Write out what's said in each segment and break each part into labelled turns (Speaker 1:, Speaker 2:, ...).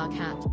Speaker 1: our cat.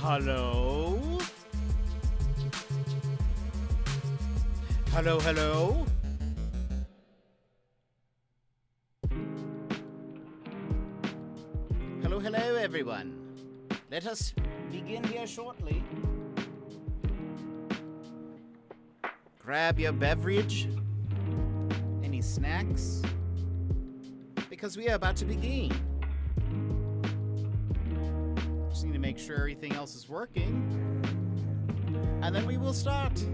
Speaker 2: Hello? Hello, hello? Hello, hello, everyone. Let us begin here shortly. Grab your beverage, any snacks, because we are about to begin. Just need to make sure everything else is working, and then we will start.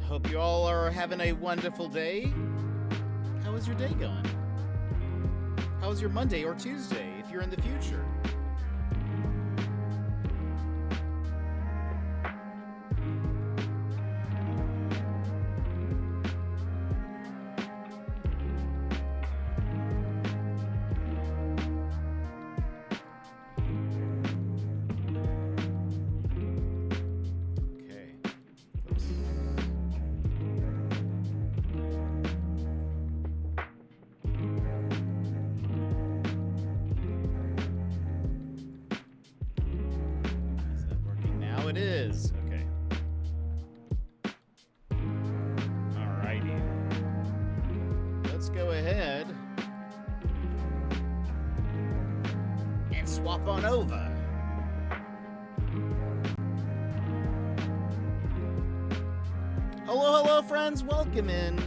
Speaker 2: Hope you all are having a wonderful day. How is your day going? How is your Monday or Tuesday if you're in the future? it is. Okay. Alrighty. Let's go ahead and swap on over. Hello, friends. Welcome in.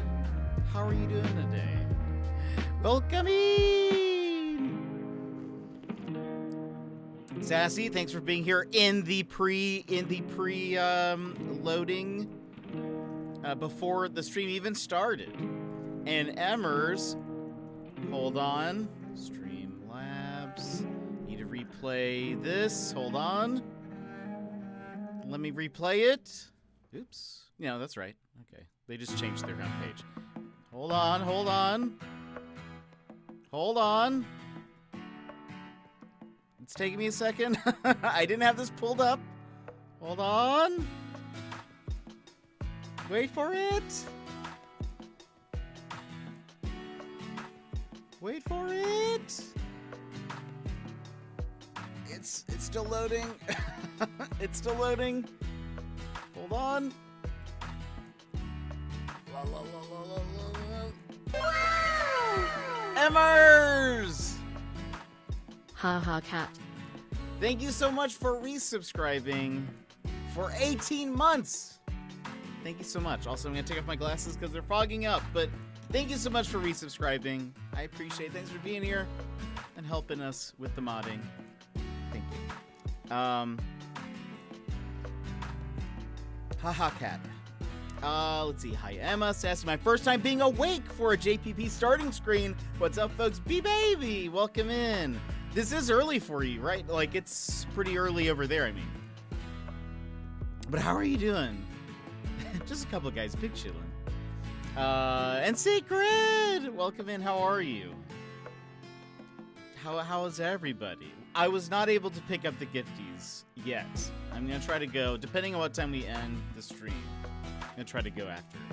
Speaker 2: How are you doing today? Welcome in. Sassy, thanks for being here in the loading before the stream even started. And Emmers, hold on. Streamlabs. Need to replay this. Hold on. Let me replay it. Oops. No, that's right. Okay. They just changed their homepage. Hold on, hold on. Hold on. It's taking me a second. I didn't have this pulled up. Hold on. Wait for it. Wait for it. It's still loading. It's still loading. Hold on. Emmers!
Speaker 1: Haha cat.
Speaker 2: Thank you so much for resubscribing for 18 months. Thank you so much. Also, I'm going to take off my glasses because they're fogging up, but thank you so much for resubscribing. I appreciate it. Thanks for being here and helping us with the modding. Thank you. Haha cat. Let's see. Hi, Emma. Sassy, my first time being awake for a JPP starting screen. What's up, folks? B-Baby, welcome in. This is early for you, right? Like, it's pretty early over there, I mean. But how are you doing? Just a couple of guys. Big chillin'. And Secret, welcome in. How are you? How is everybody? I was not able to pick up the gifties yet. I'm going to try to go, depending on what time we end the stream. I'm gonna try to go after it.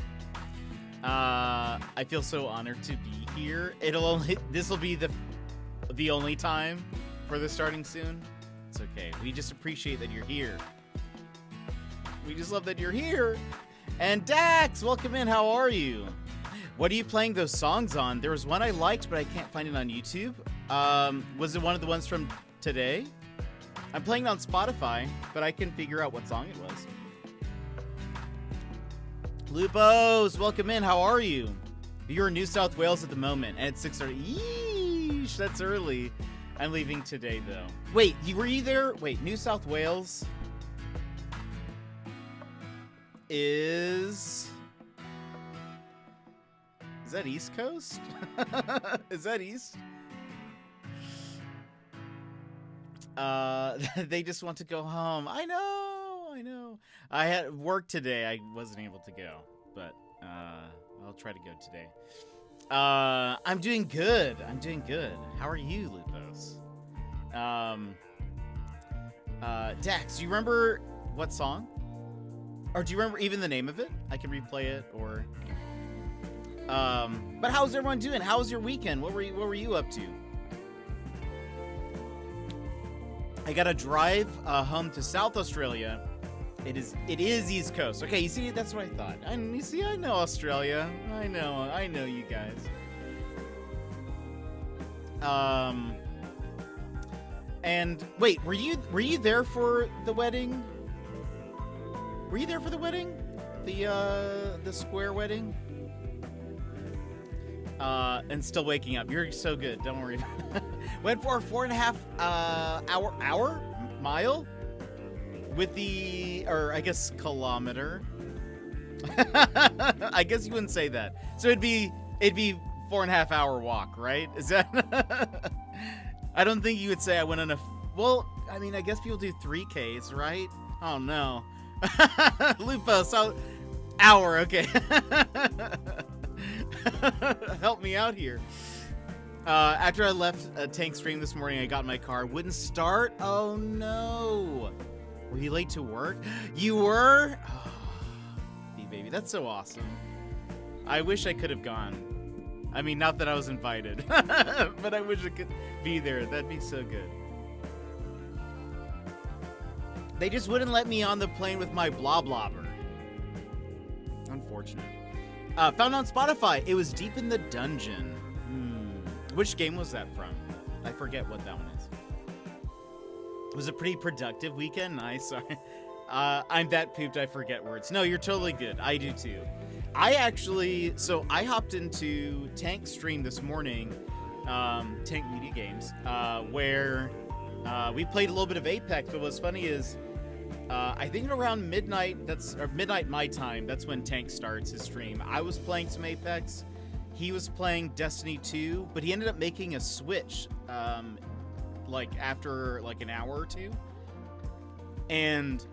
Speaker 2: I feel so honored to be here. This will be the only time for the starting soon. It's okay. We just appreciate that you're here. We just love that you're here. And Dax, welcome in. How are you? What are you playing those songs on? There was one I liked, but I can't find it on YouTube. Was it one of the ones from today? I'm playing it on Spotify, but I can figure out what song it was. Lupos, welcome in. How are you? You're in New South Wales at the moment, and it's 6:30. Yeesh, that's early. I'm leaving today, though. Wait, were you there? Wait, New South Wales is that East Coast? Is that East? They just want to go home. I know. I had work today. I wasn't able to go, but I'll try to go today. I'm doing good. How are you, Lupos? Dax, do you remember what song? Or do you remember even the name of it? I can replay it, or... But how's everyone doing? How was your weekend? What were you up to? I gotta drive home to South Australia. It is East Coast. Okay, you see, that's what I thought. I know Australia. I know you guys. And wait, were you there for the wedding? Were you there for the wedding? The square wedding? And still waking up. You're so good. Don't worry. Went for a 4.5 mile with or I guess kilometer. I guess you wouldn't say that. So it'd be 4.5 hour walk, right? Is that? I don't think you would say I went on a. Well, I mean, I guess people do 3Ks, right? Oh no. Lupo, so hour. Okay. Help me out here. After I left a tank stream this morning, I got in my car. Wouldn't start? Oh no. Were you late to work? You were? Oh, baby, that's so awesome. I wish I could have gone. I mean, not that I was invited, but I wish I could be there. That'd be so good. They just wouldn't let me on the plane with my blah blobber. Unfortunate. Found on Spotify. It was Deep in the Dungeon. Which game was that from? I forget what that one is. It was a pretty productive weekend. Nice. Sorry. I'm that pooped I forget words. No, you're totally good. I do too. I hopped into Tank's stream this morning, Tank Media Games, where we played a little bit of Apex. But what's funny is, I think around midnight, midnight my time, that's when Tank starts his stream. I was playing some Apex. He was playing Destiny 2, but he ended up making a switch, after an hour or two. And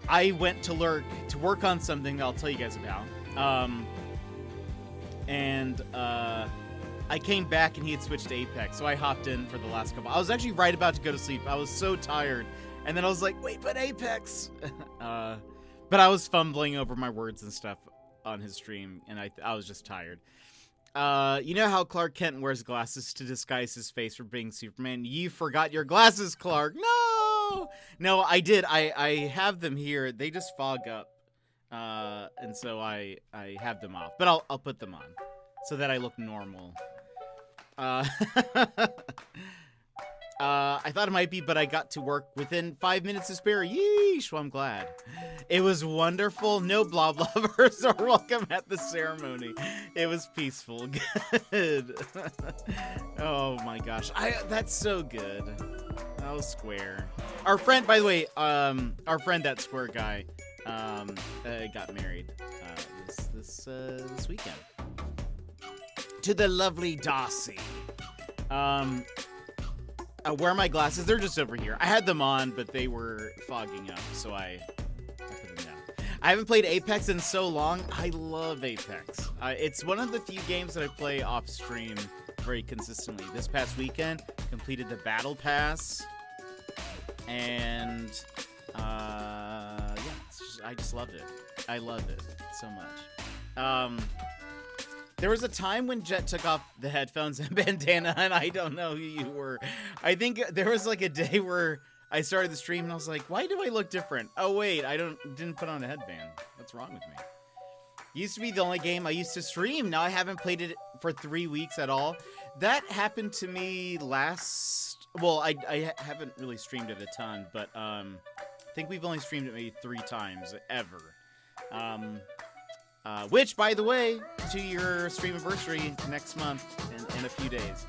Speaker 2: I went to work on something that I'll tell you guys about. I came back and he had switched to Apex, so I hopped in for the last couple. I was actually right about to go to sleep. I was so tired. And then I was like, wait, but Apex! But I was fumbling over my words and stuff on his stream, and I was just tired. You know how Clark Kent wears glasses to disguise his face from being Superman? You forgot your glasses, Clark! No! No, I did. I have them here. They just fog up. And so I have them off. But I'll put them on so that I look normal. I thought it might be, but I got to work within 5 minutes to spare. Yeesh, well, I'm glad. It was wonderful. No blah blobbers are welcome at the ceremony. It was peaceful. Good. Oh my gosh. That's so good. Oh, Square. Our friend, by the way, our friend, that Square guy, got married this weekend to the lovely Darcy. Where are my glasses? They're just over here. I had them on, but they were fogging up, so I put them down. I haven't played Apex in so long. I love Apex. It's one of the few games that I play off stream very consistently. This past weekend, completed the Battle Pass, and I just loved it. I loved it so much. There was a time when Jet took off the headphones and bandana, and I don't know who you were. I think there was like a day where I started the stream and I was like, why do I look different? Oh wait, I didn't put on a headband. What's wrong with me? Used to be the only game I used to stream. Now I haven't played it for 3 weeks at all. That happened to me well, I haven't really streamed it a ton, but I think we've only streamed it maybe 3 times ever. Which, by the way, to your stream anniversary next month in a few days.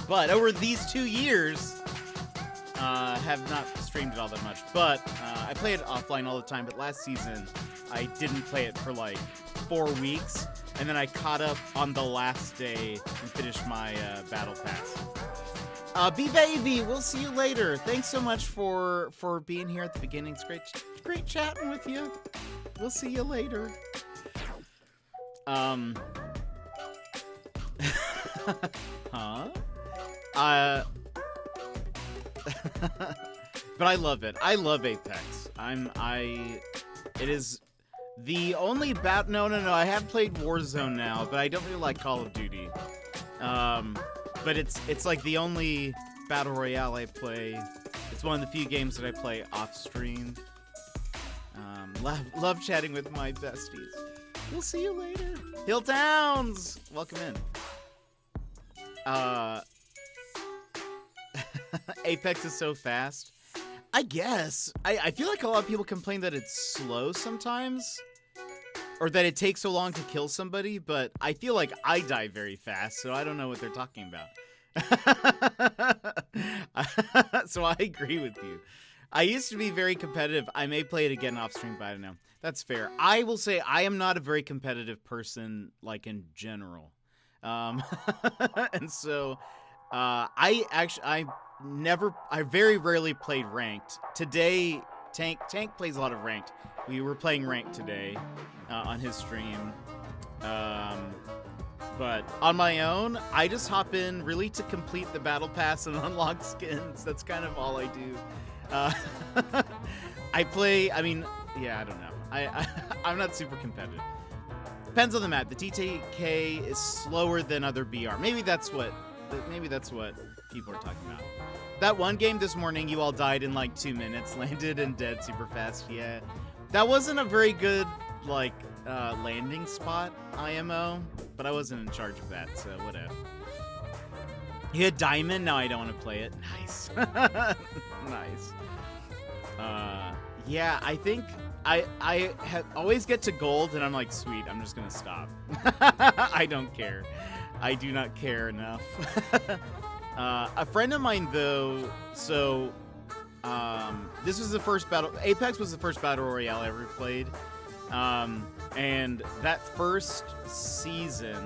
Speaker 2: But over these 2 years, have not streamed it all that much. But I play it offline all the time. But last season, I didn't play it for like 4 weeks. And then I caught up on the last day and finished my Battle Pass. B-Baby, we'll see you later. Thanks so much for being here at the beginning. It's great chatting with you. We'll see you later. Huh? But I love it. I love Apex. It is the only no, I have played Warzone now, but I don't really like Call of Duty. But it's like the only Battle Royale I play. It's one of the few games that I play off stream. Love chatting with my besties. We'll see you later. Hilltowns! Welcome in. Apex is so fast. I guess. I feel like a lot of people complain that it's slow sometimes. Or that it takes so long to kill somebody, but I feel like I die very fast, so I don't know what they're talking about. So I agree with you. I used to be very competitive. I may play it again off stream, but I don't know. That's fair. I will say I am not a very competitive person, like in general. And so I very rarely played ranked. Today, Tank plays a lot of ranked. We were playing ranked today on his stream. But on my own, I just hop in really to complete the battle pass and unlock skins. That's kind of all I do. I play, I don't know. I'm not super competitive. Depends on the map. The TTK is slower than other BR. Maybe that's what people are talking about. That one game this morning, you all died in like 2 minutes, landed and dead super fast. Yeah, that wasn't a very good like landing spot, IMO, but I wasn't in charge of that, so whatever. You had diamond. Now I don't want to play it. Nice, nice. Yeah, I think I always get to gold, and I'm like, sweet. I'm just gonna stop. I don't care. I do not care enough. A friend of mine, though, so this was the first battle. Apex was the first battle royale I ever played, and that first season,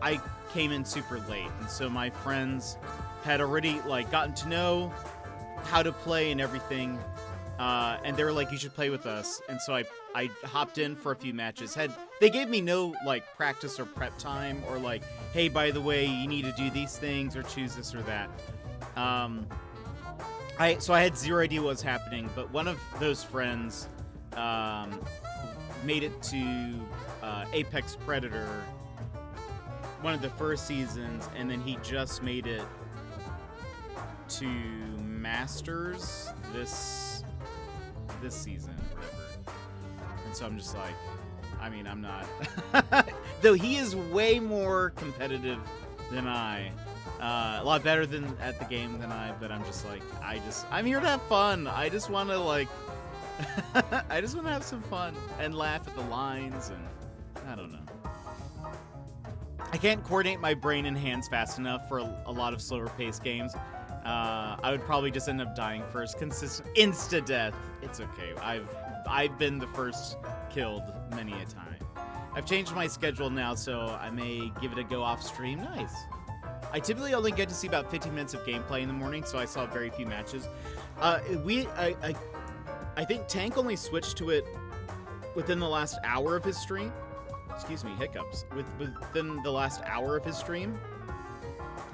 Speaker 2: I came in super late, and so my friends had already like gotten to know how to play and everything, and they were like, "You should play with us." And so I hopped in for a few matches. They gave me no like practice or prep time or like, hey, by the way, you need to do these things or choose this or that. So I had zero idea what was happening, but one of those friends made it to Apex Predator, one of the first seasons, and then he just made it to Masters this season, whatever. And so I'm just like, I mean, I'm not. Though he is way more competitive than I. A lot better than at the game than I, but I'm just like, I'm here to have fun. I just want to like, I just want to have some fun and laugh at the lines, and I don't know. I can't coordinate my brain and hands fast enough for a lot of slower paced games. I would probably just end up dying first. Consistent insta-death. It's okay. I've been the first killed many a time. I've changed my schedule now, so I may give it a go off stream. Nice. I typically only get to see about 15 minutes of gameplay in the morning, so I saw very few matches. I think Tank only switched to it within the last hour of his stream. Excuse me, hiccups. Within the last hour of his stream.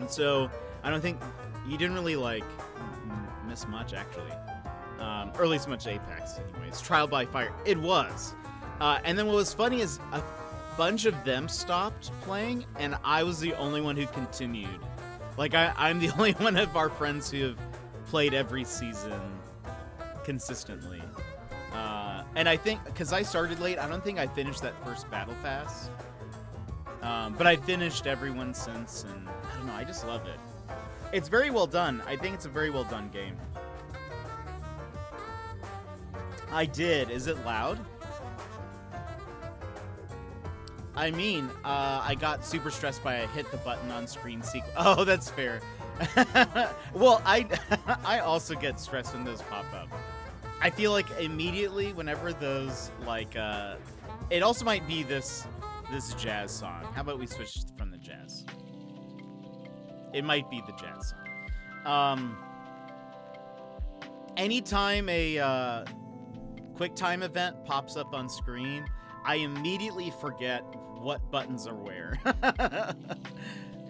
Speaker 2: And so I don't think you didn't really like miss much, actually. Or at least much Apex, anyways. Trial by Fire. It was. And then what was funny is a bunch of them stopped playing, and I was the only one who continued. Like, I'm the only one of our friends who have played every season consistently. And I think, because I started late, I don't think I finished that first Battle Pass. But I finished everyone since, and I don't know, I just love it. It's very well done. I think it's a very well done game. I did. Is it loud? I mean, I got super stressed by a hit the button on screen sequence. Oh, that's fair. Well, I also get stressed when those pop up. I feel like immediately whenever those, like, it also might be this jazz song. How about we switch from the jazz? It might be the jazz song. Anytime a QuickTime event pops up on screen, I immediately forget what buttons are where.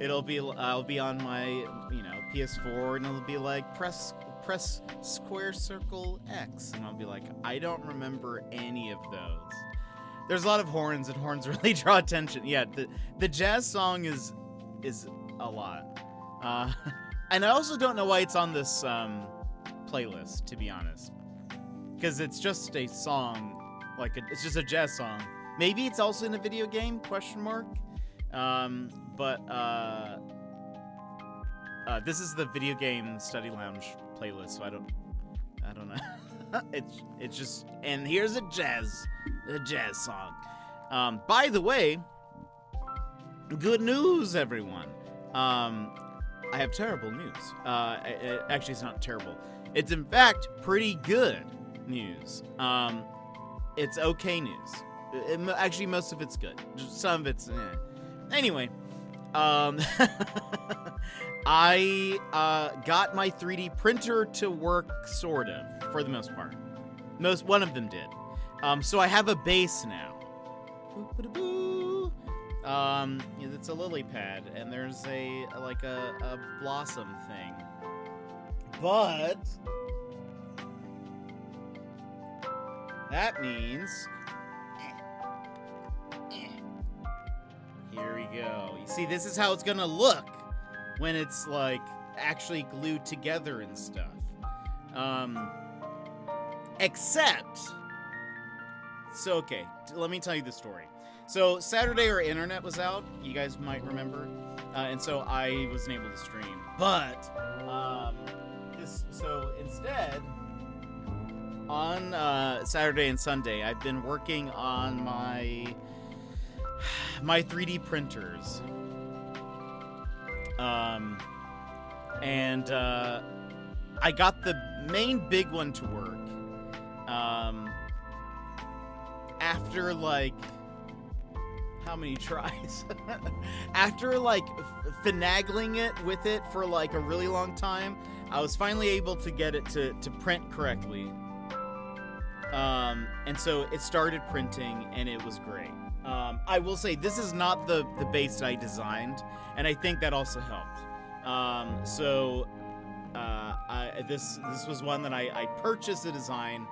Speaker 2: I'll be on my, PS4, and it'll be like press square circle X, and I'll be like, I don't remember any of those. There's a lot of horns, and horns really draw attention. Yeah, the jazz song is a lot. And I also don't know why it's on this playlist, to be honest, because it's just a song. It's just a jazz song. Maybe it's also in a video game, question mark. But this is the video game study lounge playlist, so I don't know. it's just, and here's a jazz song. By the way, good news, everyone. I have terrible news. Actually, it's not terrible. It's in fact pretty good news. It's okay news. Actually, most of it's good. Just some of it's Anyway, I got my 3D printer to work, sort of, for the most part. One of them did. So I have a base now. It's a lily pad, and there's a blossom thing. But that means here we go. You see, this is how it's gonna look when it's like actually glued together and stuff. Except, so okay, let me tell you the story. So Saturday our internet was out, you guys might remember, and so I wasn't able to stream. But so instead, on Saturday and Sunday, I've been working on my 3D printers. And I got the main big one to work. After like how many tries? After like finagling it with it for like a really long time, I was finally able to get it to print correctly. And so it started printing and it was great. I will say this is not the base that I designed, and I think that also helped. This was one that I purchased the design,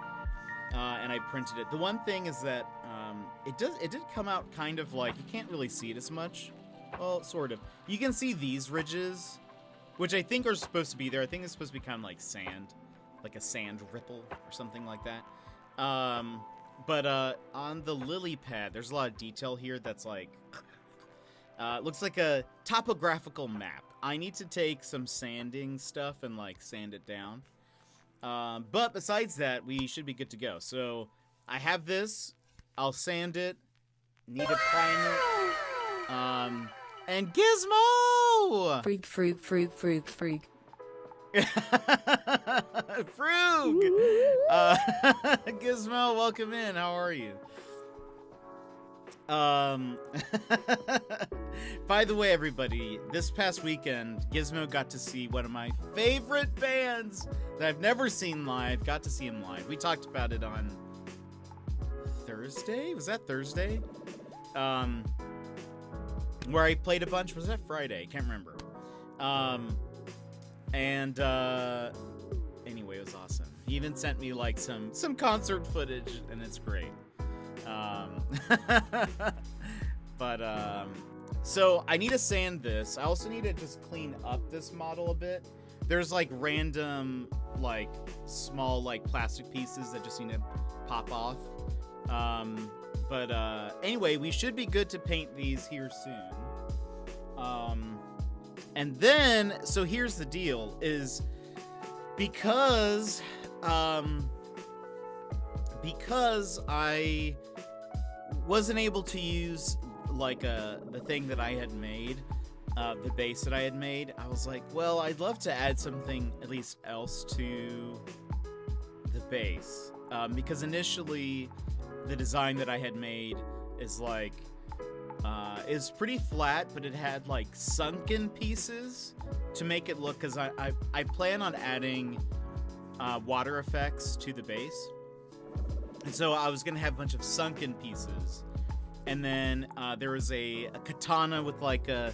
Speaker 2: and I printed it. The one thing is that it did come out kind of like, you can't really see it as much. Well, sort of. You can see these ridges, which I think are supposed to be there. I think it's supposed to be kind of like sand, like a sand ripple or something like that. But on the lily pad, there's a lot of detail here that's like, looks like a topographical map. I need to take some sanding stuff and like sand it down. But besides that, we should be good to go. So I have this. I'll sand it. Need to prime it. And Gizmo!
Speaker 1: Freak.
Speaker 2: Frug! Gizmo, welcome in. How are you? By the way, everybody, this past weekend, Gizmo got to see one of my favorite bands that I've never seen live. Got to see him live. We talked about it on Thursday? Was that Thursday? Where I played a bunch. Was that Friday? Can't remember. Anyway, it was awesome. He even sent me like some concert footage, and it's great. So I need to sand this. I also need to just clean up this model a bit. There's like random, like small, like plastic pieces that just need to pop off. Anyway, we should be good to paint these here soon. And then, so here's the deal, is because I wasn't able to use like the thing that I had made, the base that I had made, I was like, well, I'd love to add something at least else to the base, because initially the design that I had made is like is pretty flat, but it had like sunken pieces to make it look, because I plan on adding water effects to the base, and so I was gonna have a bunch of sunken pieces, and then there was a katana with like a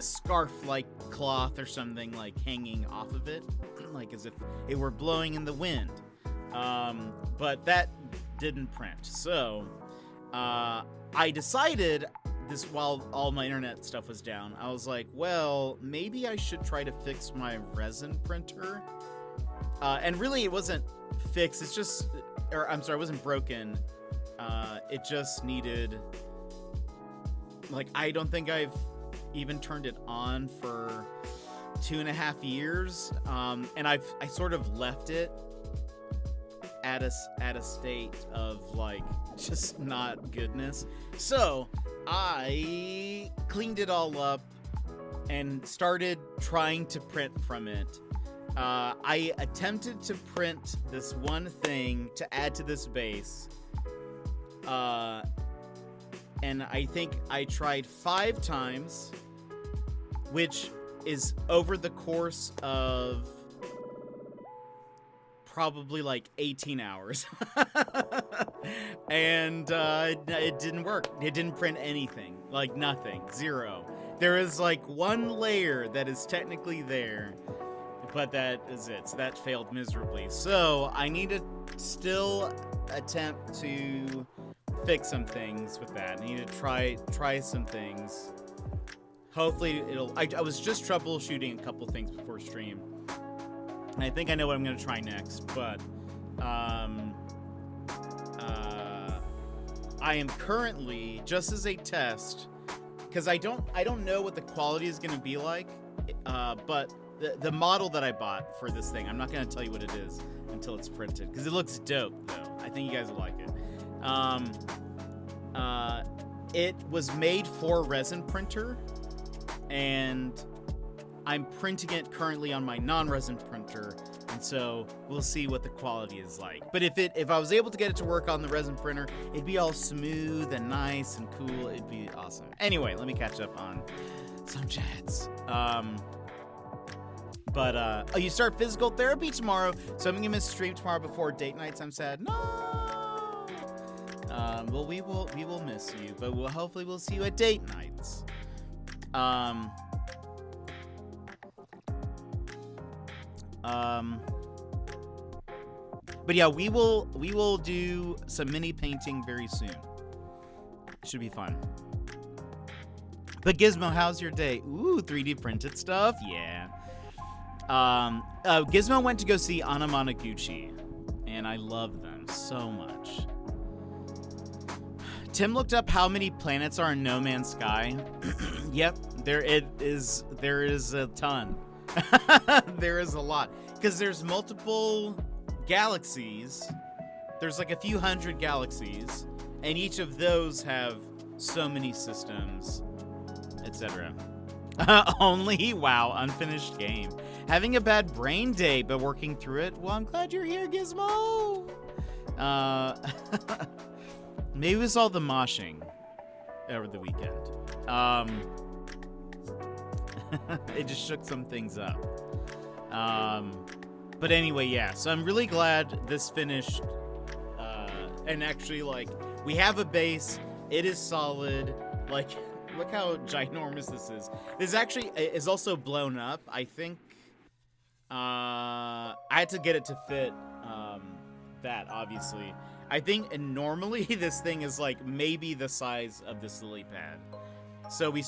Speaker 2: scarf-like cloth or something like hanging off of it, like as if it were blowing in the wind, but that didn't print. So I decided this, while all my internet stuff was down, I was like, well, maybe I should try to fix my resin printer. And really it wasn't fixed, it's just, or I'm sorry, it wasn't broken. It just needed, like, I don't think I've even turned it on for 2.5 years. And I sort of left it at a state of like just not goodness. So I cleaned it all up and started trying to print from it. I attempted to print this one thing to add to this base, and I think I tried 5 times, which is over the course of probably like 18 hours. And it didn't work. It didn't print anything. Like nothing. 0. There is like one layer that is technically there, but that is it. So that failed miserably. So I need to still attempt to fix some things with that. I need to try some things. hopefully it'll. I was just troubleshooting a couple things before stream, and I think I know what I'm gonna try next. But I am currently, just as a test, because I don't know what the quality is gonna be like, but the model that I bought for this thing, I'm not gonna tell you what it is until it's printed, because it looks dope though. I think you guys will like it. It was made for resin printer, and I'm printing it currently on my non-resin printer, and so we'll see what the quality is like. But if I was able to get it to work on the resin printer, it'd be all smooth and nice and cool. It'd be awesome. Anyway, let me catch up on some chats. Oh, you start physical therapy tomorrow, so I'm gonna miss stream tomorrow before date nights. I'm sad. No. Well, we will miss you, but hopefully we'll see you at date nights. But yeah, we will do some mini painting very soon. Should be fun. But Gizmo, how's your day? Ooh, 3D printed stuff? Yeah. Gizmo went to go see Anamanaguchi, and I love them so much. Tim looked up how many planets are in No Man's Sky. Yep, there is a ton. There is a lot, because there's multiple galaxies. There's like a few hundred galaxies, and each of those have so many systems, etc. Only, wow, unfinished game. Having a bad brain day, but working through it. Well, I'm glad you're here, Gizmo. Maybe it was all the moshing over the weekend. It just shook some things up. But anyway, yeah. So I'm really glad this finished. And actually, like, we have a base. It is solid. Like, look how ginormous this is. This actually is also blown up. I think I had to get it to fit that, obviously. I think normally this thing is like maybe the size of this lily pad. So I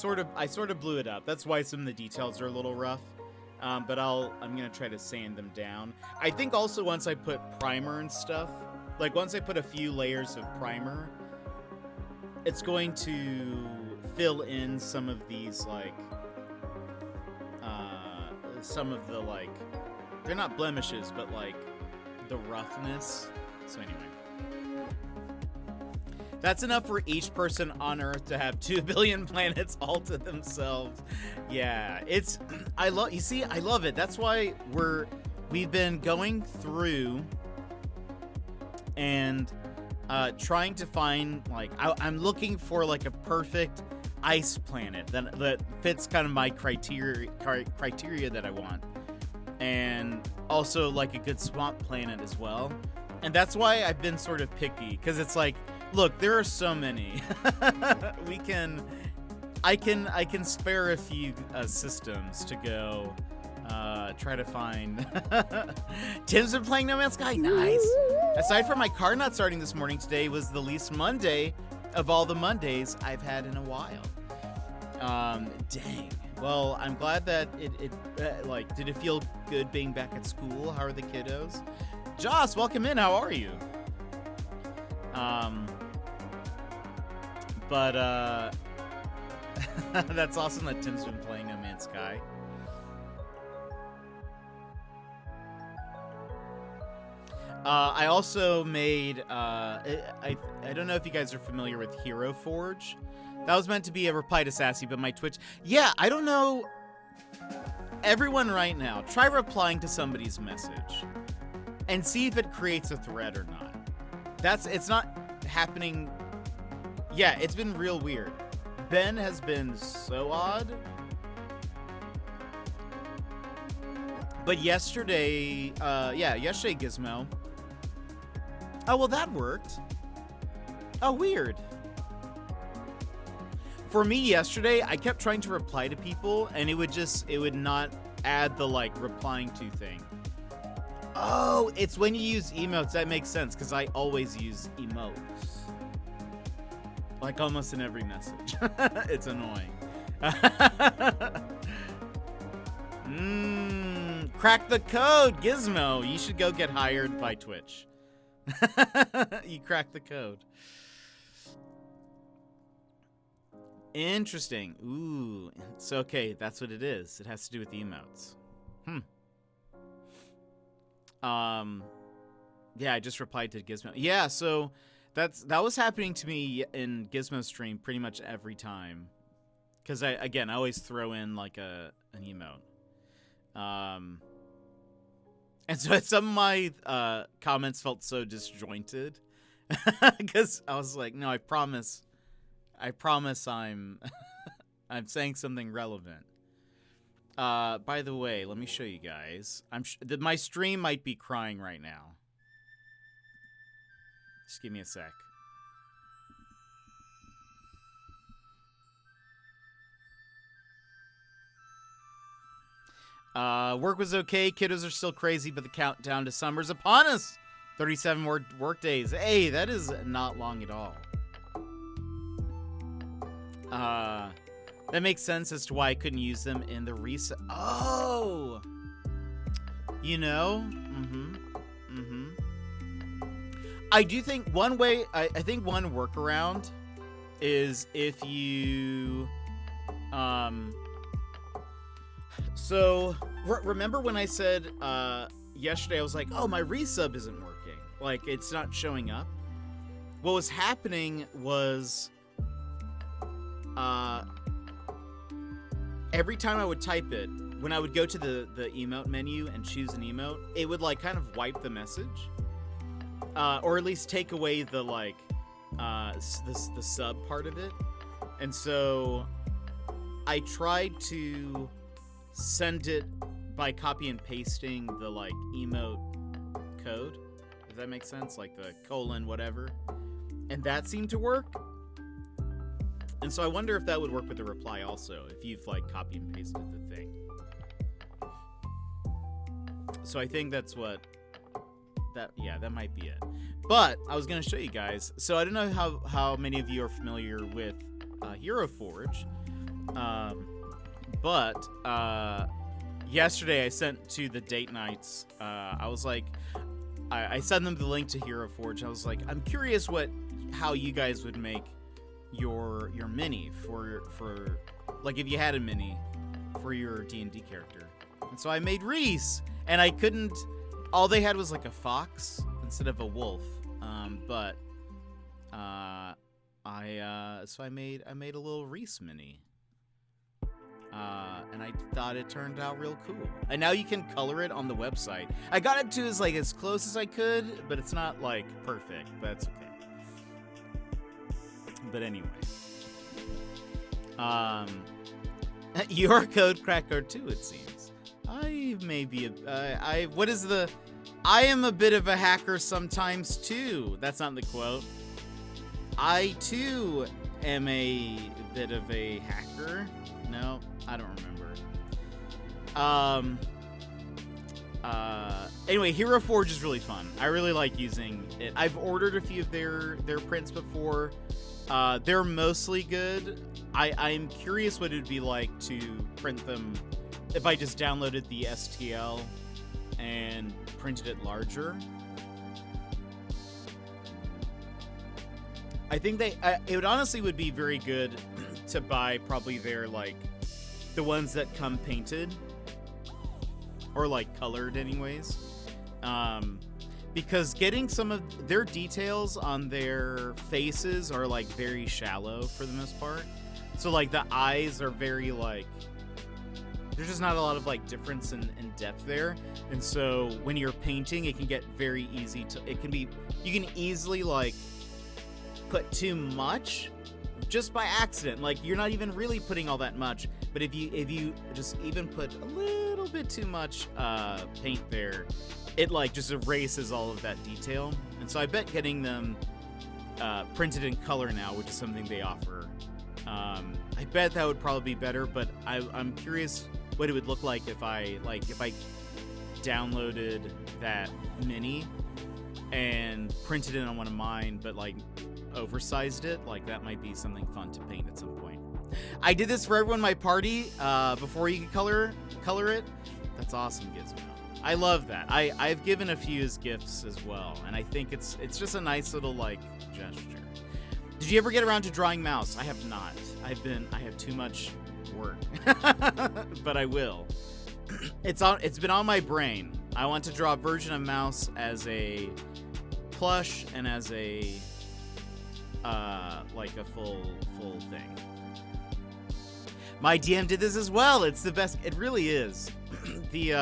Speaker 2: sort of blew it up. That's why some of the details are a little rough. But I'm gonna try to sand them down. I think also once I put primer and stuff, like once I put a few layers of primer, it's going to fill in some of these, like, some of the, like, they're not blemishes, but like the roughness. So anyway. That's enough for each person on Earth to have 2 billion planets all to themselves. Yeah, I love it. That's why we've been going through and trying to find, like, I'm looking for like a perfect ice planet that fits kind of my criteria that I want, and also like a good swamp planet as well. And that's why I've been sort of picky, because it's like, look, there are so many. I can spare a few systems to go try to find. Tim's been playing No Man's Sky. Nice. Aside from my car not starting this morning, today was the least Monday of all the Mondays I've had in a while. Dang. Well, I'm glad that it like, did it feel good being back at school? How are the kiddos? Joss, welcome in. How are you? That's awesome that Tim's been playing No Man's Sky. I also made, I don't know if you guys are familiar with Hero Forge. That was meant to be a reply to Sassy, but my Twitch, yeah, I don't know. Everyone right now, try replying to somebody's message and see if it creates a thread or not. It's not happening. Yeah, it's been real weird. Ben has been so odd. But yesterday, yesterday, Gizmo. Oh, well, that worked. Oh, weird. For me yesterday, I kept trying to reply to people, and it would not add the, like, replying to thing. Oh, it's when you use emotes. That makes sense, because I always use emotes. Like, almost in every message. It's annoying. Crack the code, Gizmo. You should go get hired by Twitch. You cracked the code. Interesting. Ooh. So, okay, that's what it is. It has to do with the emotes. Yeah, I just replied to Gizmo. Yeah, so that was happening to me in Gizmo stream pretty much every time. Because I always throw in like an emote. And so some of my comments felt so disjointed. Because I was like, no, I promise I'm I'm saying something relevant. By the way, let me show you guys. My stream might be crying right now. Just give me a sec. Work was okay. Kiddos are still crazy, but the countdown to summer's upon us. 37 more work days. Hey, that is not long at all. That makes sense as to why I couldn't use them in the reset. Oh! You know? I do think one way, I think one workaround is if you, so remember when I said, yesterday, I was like, oh, my resub isn't working. Like, it's not showing up. What was happening was, every time I would type it, when I would go to the emote menu and choose an emote, it would like kind of wipe the message, or at least take away the like the sub part of it. And so I tried to send it by copy and pasting the like emote code, if that makes sense, like the colon whatever, and that seemed to work. And so I wonder if that would work with the reply also, if you've like copy and pasted the thing. So I think that's what that might be it. But I was gonna show you guys. So I don't know how many of you are familiar with Hero Forge, but yesterday I sent to the date nights. I was like, I sent them the link to Hero Forge. I was like, I'm curious how you guys would make your mini for like if you had a mini for your D&D character. And so I made Reese, and I couldn't, all they had was like a fox instead of a wolf. So I made a little Reese mini. And I thought it turned out real cool. And now you can color it on the website. I got it to as close as I could, but it's not like perfect, but that's okay. But anyway, you're a code cracker too, it seems. I am a bit of a hacker sometimes too. That's not the quote. I too am a bit of a hacker. No, I don't remember. Anyway, Hero Forge is really fun. I really like using it. I've ordered a few of their prints before. They're mostly good. I'm curious what it'd be like to print them if I just downloaded the STL and printed it larger. I think it would honestly would be very good to buy probably their the ones that come painted or colored anyways. Because getting some of their details on their faces are very shallow for the most part. So the eyes are very there's just not a lot of difference in depth there. And so when you're painting, it can get very easy to, you can easily put too much just by accident. You're not even really putting all that much, but if you just even put a little bit too much paint there, it just erases all of that detail. And so I bet getting them printed in color now, which is something they offer, I bet that would probably be better. But I'm curious what it would look like if I downloaded that mini and printed it on one of mine, but oversized it. That might be something fun to paint at some point. I did this for everyone in my party before you could color it. That's awesome, Gizmo. I love that. I've given a few as gifts as well, and I think it's just a nice little like gesture. Did you ever get around to drawing Mouse? I have not. I have too much work, but I will. It's been on my brain. I want to draw a version of Mouse as a plush and as a like a full thing. My DM did this as well. It's the best. It really is. The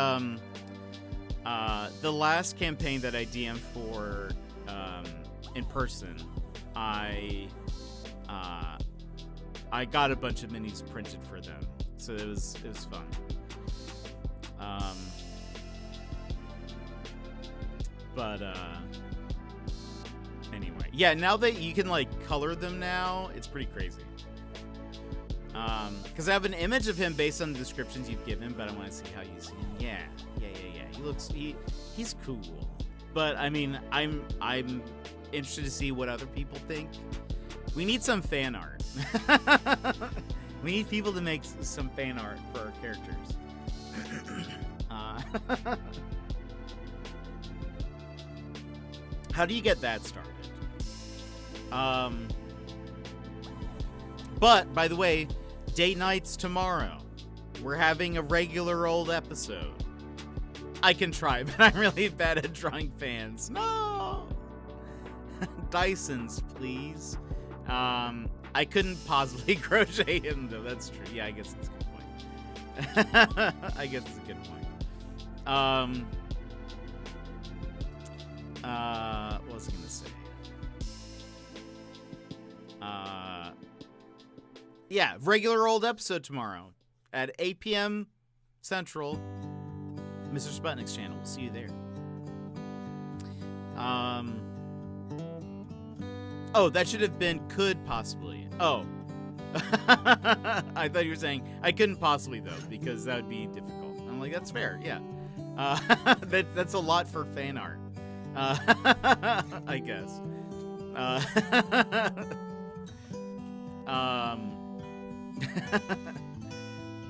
Speaker 2: last campaign that I DM'd for in person, I got a bunch of minis printed for them, so it was fun. Anyway, yeah. Now that you can like color them now, it's pretty crazy. Because I have an image of him based on the descriptions you've given, but I want to see how you see him. Yeah. He's cool. But I mean, I'm interested to see what other people think. We need some fan art. We need people to make some fan art for our characters. How do you get that started? But by the way, date night's tomorrow. We're having a regular old episode. I can try, but I'm really bad at drawing fans. No! Dysons, please. I couldn't possibly crochet him, though. That's true. Yeah, I guess that's a good point. I guess it's a good point. What was I gonna say? Yeah, regular old episode tomorrow at 8 p.m. Central. Mr. Sputnik's channel. We'll see you there. Oh, that should have been could possibly. Oh. I thought you were saying I couldn't possibly, though, because that would be difficult. I'm like, that's fair, yeah. That's a lot for fan art. I guess.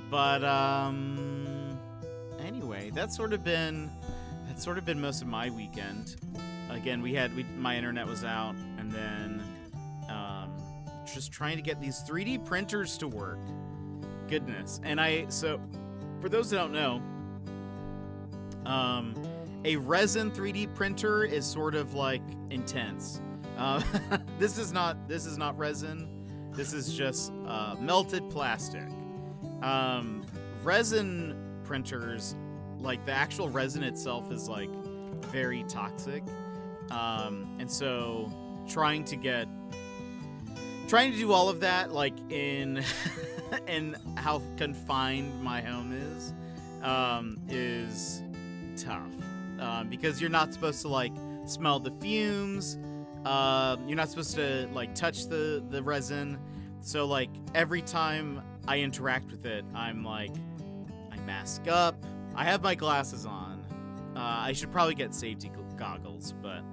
Speaker 2: But anyway, that's sort of been most of my weekend. Again, my internet was out, and then just trying to get these 3D printers to work. Goodness. And so for those that don't know, a resin 3D printer is sort of like intense. This is not resin. This is just melted plastic. Resin printers, like the actual resin itself is like very toxic. And so trying to do all of that, like in how confined my home is tough. Because you're not supposed to like smell the fumes. You're not supposed to like touch the resin. So like every time I interact with it, I mask up. I have my glasses on. I should probably get safety goggles, but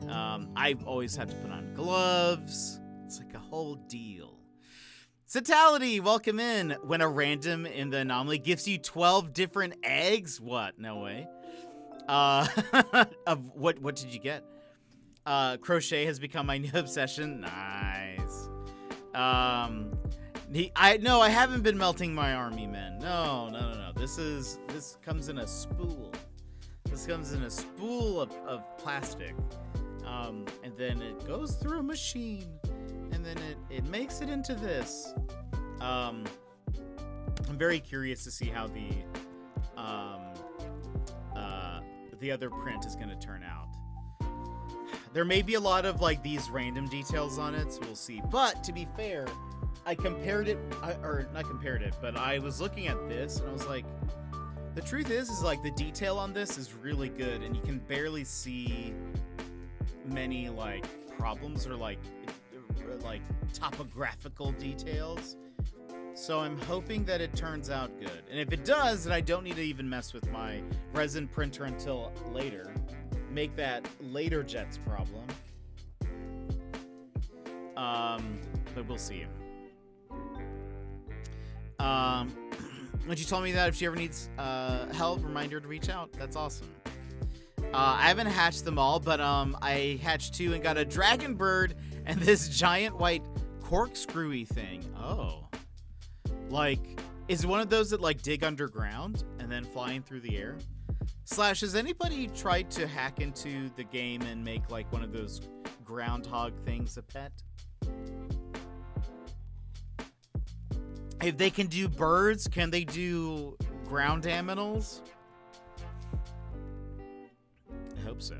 Speaker 2: I always have to put on gloves. It's like a whole deal. Satality, welcome in. When a random in the anomaly gives you 12 different eggs? What? No way. What did you get? Crochet has become my new obsession. Nice. I haven't been melting my army men. No. This comes in a spool. This comes in a spool of plastic. And then it goes through a machine. And then it makes it into this. I'm very curious to see how the other print is going to turn out. There may be a lot of like these random details on it, so we'll see. But to be fair, I was looking at this and I was like, the truth is like the detail on this is really good, and you can barely see many like problems or like topographical details. So I'm hoping that it turns out good. And if it does, then I don't need to even mess with my resin printer until later. Make that later Jet's problem. But we'll see. when she told me that if she ever needs help, remind her to reach out. That's awesome. I haven't hatched them all, but I hatched 2 and got a dragon bird and this giant white corkscrewy thing. Oh. Like, is it one of those that, like, dig underground and then flying through the air? Slash, has anybody tried to hack into the game and make, like, one of those groundhog things a pet? If they can do birds, can they do ground aminals? I hope so.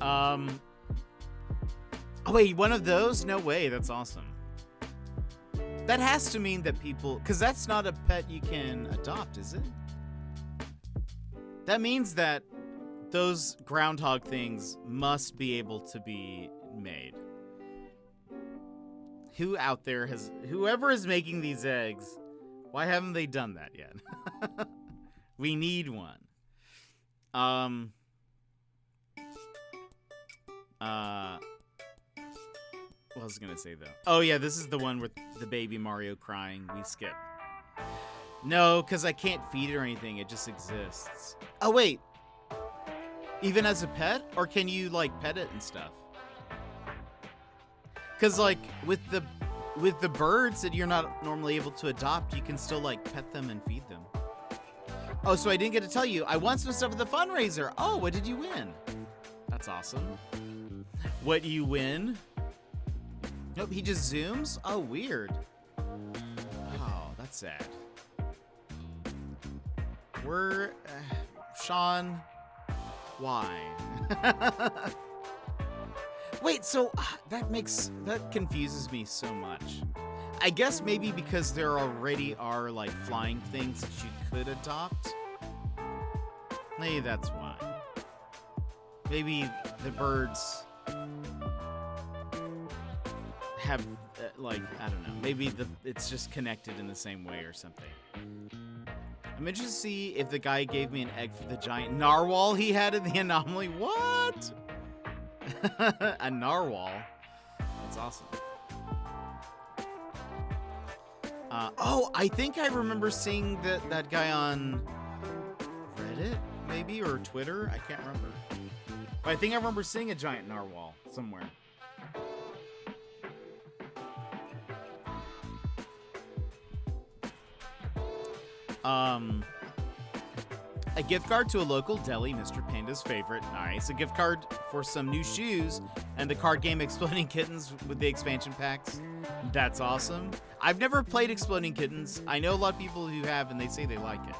Speaker 2: Oh, wait, one of those? No way, that's awesome. That has to mean that people... Because that's not a pet you can adopt, is it? That means that those groundhog things must be able to be made. Who out there has... Whoever is making these eggs, why haven't they done that yet? We need one. What was I gonna say, though? Oh, yeah, this is the one with the baby Mario crying. We skip. No, because I can't feed it or anything. It just exists. Oh, wait. Even as a pet? Or can you, like, pet it and stuff? Because, like, with the birds that you're not normally able to adopt, you can still, like, pet them and feed them. Oh, so I didn't get to tell you. I won some stuff at the fundraiser. Oh, what did you win? That's awesome. What you win? Nope, he just zooms? Oh, weird. Oh, that's sad. Sean, why? Wait, so that confuses me so much. I guess maybe because there already are, like, flying things that you could adopt. Maybe that's why. Maybe the birds have, like, I don't know. Maybe it's just connected in the same way or something. I'm interested to see if the guy gave me an egg for the giant narwhal he had in the anomaly. What? A narwhal? That's awesome. Oh, I think I remember seeing that guy on Reddit, maybe, or Twitter. I can't remember. But I think I remember seeing a giant narwhal somewhere. A gift card to a local deli, Mr. Panda's favorite. Nice. A gift card for some new shoes and the card game Exploding Kittens with the expansion packs. That's awesome. I've never played Exploding Kittens. I know a lot of people who have, and they say they like it.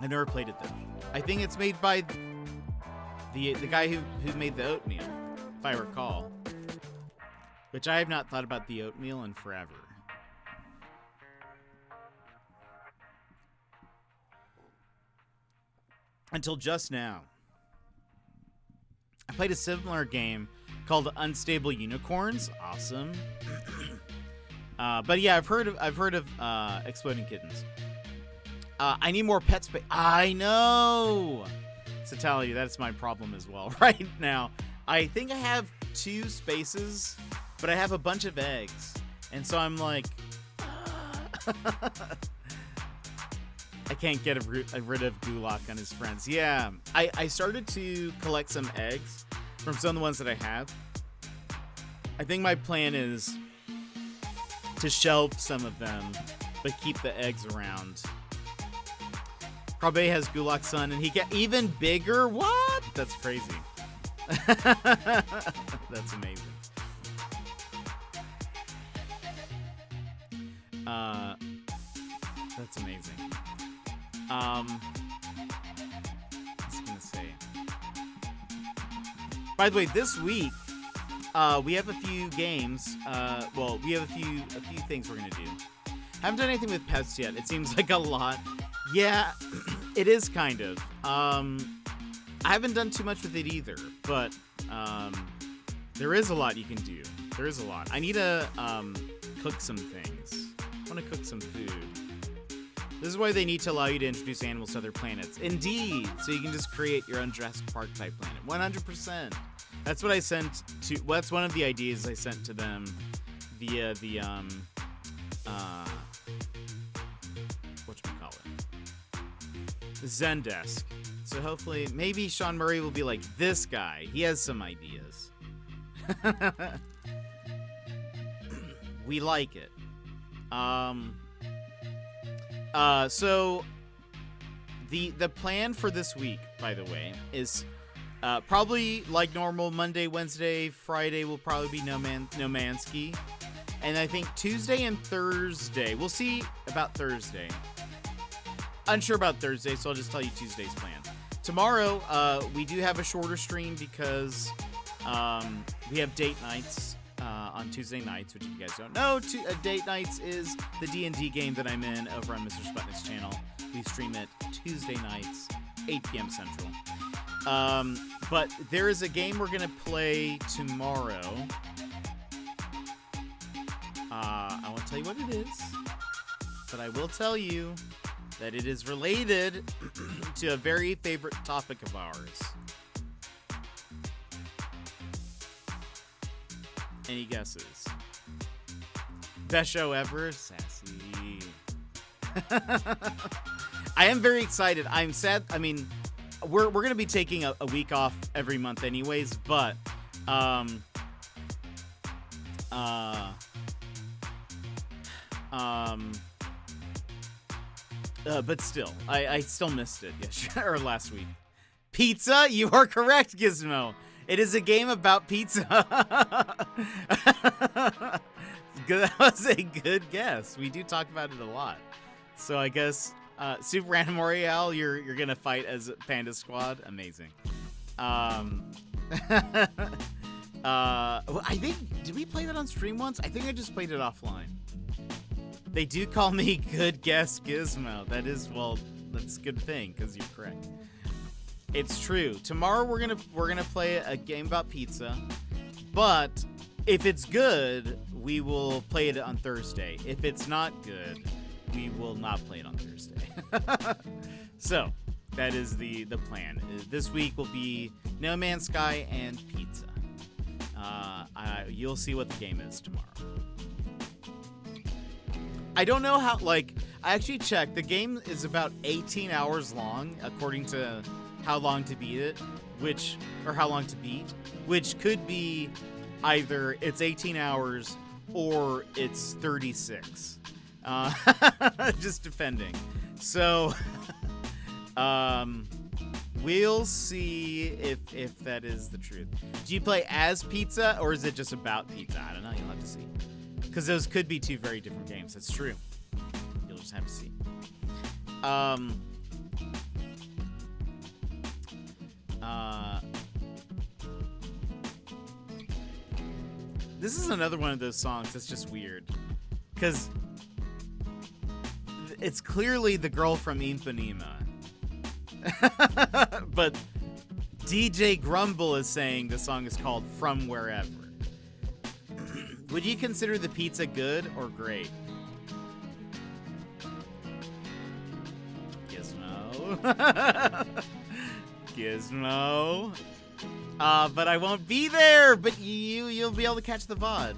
Speaker 2: I've never played it, though. I think it's made by the guy who made the oatmeal, if I recall. Which I have not thought about the oatmeal in forever. Until just now. I played a similar game called Unstable Unicorns. Awesome. But yeah, I've heard of Exploding Kittens. I need more pet space. I know. To tell you, that's my problem as well right now. I think I have 2 spaces, but I have a bunch of eggs, and so I'm like, I can't get rid of Gulak on his friends. Yeah, I started to collect some eggs from some of the ones that I have. I think my plan is to shelve some of them, but keep the eggs around. Probably has Gulak's son, and he get even bigger? What? That's crazy. That's amazing. That's amazing. I was gonna say. By the way, this week we have a few games. Well, we have a few things we're gonna do. Haven't done anything with pets yet. It seems like a lot. Yeah, it is kind of. I haven't done too much with it either, but there is a lot you can do. There is a lot. I need to cook some things. I want to cook some food. This is why they need to allow you to introduce animals to other planets. Indeed! So you can just create your own Jurassic Park type planet. 100%. That's what I sent to... Well, that's one of the ideas I sent to them via the whatchamacallit, Zendesk. So hopefully, maybe Sean Murray will be like, this guy, he has some ideas. We like it. So the plan for this week, by the way, is probably like normal. Monday, Wednesday, Friday will probably be No Man's Ski, and I think Tuesday and Thursday. We'll see about Thursday. Unsure about Thursday, so I'll just tell you Tuesday's plan. Tomorrow, we do have a shorter stream because we have date nights on Tuesday nights, which if you guys don't know, date nights is the D&D game that I'm in over on Mr. Sputnik's channel. We stream it Tuesday nights, 8 p.m. Central. But there is a game we're going to play tomorrow. I won't tell you what it is, but I will tell you that it is related to a very favorite topic of ours. Any guesses? Best show ever? Sassy. I am very excited. I'm sad. I mean, we're going to be taking a week off every month anyways, but but still, I still missed it yesterday or last week. Pizza? You are correct, Gizmo. It is a game about pizza. That was a good guess. We do talk about it a lot. So I guess Super Random Royale, you're gonna fight as Panda Squad. Amazing. I think, did we play that on stream once? I think I just played it offline. They do call me Good Guess Gizmo. That is, well, that's a good thing because you're correct. It's true. Tomorrow we're gonna play a game about pizza, but if it's good, we will play it on Thursday. If it's not good, we will not play it on Thursday. So that is the plan. This week will be No Man's Sky and pizza. You'll see what the game is tomorrow. I don't know how. I actually checked. The game is about 18 hours long, according to how long to beat it, how long to beat, which could be either it's 18 hours or it's 36, just depending. So, we'll see if that is the truth. Do you play as pizza or is it just about pizza? I don't know. You'll have to see, because those could be two very different games. That's true. You'll just have to see. This is another one of those songs that's just weird, because it's clearly the girl from Ipanema. But DJ Grumble is saying the song is called From Wherever. Would you consider the pizza good or great? Gizmo. Gizmo. But I won't be there, but you'll be able to catch the VOD.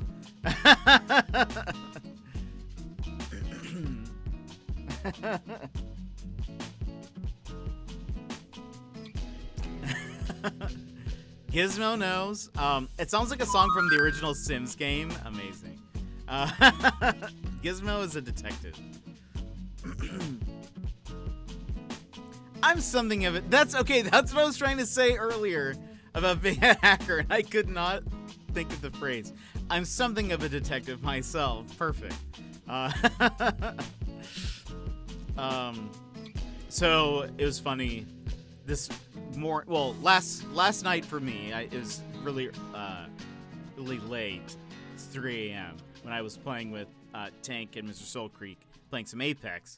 Speaker 2: Gizmo knows. It sounds like a song from the original Sims game. Amazing. Gizmo is a detective. I'm something of it. That's okay. That's what I was trying to say earlier about being a hacker, and I could not think of the phrase. I'm something of a detective myself. Perfect. So it was funny. Last night for me, it was really late. It's 3 a.m. when I was playing with Tank and Mr. Soul Creek, playing some Apex.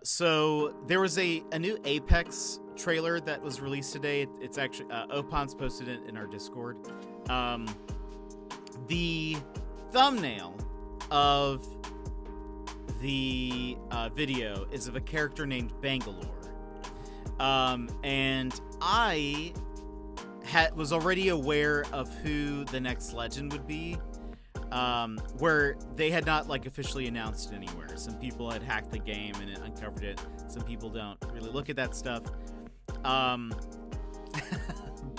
Speaker 2: So there was a new Apex trailer that was released today. It's actually Opon's posted it in our Discord. The thumbnail of the video is of a character named Bangalore, and I was already aware of who the next legend would be. where they had not like officially announced it anywhere. Some people had hacked the game and it uncovered it. Some people don't really look at that stuff.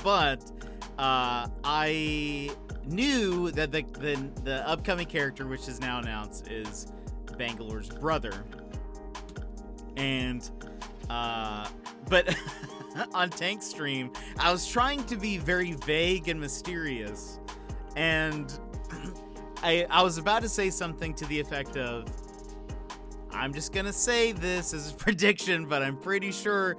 Speaker 2: But I knew that the upcoming character, which is now announced, is Bangalore's brother. And but on Tank's stream, I was trying to be very vague and mysterious, and I was about to say something to the effect of, I'm just gonna say this as a prediction, but I'm pretty sure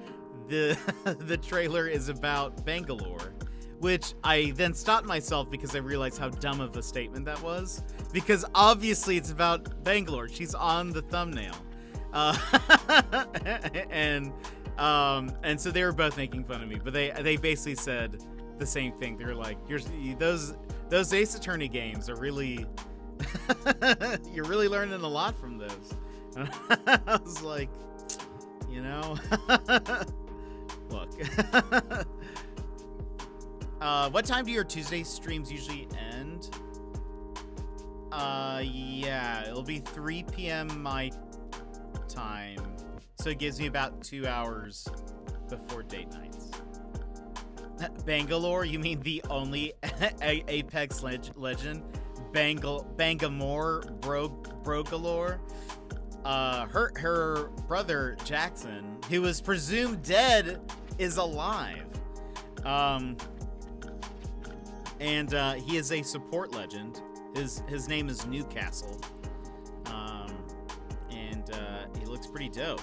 Speaker 2: the trailer is about Bangalore, which I then stopped myself because I realized how dumb of a statement that was, because obviously it's about Bangalore. She's on the thumbnail. And so they were both making fun of me, but they basically said the same thing. They were like, those Ace Attorney games are really you're really learning a lot from those. I was like, look. What time do your Tuesday streams usually end? Yeah, it'll be 3 p.m. my time, so it gives me about 2 hours before date nights. Bangalore? You mean the only Apex legend? Bangamore Brogalore? Her brother Jackson, who was presumed dead, is alive. And he is a support legend. His name is Newcastle. And he looks pretty dope.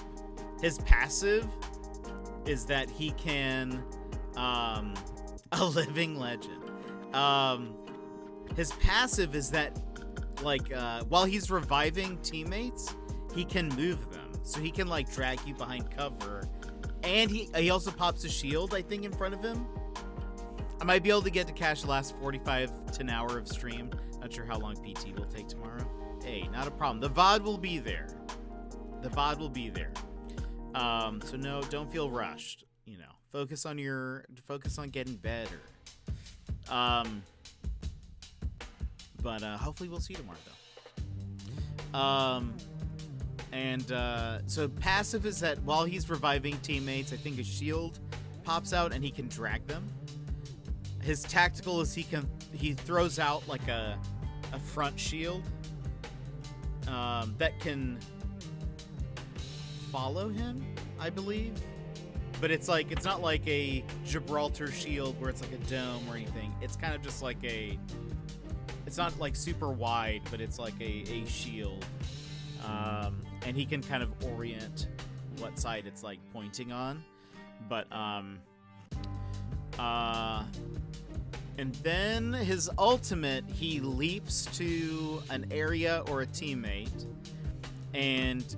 Speaker 2: His passive is that he can a living legend. His passive is that while he's reviving teammates, he can move them. So he can drag you behind cover. And he also pops a shield, I think, in front of him. I might be able to get to cash the last 45 to an hour of stream. Not sure how long PT will take tomorrow. Hey, not a problem. The VOD will be there. So no, don't feel rushed. Focus on getting better. But hopefully we'll see you tomorrow, though. So passive is that while he's reviving teammates, I think a shield pops out and he can drag them. His tactical is he throws out a front shield that can follow him, I believe. But it's not like a Gibraltar shield where it's like a dome or anything. It's kind of just it's not super wide, but it's like a shield. And he can kind of orient what side it's pointing on. But and then his ultimate, he leaps to an area or a teammate, and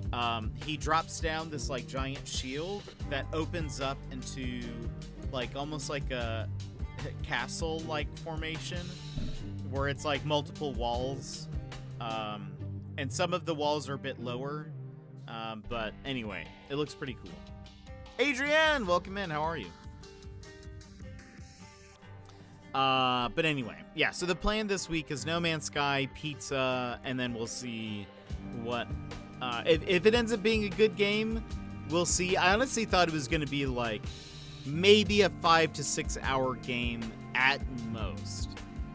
Speaker 2: he drops down this giant shield that opens up into almost like a castle formation, where it's multiple walls, and some of the walls are a bit lower, but anyway, it looks pretty cool. Adrienne, welcome in. How are you? But anyway, yeah, so the plan this week is No Man's Sky, pizza, and then we'll see what, if it ends up being a good game, we'll see. I honestly thought it was going to be maybe a 5 to 6 hour game at most.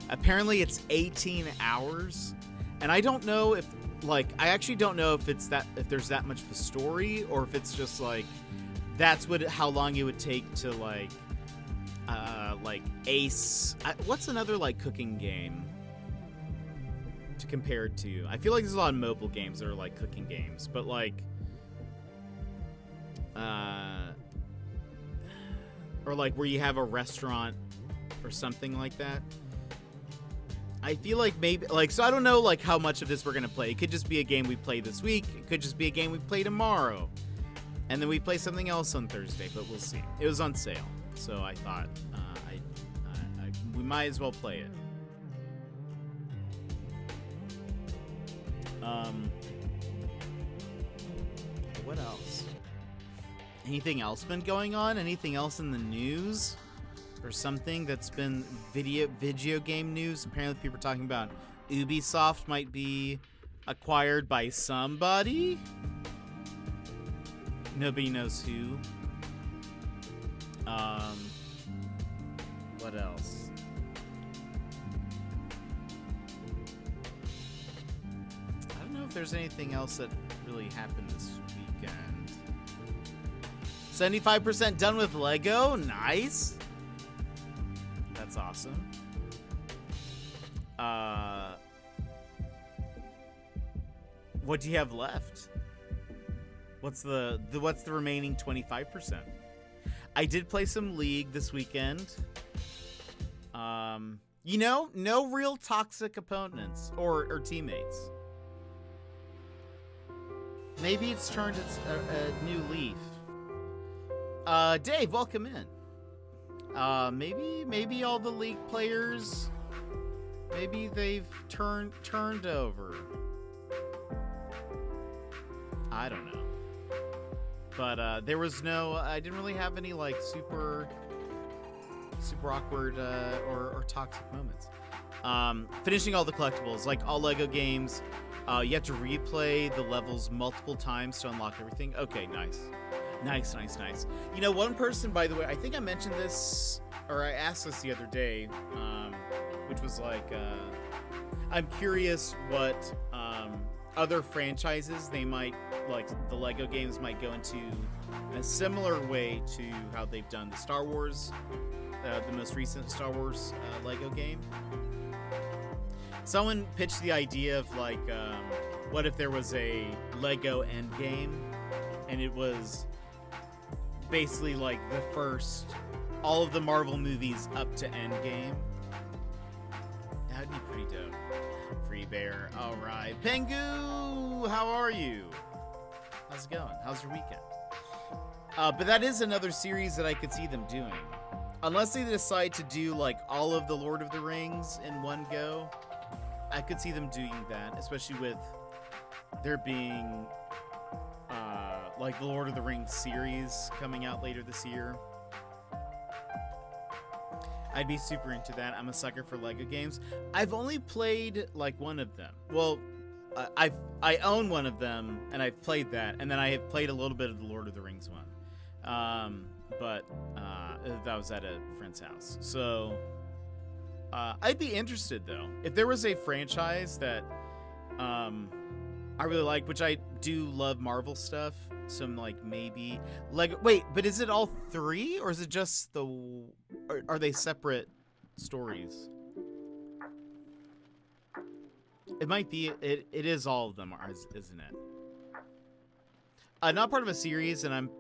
Speaker 2: Apparently it's 18 hours, and I don't know if, I actually don't know if if there's that much of a story, or if it's just that's how long it would take to Ace. What's another cooking game to compare it to? I feel like there's a lot of mobile games that are cooking games, but or where you have a restaurant or something like that. I feel maybe so I don't know how much of this we're gonna play. It could just be a game we play this week. It could just be a game we play tomorrow, and then we play something else on Thursday. But we'll see. It was on sale, so I thought we might as well play it. What else? Anything else been going on? Anything else in the news? Or something that's been video game news? Apparently people are talking about Ubisoft might be acquired by somebody. Nobody knows who. What else? I don't know if there's anything else that really happened this weekend. 75% done with Lego. Nice. That's awesome. What do you have left? What's the remaining 25%? I did play some League this weekend. No real toxic opponents or teammates. Maybe it's turned a new leaf. Dave, welcome in. Maybe all the League players, maybe they've turned over. I don't know. But there was I didn't really have any like super awkward or toxic moments. Finishing all the collectibles, like all Lego games, you have to replay the levels multiple times to unlock everything. Okay, nice. You know, one person, by the way, I think I mentioned this, or I asked this the other day, which was like, I'm curious what other franchises they might, like the Lego games might go into in a similar way to how they've done the Star Wars, the most recent Star Wars Lego game. Someone pitched the idea of like, what if there was a Lego Endgame, and it was basically like the first, all of the Marvel movies up to Endgame. That'd be pretty dope. Free Bear, all right. Pengu, how are you? How's it going? How's your weekend? But that is another series that I could see them doing. Unless they decide to do like all of the Lord of the Rings in one go, I could see them doing that, especially with there being like the Lord of the Rings series coming out later this year. I'd be super into that. I'm a sucker for Lego games. I've only played like one of them. Well, I own one of them, and I've played that, and then I have played a little bit of the Lord of the Rings one. But that was at a friend's house. So I'd be interested though if there was a franchise that I really like, which I do love Marvel stuff. Some like maybe Lego. Wait, but is it all three, or is it just the? Or are they separate stories? It might be. It is all of them, isn't it? Not part of a series, and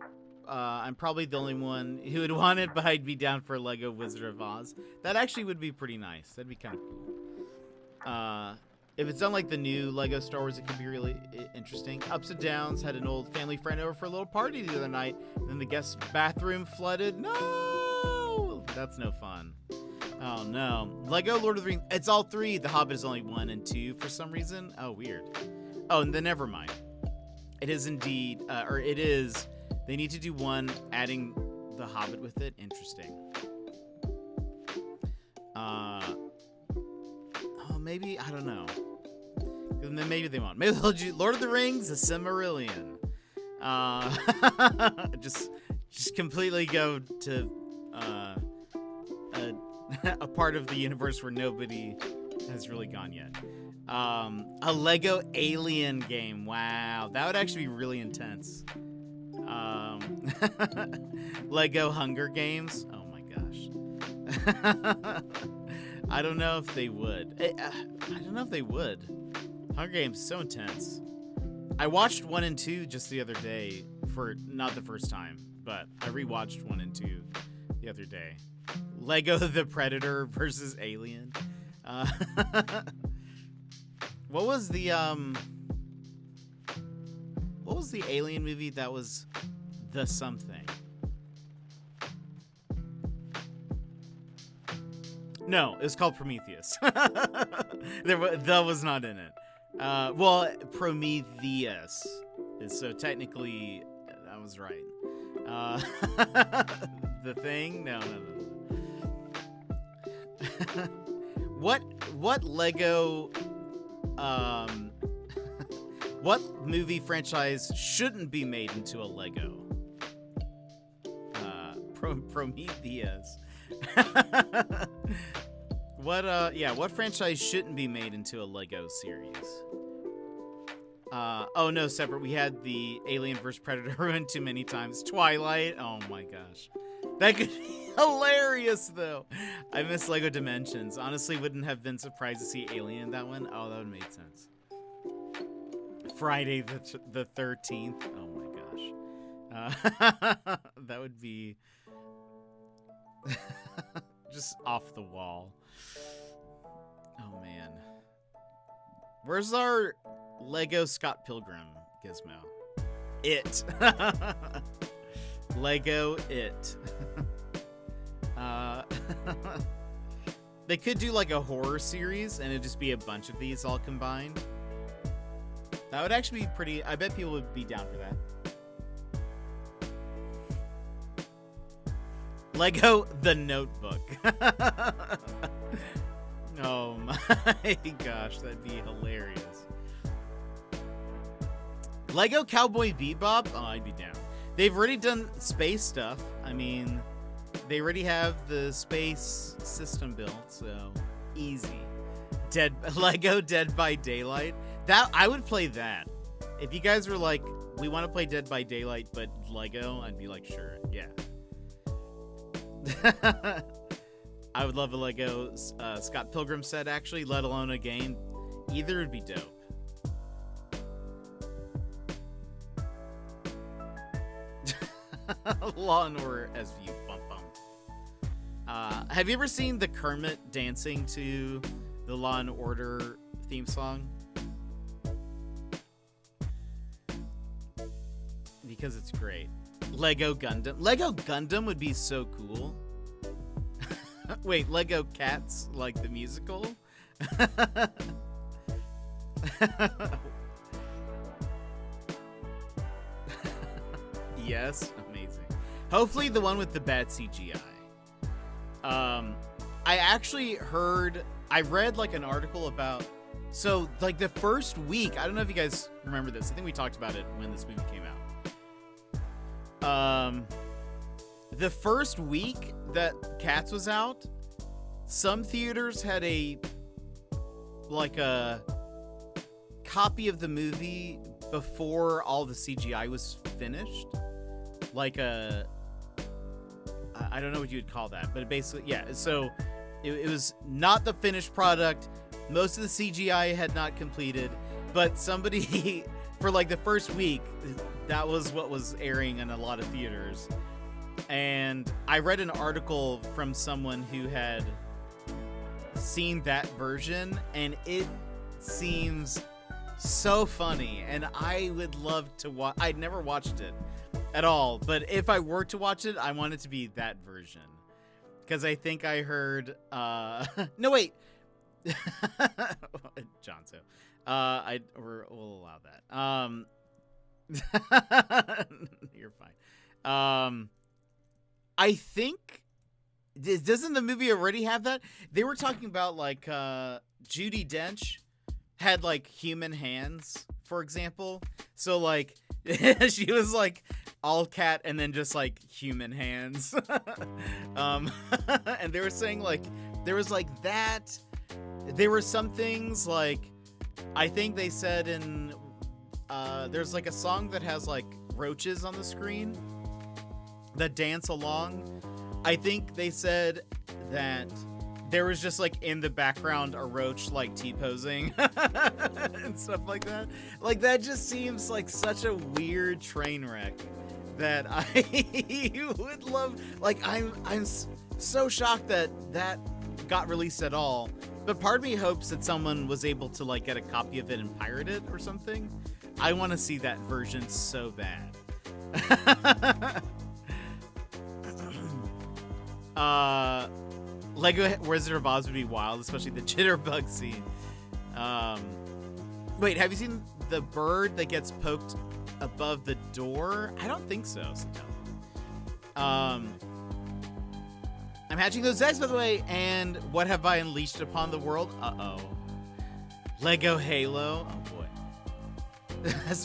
Speaker 2: I'm probably the only one who would want it, but I'd be down for Lego Wizard of Oz. That actually would be pretty nice. That'd be kind of cool. If it's done like the new Lego Star Wars, it could be really interesting. Ups and Downs had an old family friend over for a little party the other night, and then the guest bathroom flooded. No! That's no fun. Oh no. Lego Lord of the Rings, it's all three. The Hobbit is only 1 and 2 for some reason. Oh, weird. Oh, and then never mind. It is indeed, or it is, they need to do one adding the Hobbit with it. Interesting. Maybe, I don't know. And then maybe they won't. Maybe they'll do Lord of the Rings, The Silmarillion. Just completely go to a part of the universe where nobody has really gone yet. A Lego Alien game. Wow, that would actually be really intense. Lego Hunger Games. Oh my gosh. I don't know if they would. I don't know if they would. Hunger Games so intense. I watched 1 and 2 just the other day for not the first time, but I rewatched 1 and 2 the other day. Lego the Predator versus Alien. What was the Alien movie that was the something? No, it was called Prometheus. That was not in it. Well, Prometheus is, so technically that was right. The Thing? No. What Lego what movie franchise shouldn't be made into a Lego? Prometheus. What franchise shouldn't be made into a Lego series? Oh no, separate. We had the Alien vs. Predator ruined too many times. Twilight. Oh my gosh. That could be hilarious though. I miss Lego Dimensions. Honestly, wouldn't have been surprised to see Alien in that one. Oh, that would make sense. Friday the 13th. Oh my gosh. That would be just off the wall. Oh man. Where's our Lego Scott Pilgrim gizmo? It. Lego It. They could do like a horror series and it'd just be a bunch of these all combined. That would actually be pretty. I bet people would be down for that. Lego The Notebook. Oh my gosh, that'd be hilarious. Lego Cowboy Bebop? Oh, I'd be down. They've already done space stuff. I mean, they already have the space system built, so easy. Lego Dead by Daylight. That I would play that. If you guys were like, we want to play Dead by Daylight, but Lego, I'd be like, sure, yeah. I would love a Lego Scott Pilgrim set, actually, let alone a game. Either would be dope. Law and Order SVU. Bump bump. Have you ever seen the Kermit dancing to the Law and Order theme song? Because it's great. Lego Gundam. Lego Gundam would be so cool. Wait, Lego Cats, like the musical? Yes, amazing. Hopefully the one with the bad CGI. I actually I read like an article about, so like the first week, I don't know if you guys remember this. I think we talked about it when this movie came out. The first week that Cats was out, some theaters had a copy of the movie before all the CGI was finished. Like I don't know what you would call that, but it basically, yeah. So it was not the finished product. Most of the CGI had not completed, but somebody for like the first week, that was what was airing in a lot of theaters. And I read an article from someone who had seen that version, and it seems so funny, and I would love to watch. I'd never watched it at all, but if I were to watch it, I want it to be that version, because I think I heard no wait Johnso, we'll allow that. You're fine. I think, doesn't the movie already have that? They were talking about like Judi Dench had like human hands, for example. So like she was like all cat and then just like human hands. And they were saying like there was like that. There were some things like, I think they said in there's like a song that has like roaches on the screen that dance along. I think they said that there was just like in the background a roach like T-posing and stuff like that. Like that just seems like such a weird train wreck that I would love. Like I'm so shocked that that got released at all. But part of me hopes that someone was able to like get a copy of it and pirate it or something. I want to see that version so bad. Lego Wizard of Oz would be wild, especially the jitterbug scene. Wait, have you seen the bird that gets poked above the door? I don't think so. I'm hatching those eggs, by the way. And what have I unleashed upon the world? Uh-oh. Lego Halo. Oh boy.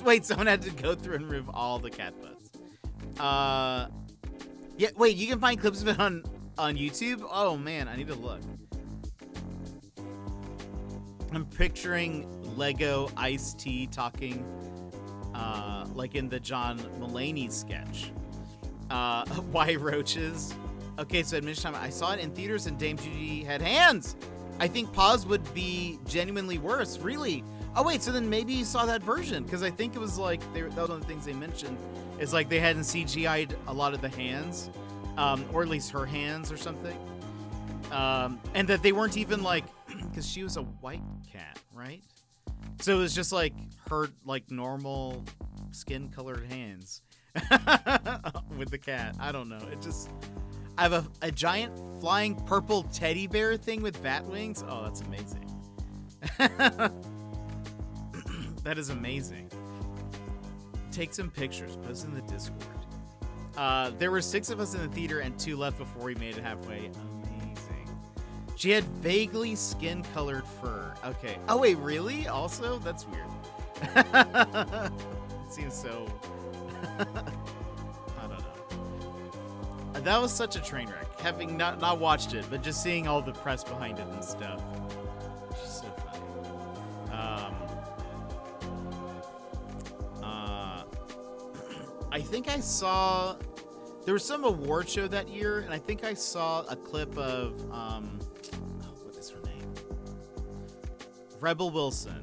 Speaker 2: Wait, someone had to go through and remove all the cat butts. Yeah, wait, you can find clips of it on YouTube? Oh man, I need to look. I'm picturing Lego Ice-T talking like in the John Mulaney sketch. Why roaches? Okay, so admission time. I saw it in theaters and Dame Judy had hands. I think paws would be genuinely worse. Really? Oh wait, so then maybe you saw that version, because I think it was like that was one of the things they mentioned is like they hadn't CGI'd a lot of the hands, or at least her hands or something, and that they weren't even like, because she was a white cat, right? So it was just like her like normal skin-colored hands with the cat. I don't know. It just, I have a giant flying purple teddy bear thing with bat wings. Oh, that's amazing. That is amazing. Take some pictures, post in the Discord. There were 6 of us in the theater and 2 left before we made it halfway. Amazing. She had vaguely skin-colored fur. Okay. Oh wait, really? Also? That's weird. It seems so... I don't know. That was such a train wreck. Having not watched it, but just seeing all the press behind it and stuff. It's so funny. I think I saw, there was some award show that year, and I think I saw a clip of, what is her name? Rebel Wilson.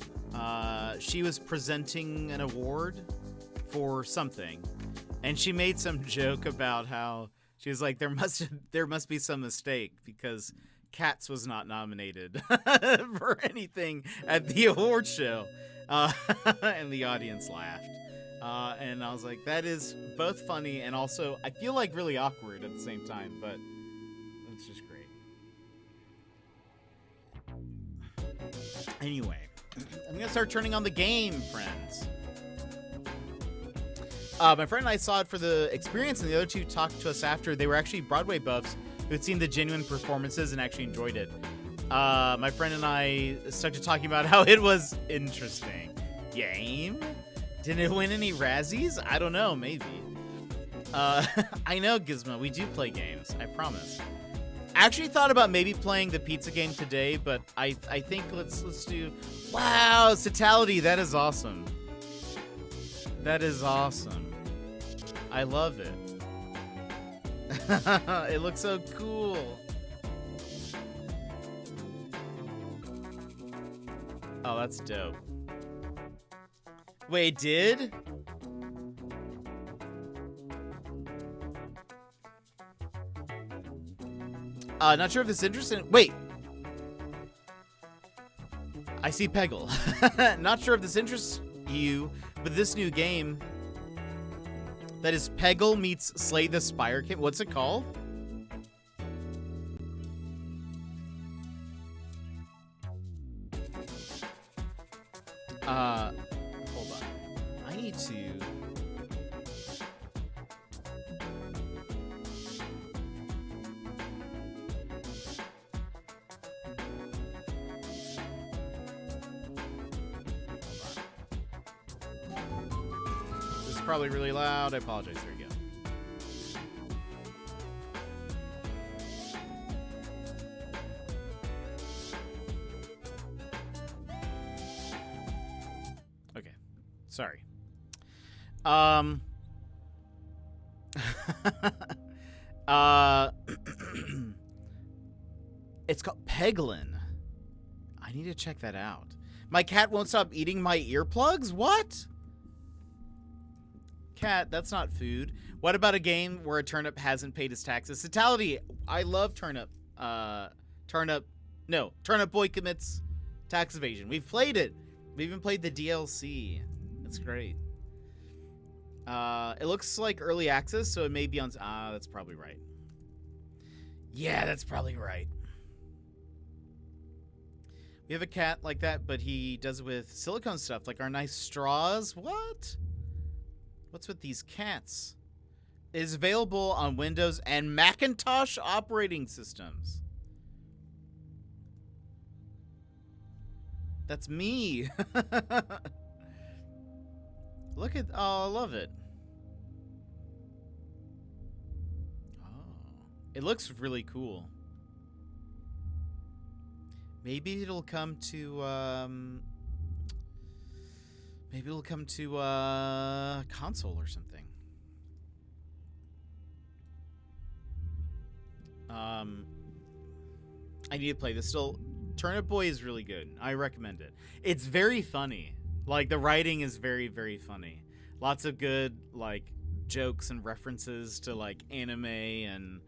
Speaker 2: She was presenting an award for something, and she made some joke about how she was like, there must be some mistake because Cats was not nominated for anything at the award show, and the audience laughed. And I was like, that is both funny and also, I feel like really awkward at the same time, but it's just great. Anyway, I'm going to start turning on the game, friends. My friend and I saw it for the experience, and the other 2 talked to us after. They were actually Broadway buffs who had seen the genuine performances and actually enjoyed it. My friend and I started talking about how it was interesting. Game? Did it win any Razzies? I don't know, maybe. I know, Gizmo, we do play games, I promise. I actually thought about maybe playing the pizza game today, but I think let's do... Wow, Citality, that is awesome. That is awesome. I love it. It looks so cool. Oh, that's dope. Wait, it did? Not sure if it's interesting. Wait. I see Peggle. Not sure if this interests you, but this new game that is Peggle meets Slay the Spire King. What's it called? Hold on. I need to... This is probably really loud. I apologize. There you go. Okay. Sorry. It's called Peglin. I need to check that out. My cat won't stop eating my earplugs? What? Cat, that's not food. What about a game where a turnip hasn't paid his taxes? Citality, I love Turnip. Turnip Boy commits tax evasion. We've played it. We even played the DLC. It's great. It looks like early access, so it may be on... that's probably right. Yeah, that's probably right. We have a cat like that, but he does it with silicone stuff, like our nice straws. What? What's with these cats? It is available on Windows and Macintosh operating systems. That's me. Look at, oh, I love it. Oh, it looks really cool. Maybe it'll come to, console or something. I need to play this. Still, Turnip Boy is really good. I recommend it. It's very funny. Like, the writing is very, very funny. Lots of good, like, jokes and references to, like, anime and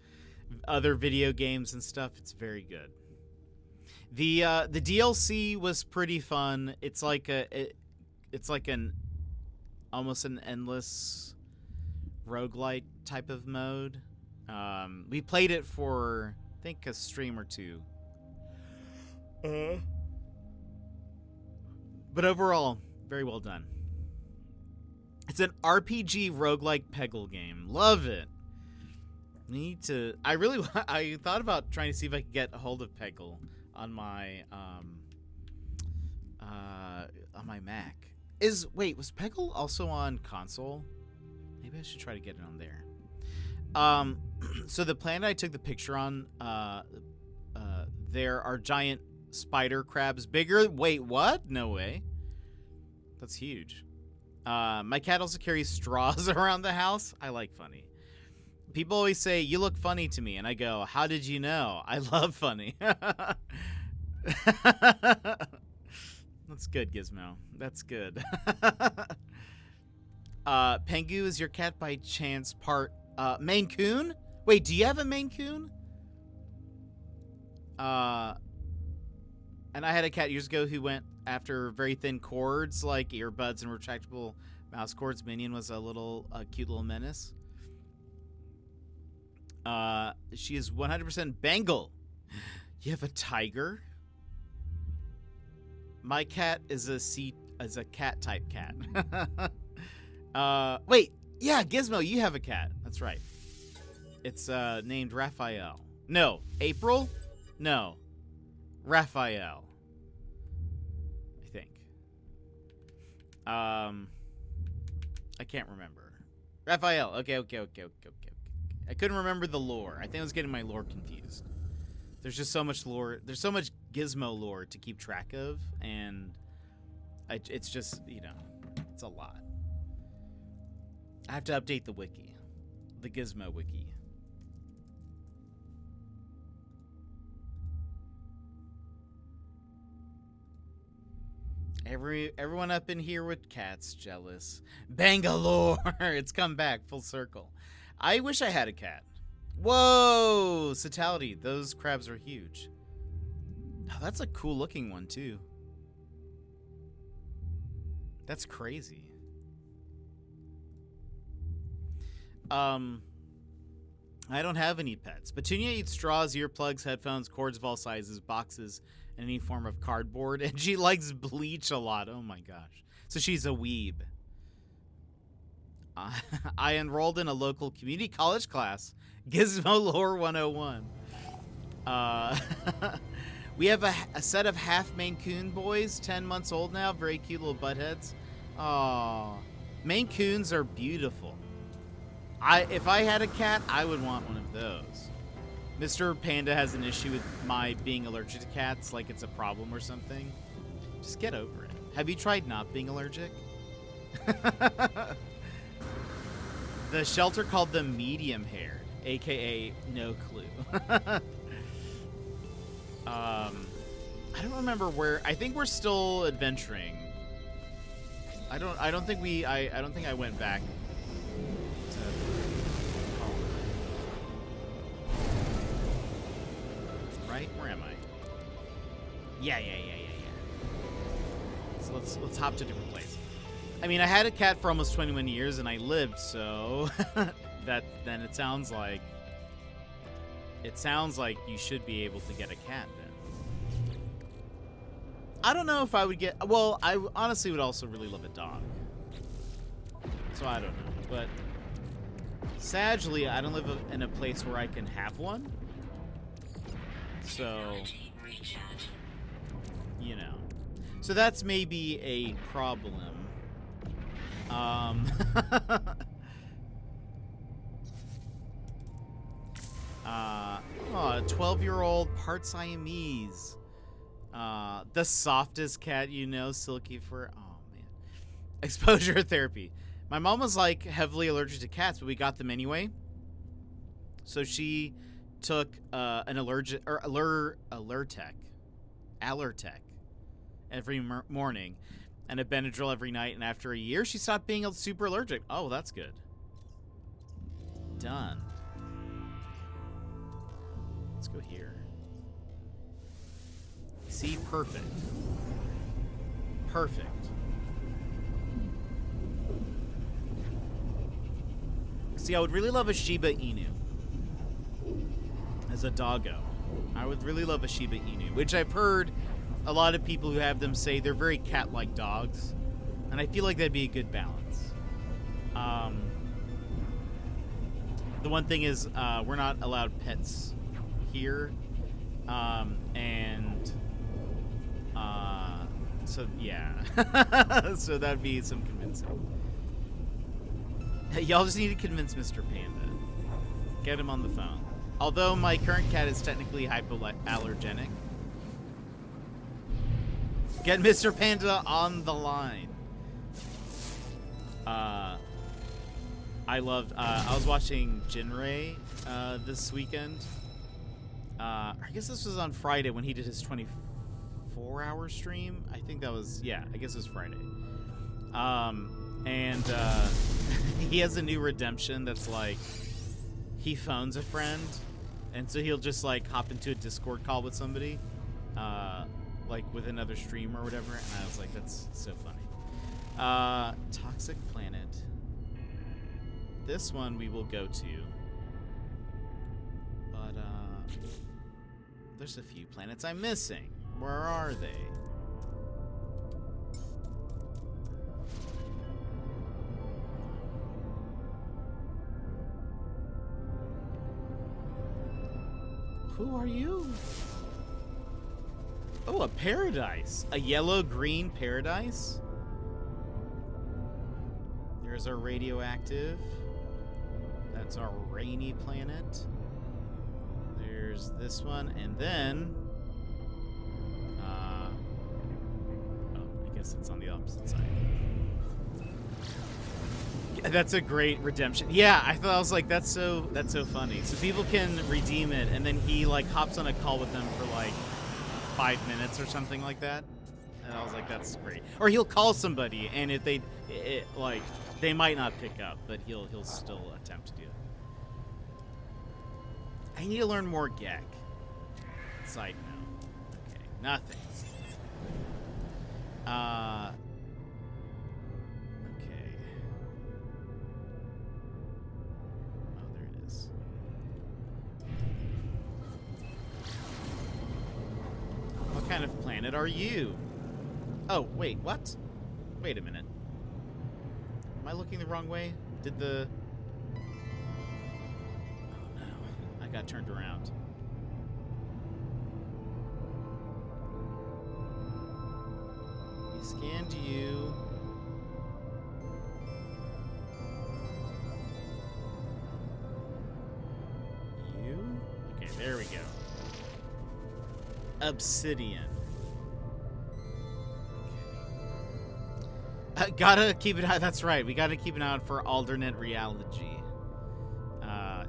Speaker 2: other video games and stuff. It's very good. The DLC was pretty fun. It's like almost an endless roguelite type of mode. We played it for, I think, a stream or two. But overall, very well done. It's an RPG roguelike Peggle game. Love it. Need to. I thought about trying to see if I could get a hold of Peggle on my Mac. Was Peggle also on console? Maybe I should try to get it on there. So the planet I took the picture on, there are giant spider crabs bigger. Wait, what? No way. That's huge. My cat also carries straws around the house. I like funny. People always say, "You look funny to me," and I go, "How did you know? I love funny." That's good, Gizmo. That's good. Pengu, is your cat by chance part Maine Coon? Wait, do you have a Maine Coon? And I had a cat years ago who went after very thin cords, like earbuds and retractable mouse cords. Minion was a cute little menace. She is 100% Bengal. You have a tiger? My cat is a cat type cat. Wait, yeah, Gizmo, you have a cat. That's right. It's named Raphael. No, April? No, Raphael. I think. I can't remember. Raphael. Okay. I couldn't remember the lore. I think I was getting my lore confused. There's just so much lore. There's so much Gizmo lore to keep track of, and it's just, it's a lot. I have to update the wiki. The Gizmo wiki. Everyone up in here with cats jealous. Bangalore! It's come back full circle. I wish I had a cat. Whoa! Citality, those crabs are huge. Oh, that's a cool looking one too. That's crazy. I don't have any pets. Petunia eats straws, earplugs, headphones, cords of all sizes, boxes, and any form of cardboard. And she likes bleach a lot. Oh my gosh. So she's a weeb. I enrolled in a local community college class. Gizmo Lore 101. We have a set of half Maine Coon boys, 10 months old now. Very cute little buttheads. Aww. Maine Coons are beautiful. If I had a cat, I would want one of those. Mr. Panda has an issue with my being allergic to cats, like it's a problem or something. Just get over it. Have you tried not being allergic? The shelter called them medium-haired, aka no clue. I don't remember where. I think we're still adventuring. I don't think I went back. Right? Where am I? Yeah. So let's hop to a different place. I mean, I had a cat for almost 21 years and I lived, so then it sounds like you should be able to get a cat then. I don't know if I would get, well, I honestly would also really love a dog. So I don't know, but sadly, I don't live in a place where I can have one. So, So that's maybe a problem. A 12-year-old part Siamese. The softest cat you know, silky fur. Oh, man. Exposure therapy. My mom was, like, heavily allergic to cats, but we got them anyway. So she took an Allertec every morning and a Benadryl every night, and after a year, she stopped being super allergic. Oh, that's good. Done. Let's go here. See, perfect. Perfect. See, I would really love a Shiba Inu as a doggo. I would really love a Shiba Inu, which I've heard a lot of people who have them say they're very cat-like dogs, and I feel like that'd be a good balance. The one thing is we're not allowed pets here, so yeah. So that'd be some convincing. Y'all just need to convince Mr. Panda. Get him on the phone. Although my current cat is technically hypoallergenic. Get Mr. Panda on the line. I was watching Jinrei this weekend. I guess this was on Friday when he did his 24-hour stream. I think that was, yeah, I guess it was Friday. And he has a new redemption that's like, he phones a friend, and so he'll just like hop into a Discord call with somebody, like with another stream or whatever, and I was like, that's so funny. Toxic Planet. This one we will go to, but there's a few planets I'm missing. Where are they? Who are you? Oh, a paradise. A yellow-green paradise? There's our radioactive. That's our rainy planet. There's this one, and then... oh, I guess it's on the opposite side. That's a great redemption. Yeah, I was like, that's so funny. So people can redeem it, and then he like hops on a call with them for like 5 minutes or something like that. And I was like, that's great. Or he'll call somebody, and if they they might not pick up, but he'll still attempt to do it. I need to learn more Gek. Side note. Okay, nothing. Okay. Oh, there it is. What kind of planet are you? Oh, wait, what? Wait a minute. Am I looking the wrong way? Did the... Oh, no. I got turned around. We scanned you. You? Okay, there we go. Obsidian. Gotta keep an eye. That's right. We gotta keep an eye out for alternate reality.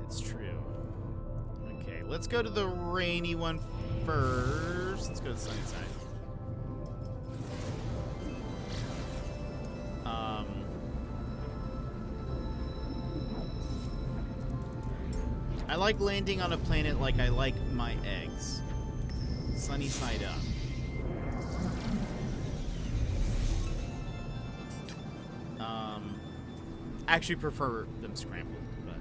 Speaker 2: It's true. Okay, let's go to the rainy one first. Let's go to the sunny side. I like landing on a planet like I like my eggs. Sunny side up. I actually prefer them scrambled, but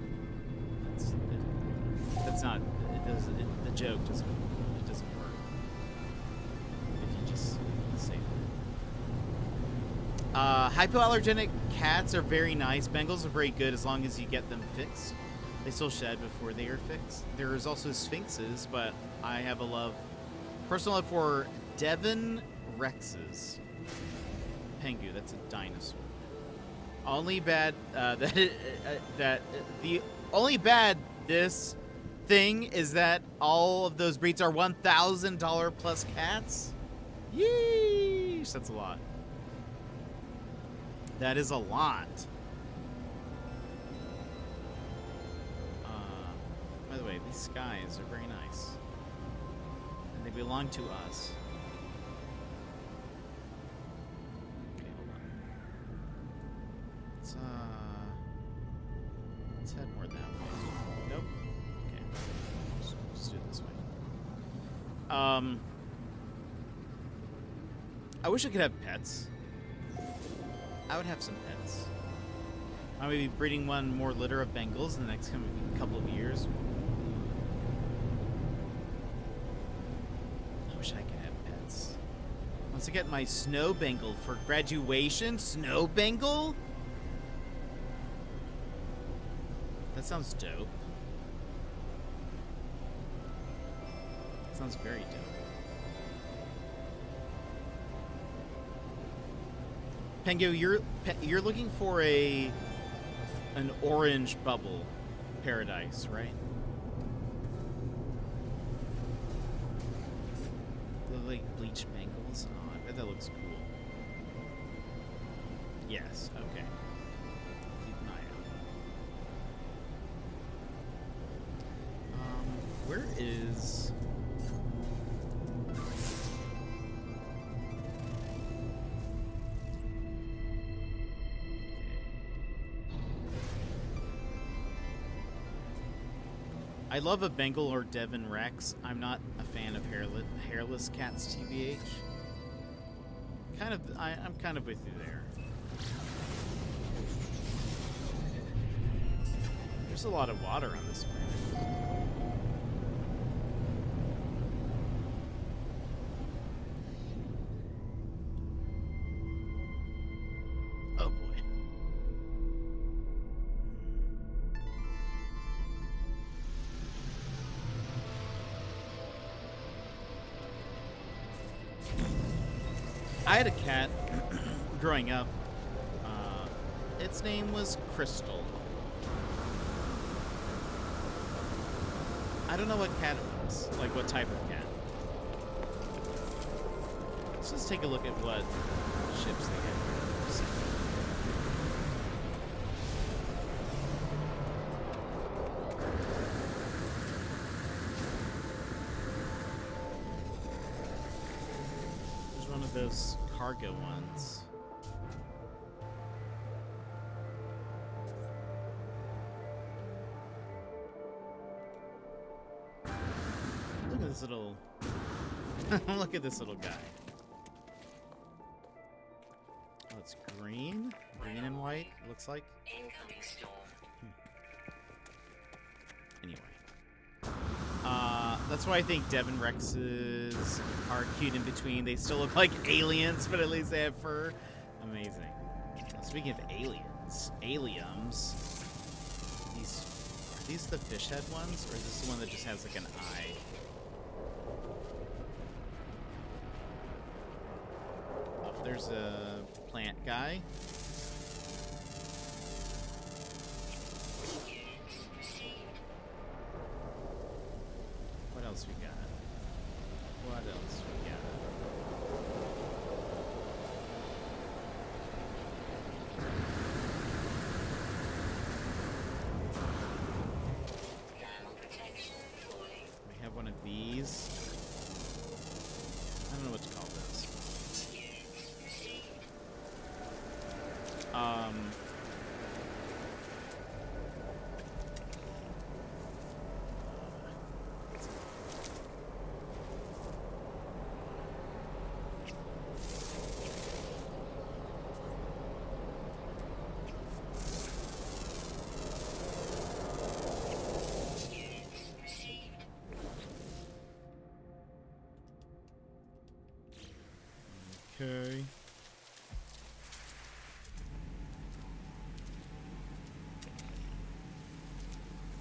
Speaker 2: that's not. The joke doesn't work if you just say that. Hypoallergenic cats are very nice. Bengals are very good as long as you get them fixed. They still shed before they are fixed. There is also sphinxes, but I have a personal love for Devon Rexes. Pengu, that's a dinosaur. Only bad the only bad this thing is that all of those breeds are $1,000 plus cats. Yeesh, that's a lot. That is a lot. By the way, these skies are very nice, and they belong to us. Okay, hold on. Let's head more that way. Nope. Okay. Just do it this way. I wish I could have pets. I would have some pets. I may be breeding one more litter of Bengals in the next couple of years. I wish I could have pets. Once I get my snow Bengal for graduation, snow Bengal? That sounds dope. That sounds very dope. Pengu, you're looking for an orange bubble paradise, right? The like bleach Bengals. Oh, I bet that looks cool. Yes. Okay. Keep an eye out. Where is? I love a Bengal or Devon Rex. I'm not a fan of hairless cats, TBH. I'm kind of with you there. There's a lot of water on this planet. Oh boy. I had a cat growing up. Its name was Crystal. I don't know what cat it was, like what type of cat. Let's just take a look at what ships they get for a second. There's one of those cargo ones. Look at this little look at this little guy. Oh, it's green and white, it looks like.
Speaker 3: Incoming storm.
Speaker 2: Anyway. That's why I think Devon Rexes are cute in between. They still look like aliens, but at least they have fur. Amazing. Now, speaking of aliens, aliums. Are these the fish head ones, or is this the one that just has like an eye? Oh, there's a plant guy. What else we got? What else we got?
Speaker 3: Thermal protection falling.
Speaker 2: We have one of these. I don't know what to call this. Okay.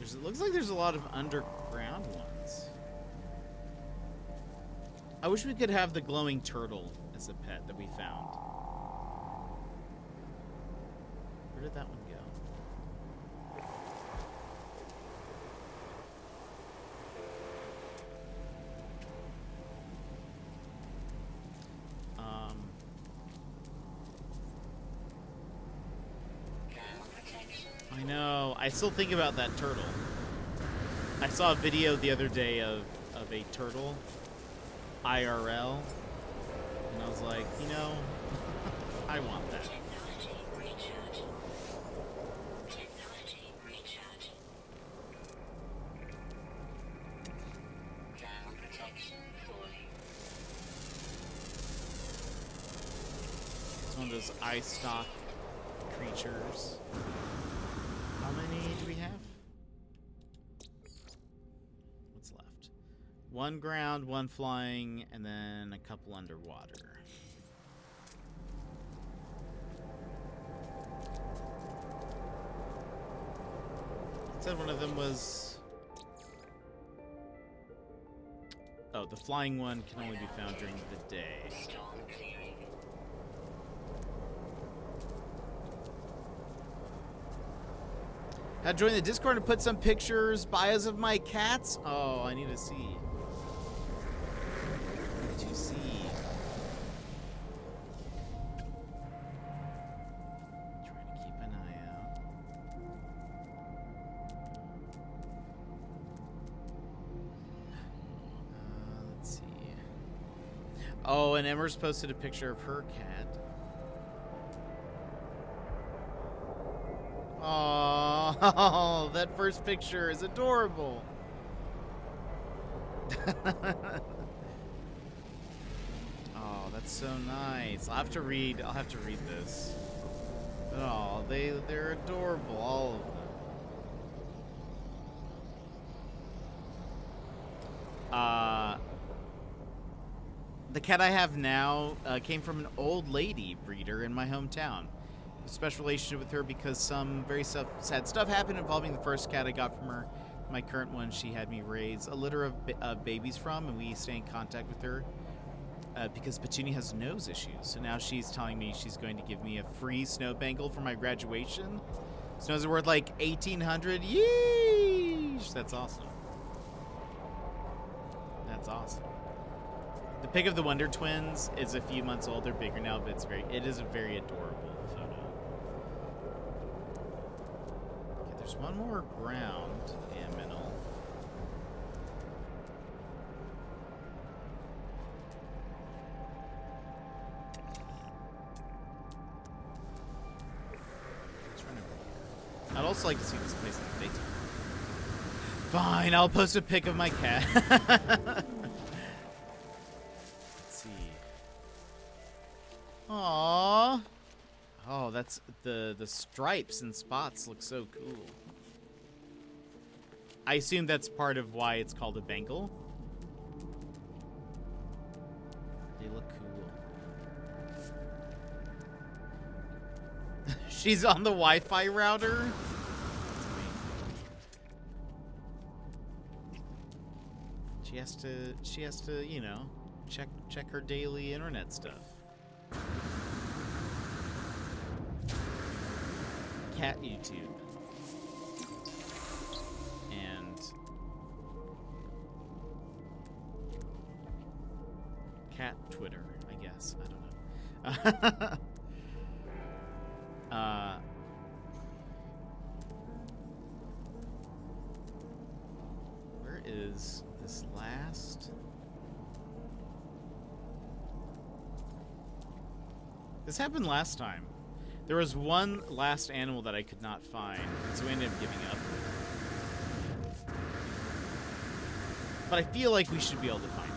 Speaker 2: It looks like there's a lot of underground ones. I wish we could have the glowing turtle as a pet that we found. Where did that one go? I know. I still think about that turtle. I saw a video the other day of a turtle, IRL, and I was like, you know, I want that.
Speaker 3: Technology recharge. Technology recharge. Ground protection falling.
Speaker 2: It's one of those eye stock creatures. How many do we have? What's left? One ground, one flying, and then a couple underwater. It said one of them was... Oh, the flying one can only be found during the day.
Speaker 3: Storm clearing.
Speaker 2: I joined the Discord and put some pictures, bios of my cats. Oh, I need to see. What did you see? Trying to keep an eye out. Let's see. Oh, and Emmer's posted a picture of her cat. Oh, that first picture is adorable. Oh, that's so nice. I'll have to read this. Oh, they're adorable, all of them. The cat I have now came from an old lady breeder in my hometown. A special relationship with her because some very sad stuff happened involving the first cat I got from her. My current one, she had me raise a litter of babies from, and we stay in contact with her because Petunia has nose issues. So now she's telling me she's going to give me a free snow bangle for my graduation. Snows are worth like $1,800. Yeesh! That's awesome. That's awesome. The pic of the Wonder Twins is a few months old. They're bigger now, but it is a very adorable photo. Okay, there's one more ground aminal. I'd also like to see this place in the daytime. Fine, I'll post a pic of my cat. Aww. Oh, that's the stripes and spots look so cool. I assume that's part of why it's called a bangle. They look cool. She's on the Wi-Fi router. That's amazing. She has to, you know, check her daily internet stuff. Cat YouTube and cat Twitter, I guess. I don't know. Where is this last? This happened last time. There was one last animal that I could not find, so we ended up giving up. But I feel like we should be able to find this.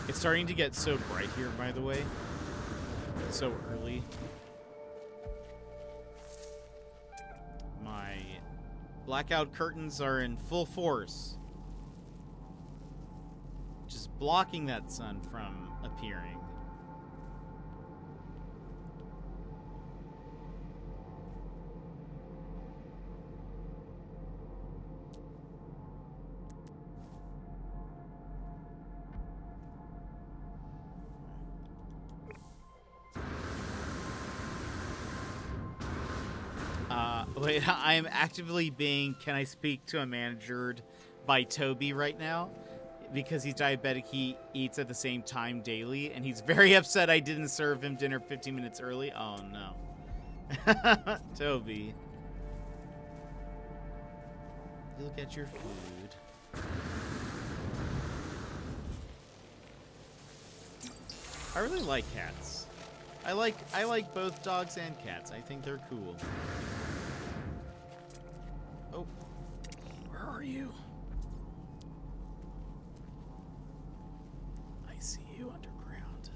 Speaker 2: It's starting to get so bright here, by the way. So early. Blackout curtains are in full force. Just blocking that sun from appearing. Wait, I am actively being "Can I speak to a manager?" by Toby right now. Because he's diabetic, he eats at the same time daily, and he's very upset I didn't serve him dinner 15 minutes early. Oh, no. Toby. You'll get your food. I really like cats. I like both dogs and cats. I think they're cool. Oh. Where are you? I see you underground.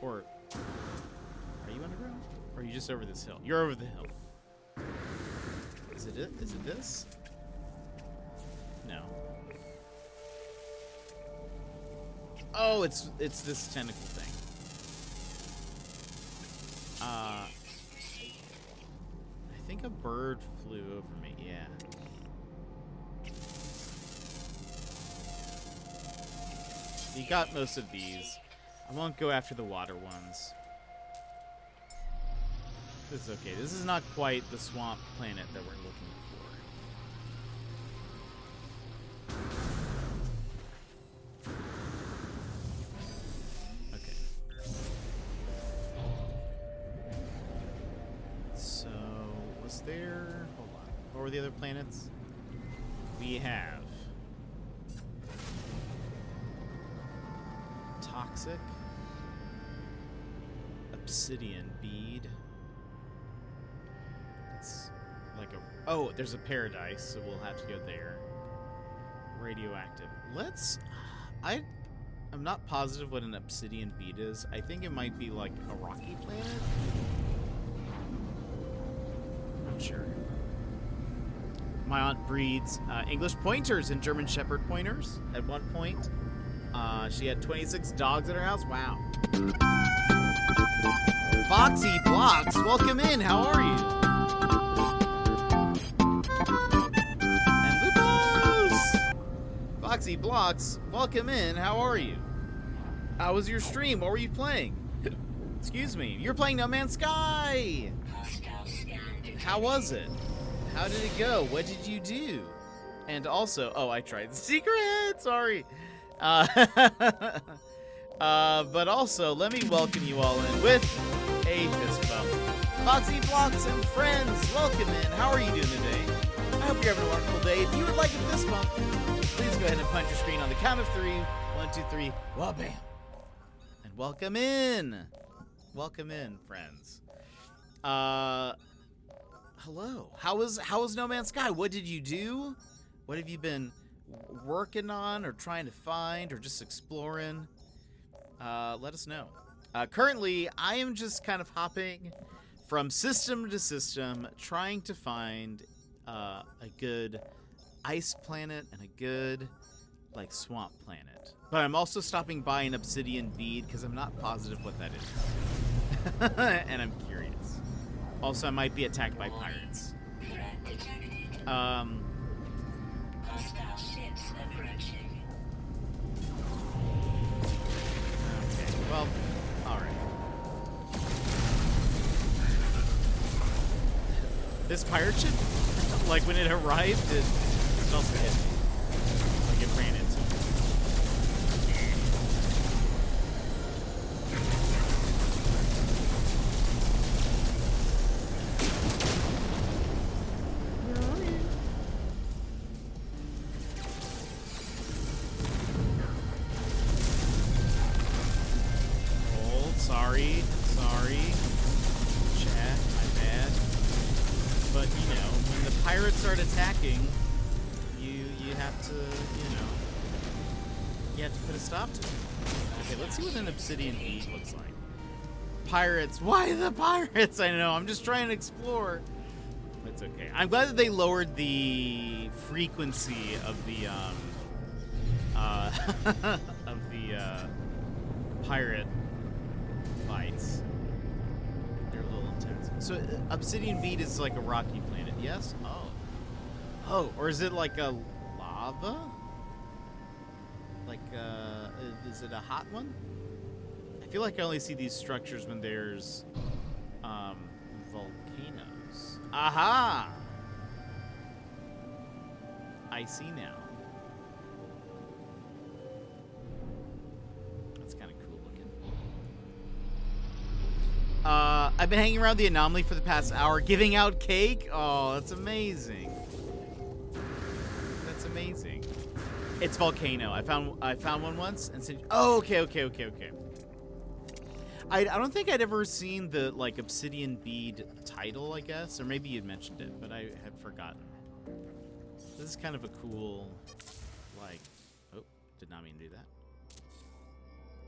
Speaker 2: Or are you underground? Or are you just over this hill? You're over the hill. Is it it? Is it this? No. Oh, it's this tentacle thing. I think a bird flew over me, yeah. You got most of these. I won't go after the water ones. This is okay. This is not quite the swamp planet that we're looking for. Okay. So, was there... Hold on. What were the other planets? We have... Toxic. Obsidian bead. It's like a... Oh, there's a paradise, so we'll have to go there. Radioactive. Let's... I'm not positive what an obsidian bead is. I think it might be like a rocky planet. I'm not sure. My aunt breeds English pointers and German Shepherd pointers at one point. She had 26 dogs at her house. Wow. Foxy Blocks, welcome in. How are you? And Lupos! Foxy Blocks, welcome in. How are you? How was your stream? What were you playing? Excuse me. You're playing No Man's Sky. How was it? How did it go? What did you do? And also, oh, I tried the secret. Sorry. But also, let me welcome you all in with a fist bump. Foxy Blocks and friends, welcome in. How are you doing today? I hope you're having a wonderful day. If you would like a fist bump, please go ahead and punch your screen on the count of 3. 1, 2, 3. Well, bam. And welcome in. Welcome in, friends. Hello. How was No Man's Sky? What did you do? What have you been working on or trying to find or just exploring? Let us know. Currently, I am just kind of hopping from system to system, trying to find a good ice planet and a good, like, swamp planet. But I'm also stopping by an obsidian bead because I'm not positive what that is. And I'm curious. Also, I might be attacked by pirates.
Speaker 3: Hostile ships approaching.
Speaker 2: Okay, well, alright. This pirate ship, like when it arrived, it also hit me. Like it ran into me. Sorry. Chat, my bad. But, you know, when the pirates start attacking, you have to, you Yeah, to put a stop to it. Okay, let's see what an obsidian bead looks like. Pirates. Why the pirates? I know. I'm just trying to explore. It's okay. I'm glad that they lowered the frequency of the pirate fights. They're a little intense. So obsidian bead is like a rocky planet. Yes. Oh, or is it like a lava? Like is it a hot one? I feel like I only see these structures when there's volcanoes. Aha! I see now. That's kind of cool looking. I've been hanging around the anomaly for the past hour, giving out cake. Oh, that's amazing. That's amazing. It's volcano. I found one once and said, "Oh, okay." I don't think I'd ever seen the like obsidian bead title, I guess, or maybe you'd mentioned it, but I had forgotten. This is kind of a cool, like, oh, did not mean to do that.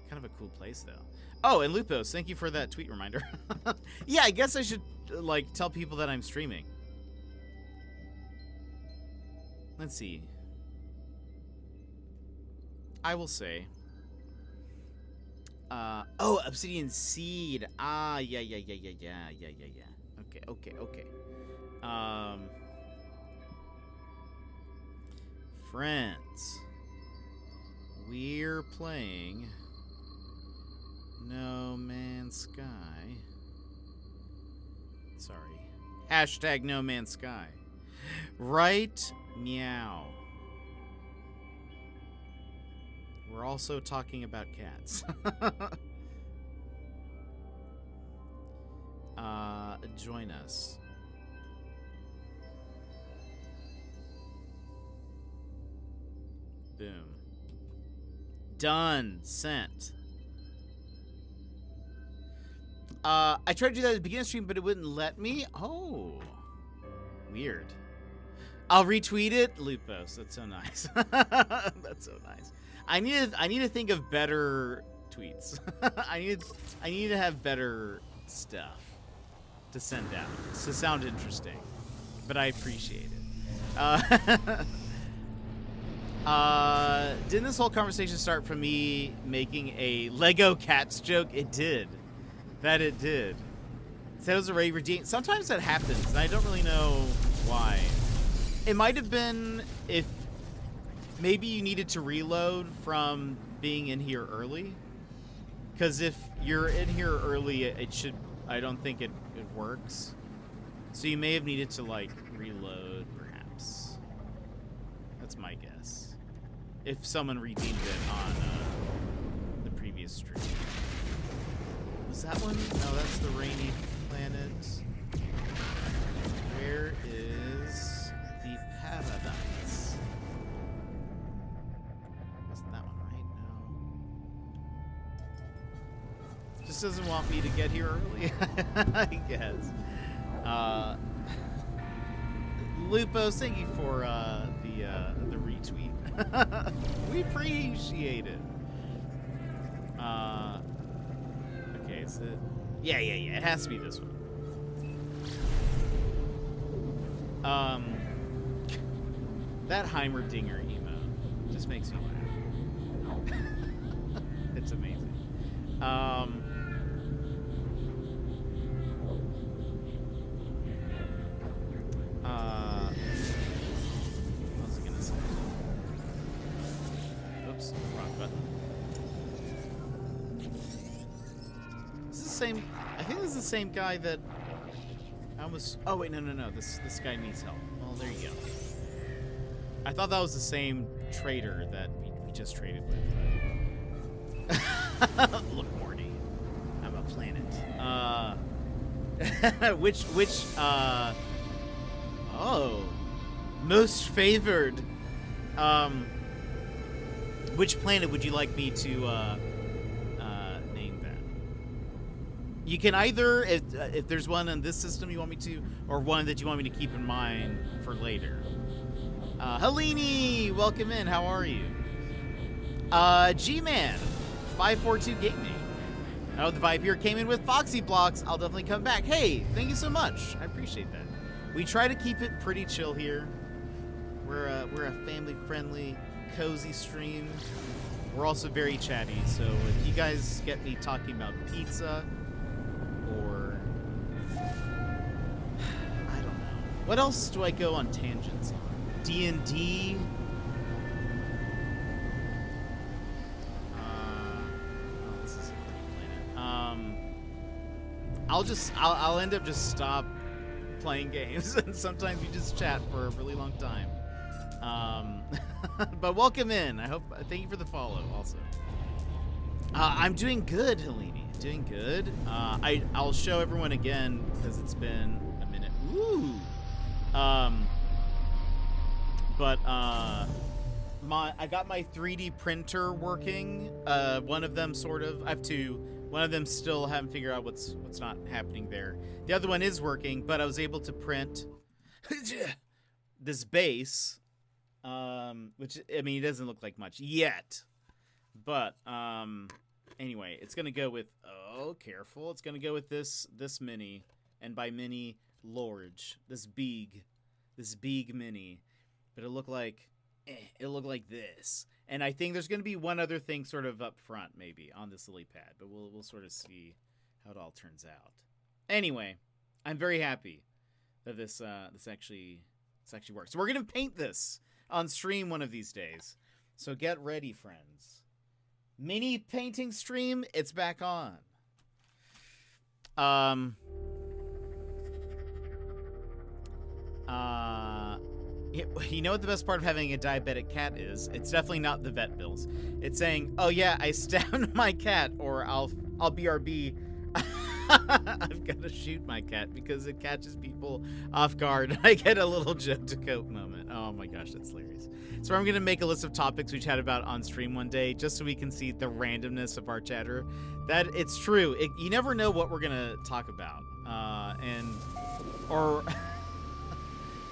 Speaker 2: Kind of a cool place, though. Oh, and Lupos, thank you for that tweet reminder. Yeah, I guess I should like tell people that I'm streaming. Let's see. I will say. Oh, obsidian seed. Ah, yeah. Okay. Friends, we're playing No Man's Sky. Sorry. Hashtag No Man's Sky. Right meow. We're also talking about cats. Join us. Boom. Done. Sent. I tried to do that at the beginning of the stream, but it wouldn't let me. Oh. Weird. I'll retweet it. Lupos. That's so nice. That's so nice. I need to think of better tweets. I need to have better stuff to send out to sound interesting, but I appreciate it. Didn't this whole conversation start from me making a Lego Cats joke? It did. That it did. Said it was already redeemed. Sometimes that happens, and I don't really know why. It might have been if maybe you needed to reload from being in here early. Because if you're in here early, it should... I don't think it works. So you may have needed to, like, reload, perhaps. That's my guess. If someone redeemed it on the previous stream. Was that one? No, that's the rainy planet. Where is the paradise? Wasn't that one right? No. Just doesn't want me to get here early, I guess. Lupos, thank you for the retweet. We appreciate it. Okay, is it? Yeah. It has to be this one. That Heimerdinger emo just makes me laugh. It's amazing. What was I gonna say? Oops, wrong button. Is this the same? I think this is the same guy that I was. Oh wait, no. This guy needs help. Well, there you go. I thought that was the same trader that we just traded with. Look, Morty, I'm a planet. Which oh, most favored. Which planet would you like me to name that? You can either, if there's one in this system you want me to, or one that you want me to keep in mind for later. Helene, welcome in. How are you? G-Man 542 Gaming. Oh, the vibe here came in with Foxy Blocks. I'll definitely come back. Hey, thank you so much. I appreciate that. We try to keep it pretty chill here. We're a family-friendly, cozy stream. We're also very chatty, so if you guys get me talking about pizza or I don't know. What else do I go on tangents on? D&D? This is a pretty planet. I'll end up just stop playing games, and sometimes we just chat for a really long time. But welcome in. Thank you for the follow also. I'm doing good, Helene. Doing good. I'll show everyone again because it's been a minute. Ooh. I got my 3D printer working. One of them sort of. I have two. One of them still haven't figured out what's not happening there. The other one is working, but I was able to print this base, which, I mean, it doesn't look like much yet. But anyway, it's gonna go with, oh, careful. It's gonna go with this mini, and by mini, large. This big mini. But it'll look like this. And I think there's going to be one other thing sort of up front, maybe, on this lily pad. But we'll sort of see how it all turns out. Anyway, I'm very happy that this actually works. So we're going to paint this on stream one of these days. So get ready, friends. Mini painting stream, it's back on. You know what the best part of having a diabetic cat is? It's definitely not the vet bills. It's saying, "Oh yeah, I stabbed my cat," or "I'll BRB. I've got to shoot my cat because it catches people off guard." I get a little joke to cope moment. Oh my gosh, that's hilarious. So I'm gonna make a list of topics we chat about on stream one day, just so we can see the randomness of our chatter. That it's true. You never know what we're gonna talk about,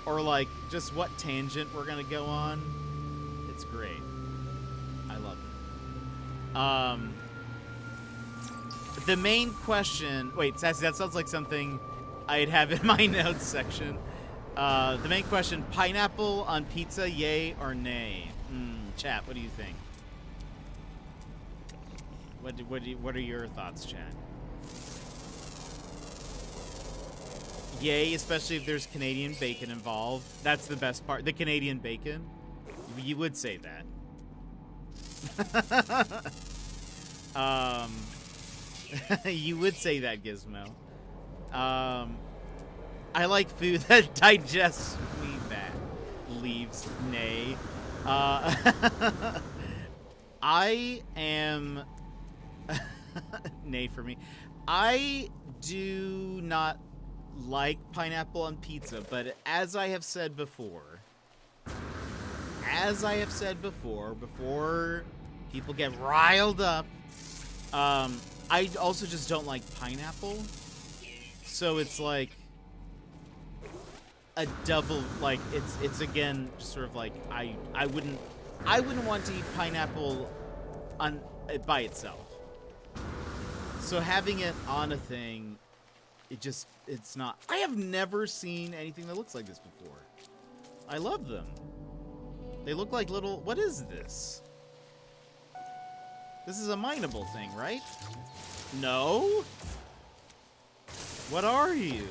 Speaker 2: or like just what tangent we're gonna go on. It's great. I love it. The main question. Wait, Sassy, that sounds like something I'd have in my notes section. The main question: pineapple on pizza, yay or nay? Chat, what do you think? What are your thoughts, chat? Yay, especially if there's Canadian bacon involved. That's the best part. The Canadian bacon. You would say that. You would say that, Gizmo. I like food that digests me bad. Leaves, nay. I am... nay for me. I do not like pineapple on pizza, but as I have said before, before people get riled up, I also just don't like pineapple. So it's like a double, like it's again just sort of like I wouldn't want to eat pineapple by itself. So having it on a thing, it's not. I have never seen anything that looks like this before. I love them. They look like little, what is this? This is a mineable thing, right? No? What are you?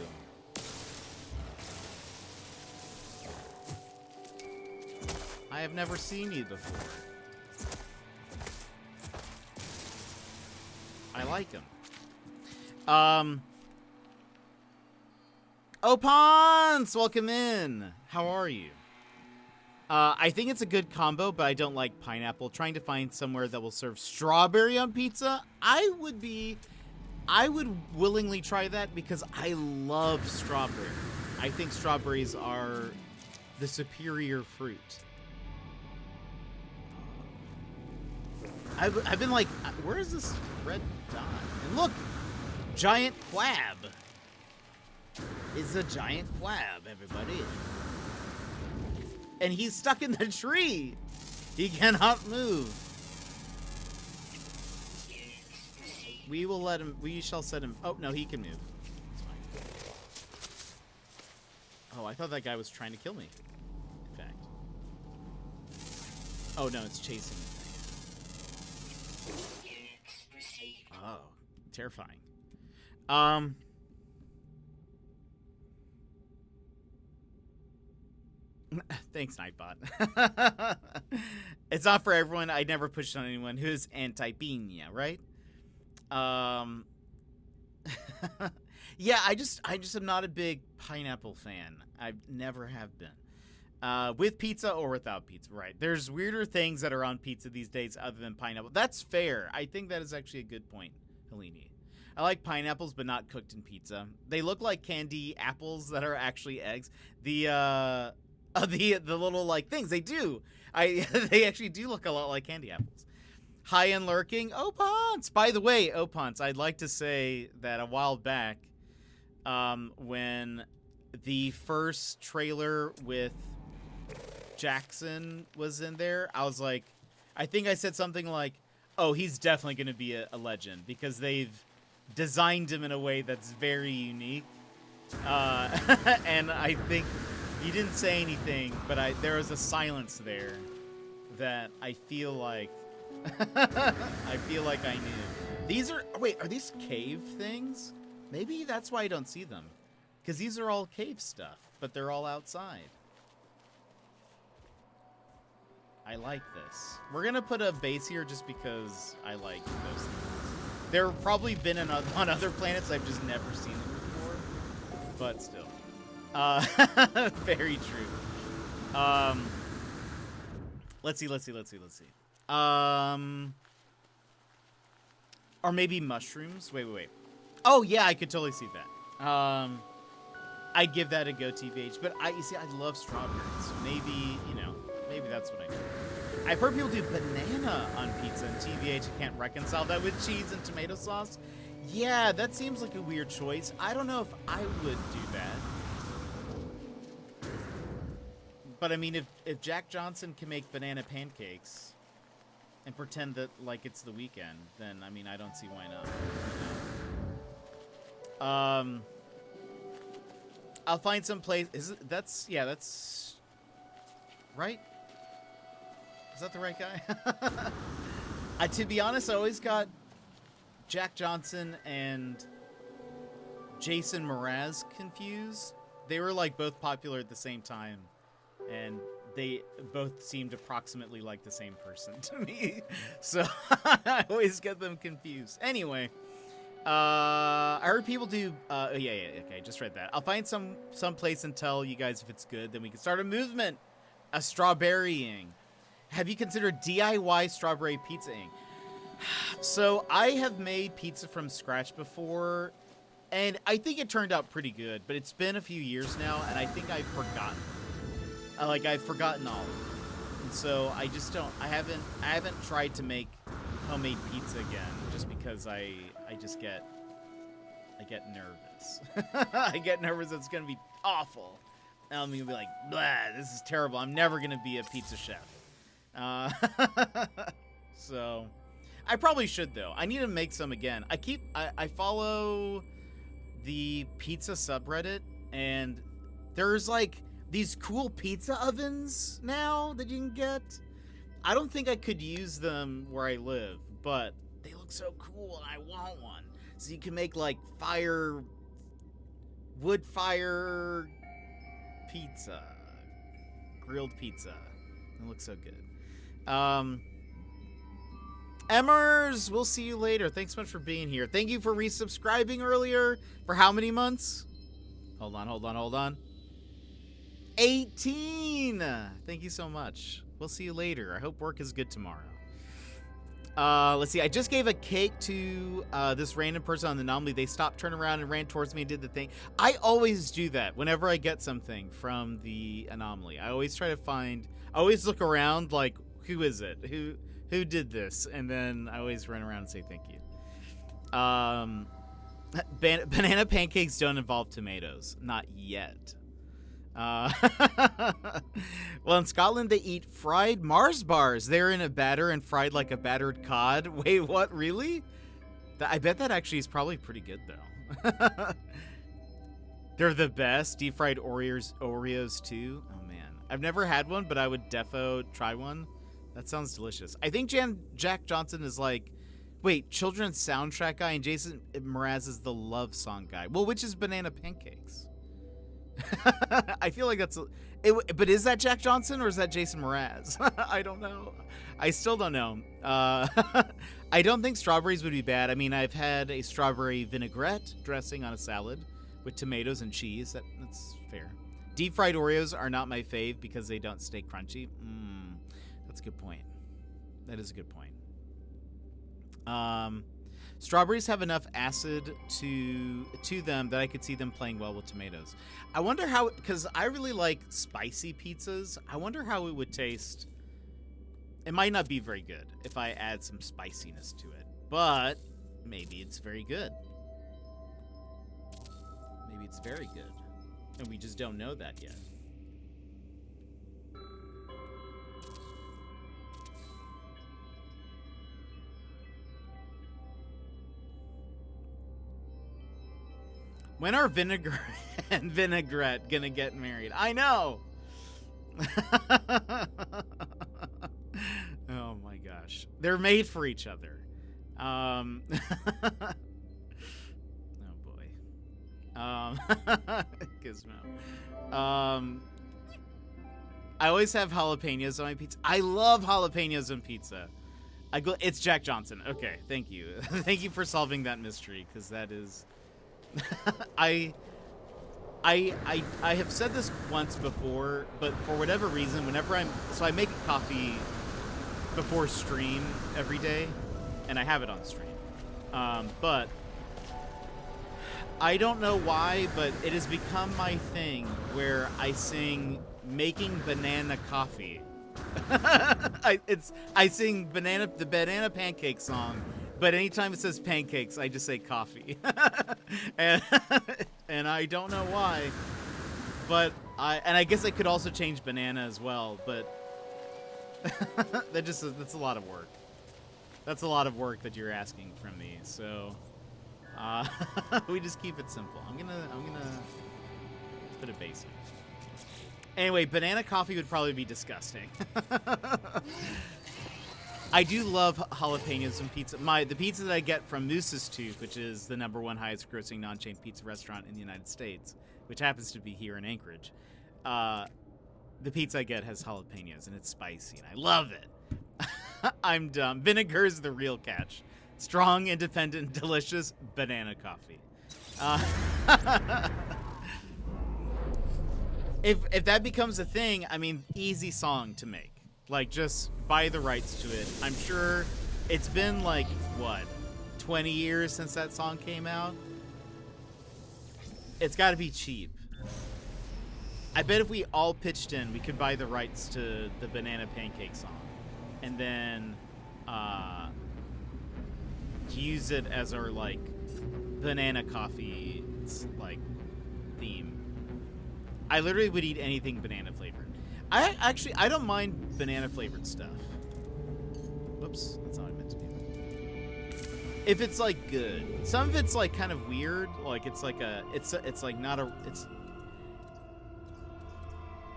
Speaker 2: I have never seen you before. I like them. Oh, Ponce! Welcome in. How are you? I think it's a good combo, but I don't like pineapple. Trying to find somewhere that will serve strawberry on pizza, I would willingly try that because I love strawberry. I think strawberries are the superior fruit. I've been like, where is this red dot? And look, giant flab. It's a giant flab, everybody. And he's stuck in the tree. He cannot move. We will let him. We shall set him. Oh no, he can move. It's fine. Oh, I thought that guy was trying to kill me. In fact. Oh no, it's chasing me.
Speaker 3: Units received.
Speaker 2: Oh, terrifying. Thanks, Nightbot. It's not for everyone. I never pushed on anyone who's anti-piña, right? Yeah, I just am not a big pineapple fan. I never have been. With pizza or without pizza, right? There's weirder things that are on pizza these days other than pineapple. That's fair. I think that is actually a good point, Helene. I like pineapples, but not cooked in pizza. They look like candy apples that are actually eggs. The little like things they do. They actually do look a lot like candy apples. High and lurking, Opons. By the way, Opons, I'd like to say that a while back, when the first trailer with Jackson was in there, I was like, I think I said something like, "Oh, he's definitely going to be a legend because they've designed him in a way that's very unique." And I think you didn't say anything, but there was a silence there that I feel like I feel like I knew. Are these cave things? Maybe that's why I don't see them. Because these are all cave stuff, but they're all outside. I like this. We're going to put a base here just because I like those things. There have probably been on other planets. I've just never seen them before. But still. Very true. Let's see. Or maybe mushrooms. Wait. Oh yeah, I could totally see that. I'd give that a go, TBH. But you see, I love strawberries. So maybe that's what I do. I've heard people do banana on pizza, and TBH can't reconcile that with cheese and tomato sauce. Yeah, that seems like a weird choice. I don't know if I would do that. But I mean, if Jack Johnson can make banana pancakes and pretend that like it's the weekend, then I mean, I don't see why not. I'll find some place. That's right. Is that the right guy? To be honest, I always got Jack Johnson and Jason Mraz confused. They were like both popular at the same time. And they both seemed approximately like the same person to me. So I always get them confused. Anyway, I heard people do... okay, just read that. I'll find some place and tell you guys if it's good. Then we can start a movement. A strawberrying. Have you considered DIY strawberry pizzaing? So I have made pizza from scratch before. And I think it turned out pretty good. But it's been a few years now. And I think I've forgotten. I've forgotten all of it. And so I just don't... I haven't tried to make homemade pizza again. Just because I get nervous. I get nervous it's going to be awful. And I'm going to be like, blah, this is terrible. I'm never going to be a pizza chef. So I probably should, though. I need to make some again. I follow the pizza subreddit, and there's like these cool pizza ovens now that you can get. I don't think I could use them where I live, but they look so cool and I want one. So you can make like wood fire pizza, grilled pizza. It looks so good. Emmers, we'll see you later. Thanks so much for being here. Thank you for resubscribing earlier. For how many months? Hold on. 18. Thank you so much. We'll see you later. I hope work is good tomorrow. Let's see. I just gave a cake to this random person on the anomaly. They stopped, turned around, and ran towards me and did the thing. I always do that whenever I get something from the anomaly. I always try to I always look around like, who is it? Who did this? And then I always run around and say thank you. Banana pancakes don't involve tomatoes. Not yet. Well, in Scotland, they eat fried Mars bars. They're in a batter and fried like a battered cod. Wait, what? Really? I bet that actually is probably pretty good, though. They're the best. Deep fried Oreos too. Oh man, I've never had one, but I would defo try one. That sounds delicious. I think Jack Johnson is like, wait, children's soundtrack guy, and Jason Mraz is the love song guy. Well, which is Banana Pancakes? I feel like that's but is that Jack Johnson or is that Jason Mraz? I don't know. I still don't know. I don't think strawberries would be bad. I mean, I've had a strawberry vinaigrette dressing on a salad with tomatoes and cheese. That's fair. Deep fried Oreos are not my fave because they don't stay crunchy. That's a good point. That is a good point. Strawberries have enough acid to them that I could see them playing well with tomatoes. I wonder how, because I really like spicy pizzas. I wonder how it would taste. It might not be very good if I add some spiciness to it, but maybe it's very good. Maybe it's very good, and we just don't know that yet. When are vinegar and vinaigrette gonna get married? I know! Oh my gosh. They're made for each other. Oh boy. Gizmo. I always have jalapenos on my pizza. I love jalapenos on pizza. It's Jack Johnson. Okay, thank you. Thank you for solving that mystery, because that is... I have said this once before, but for whatever reason, whenever I make coffee before stream every day, and I have it on stream. But I don't know why, but it has become my thing where I sing "Making Banana Coffee." I sing the banana pancake song. But anytime it says pancakes, I just say coffee. and I don't know why. But I guess I could also change banana as well, but that's a lot of work. That's a lot of work that you're asking from me. So we just keep it simple. I'm gonna put it basic. Anyway, banana coffee would probably be disgusting. I do love jalapenos and pizza. The pizza that I get from Moose's Tooth, which is the #1 highest grossing non-chain pizza restaurant in the United States, which happens to be here in Anchorage, the pizza I get has jalapenos and it's spicy and I love it. I'm dumb. Vinegar is the real catch. Strong, independent, delicious banana coffee. If that becomes a thing, I mean, easy song to make. Like, just buy the rights to it. I'm sure it's been, like, what, 20 years since that song came out? It's got to be cheap. I bet if we all pitched in, we could buy the rights to the banana pancake song. And then use it as our, like, banana coffee, like, theme. I literally would eat anything banana flavored. I don't mind banana flavored stuff. Whoops, that's not what I meant to do. If it's like good. Some of it's like kind of weird. Like it's like it's like not a, it's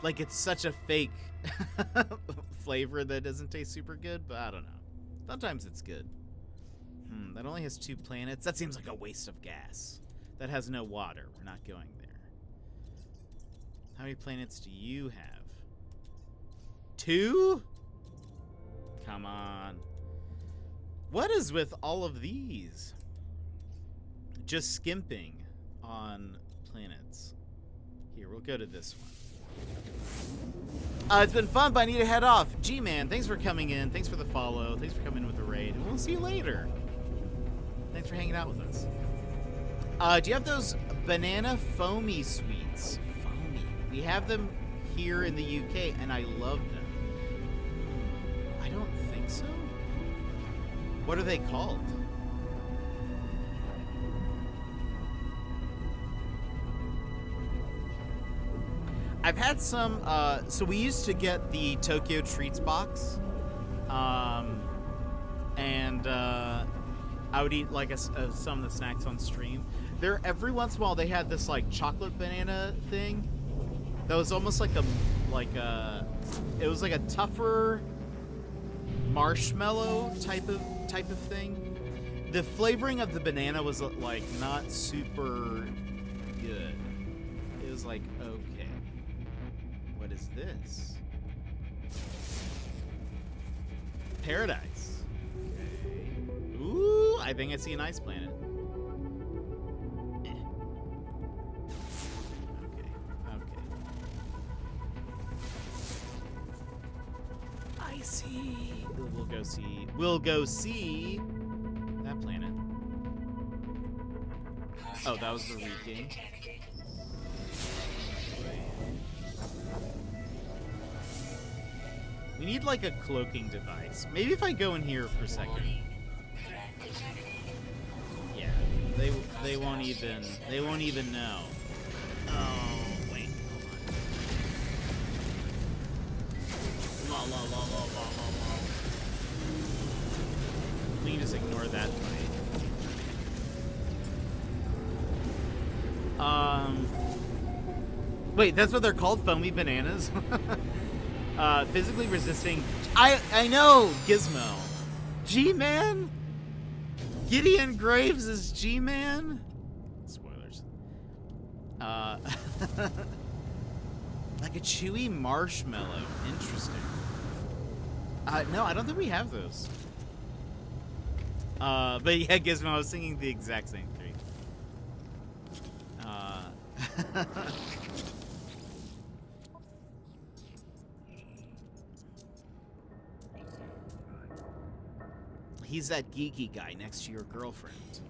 Speaker 2: like it's such a fake flavor that doesn't taste super good, but I don't know. Sometimes it's good. That only has 2 planets. That seems like a waste of gas. That has no water. We're not going there. How many planets do you have? 2? Come on. What is with all of these? Just skimping on planets. Here, we'll go to this one. It's been fun, but I need to head off. G-Man, thanks for coming in. Thanks for the follow. Thanks for coming in with the raid. And we'll see you later. Thanks for hanging out with us. Do you have those banana foamy sweets? Foamy. We have them here in the UK, and I love them. I don't think so. What are they called? I've had some, so we used to get the Tokyo Treats box, and I would eat like some of the snacks on stream. There, every once in a while, they had this like chocolate banana thing that was almost like it was like a tougher marshmallow type of thing. The flavoring of the banana was like not super good. It was like, okay, what is this? Paradise. Okay. Ooh, I think I see an ice planet. Okay. I see. We'll go see that planet. Oh, that was the reeking. We need like a cloaking device. Maybe if I go in here for a second. Yeah, they won't even know. Oh, wait, hold on. La. We can just ignore that fight. Wait, that's what they're called? Foamy bananas? Physically resisting. I know, Gizmo. G-Man? Gideon Graves is G-Man? Spoilers. Like a chewy marshmallow. Interesting. No, I don't think we have those. But yeah, Gizmo, I was singing the exact same thing. He's that geeky guy next to your girlfriend.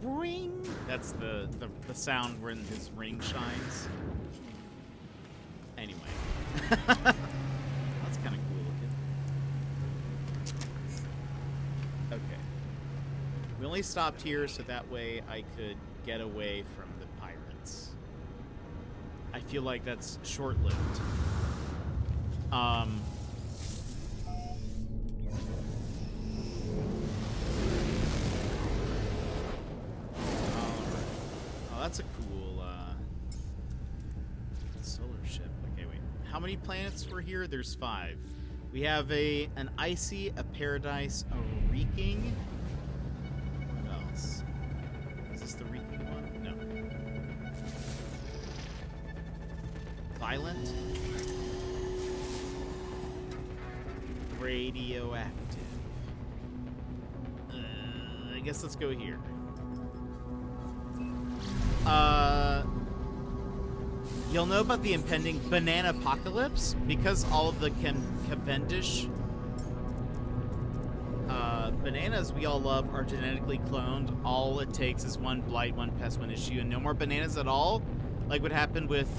Speaker 2: Ring! That's the sound when his ring shines. Anyway. That's kind of cool looking. Okay. We only stopped here so that way I could get away from the pirates. I feel like that's short-lived. That's a cool solar ship. Okay, wait. How many planets were here? There's 5. We have an icy, a paradise, a reeking. What else? Is this the reeking one? No. Violent. Radioactive. I guess let's go here. You'll know about the impending banana apocalypse because all of the Cavendish bananas we all love are genetically cloned. All it takes is one blight, one pest, one issue, and no more bananas at all. Like what happened with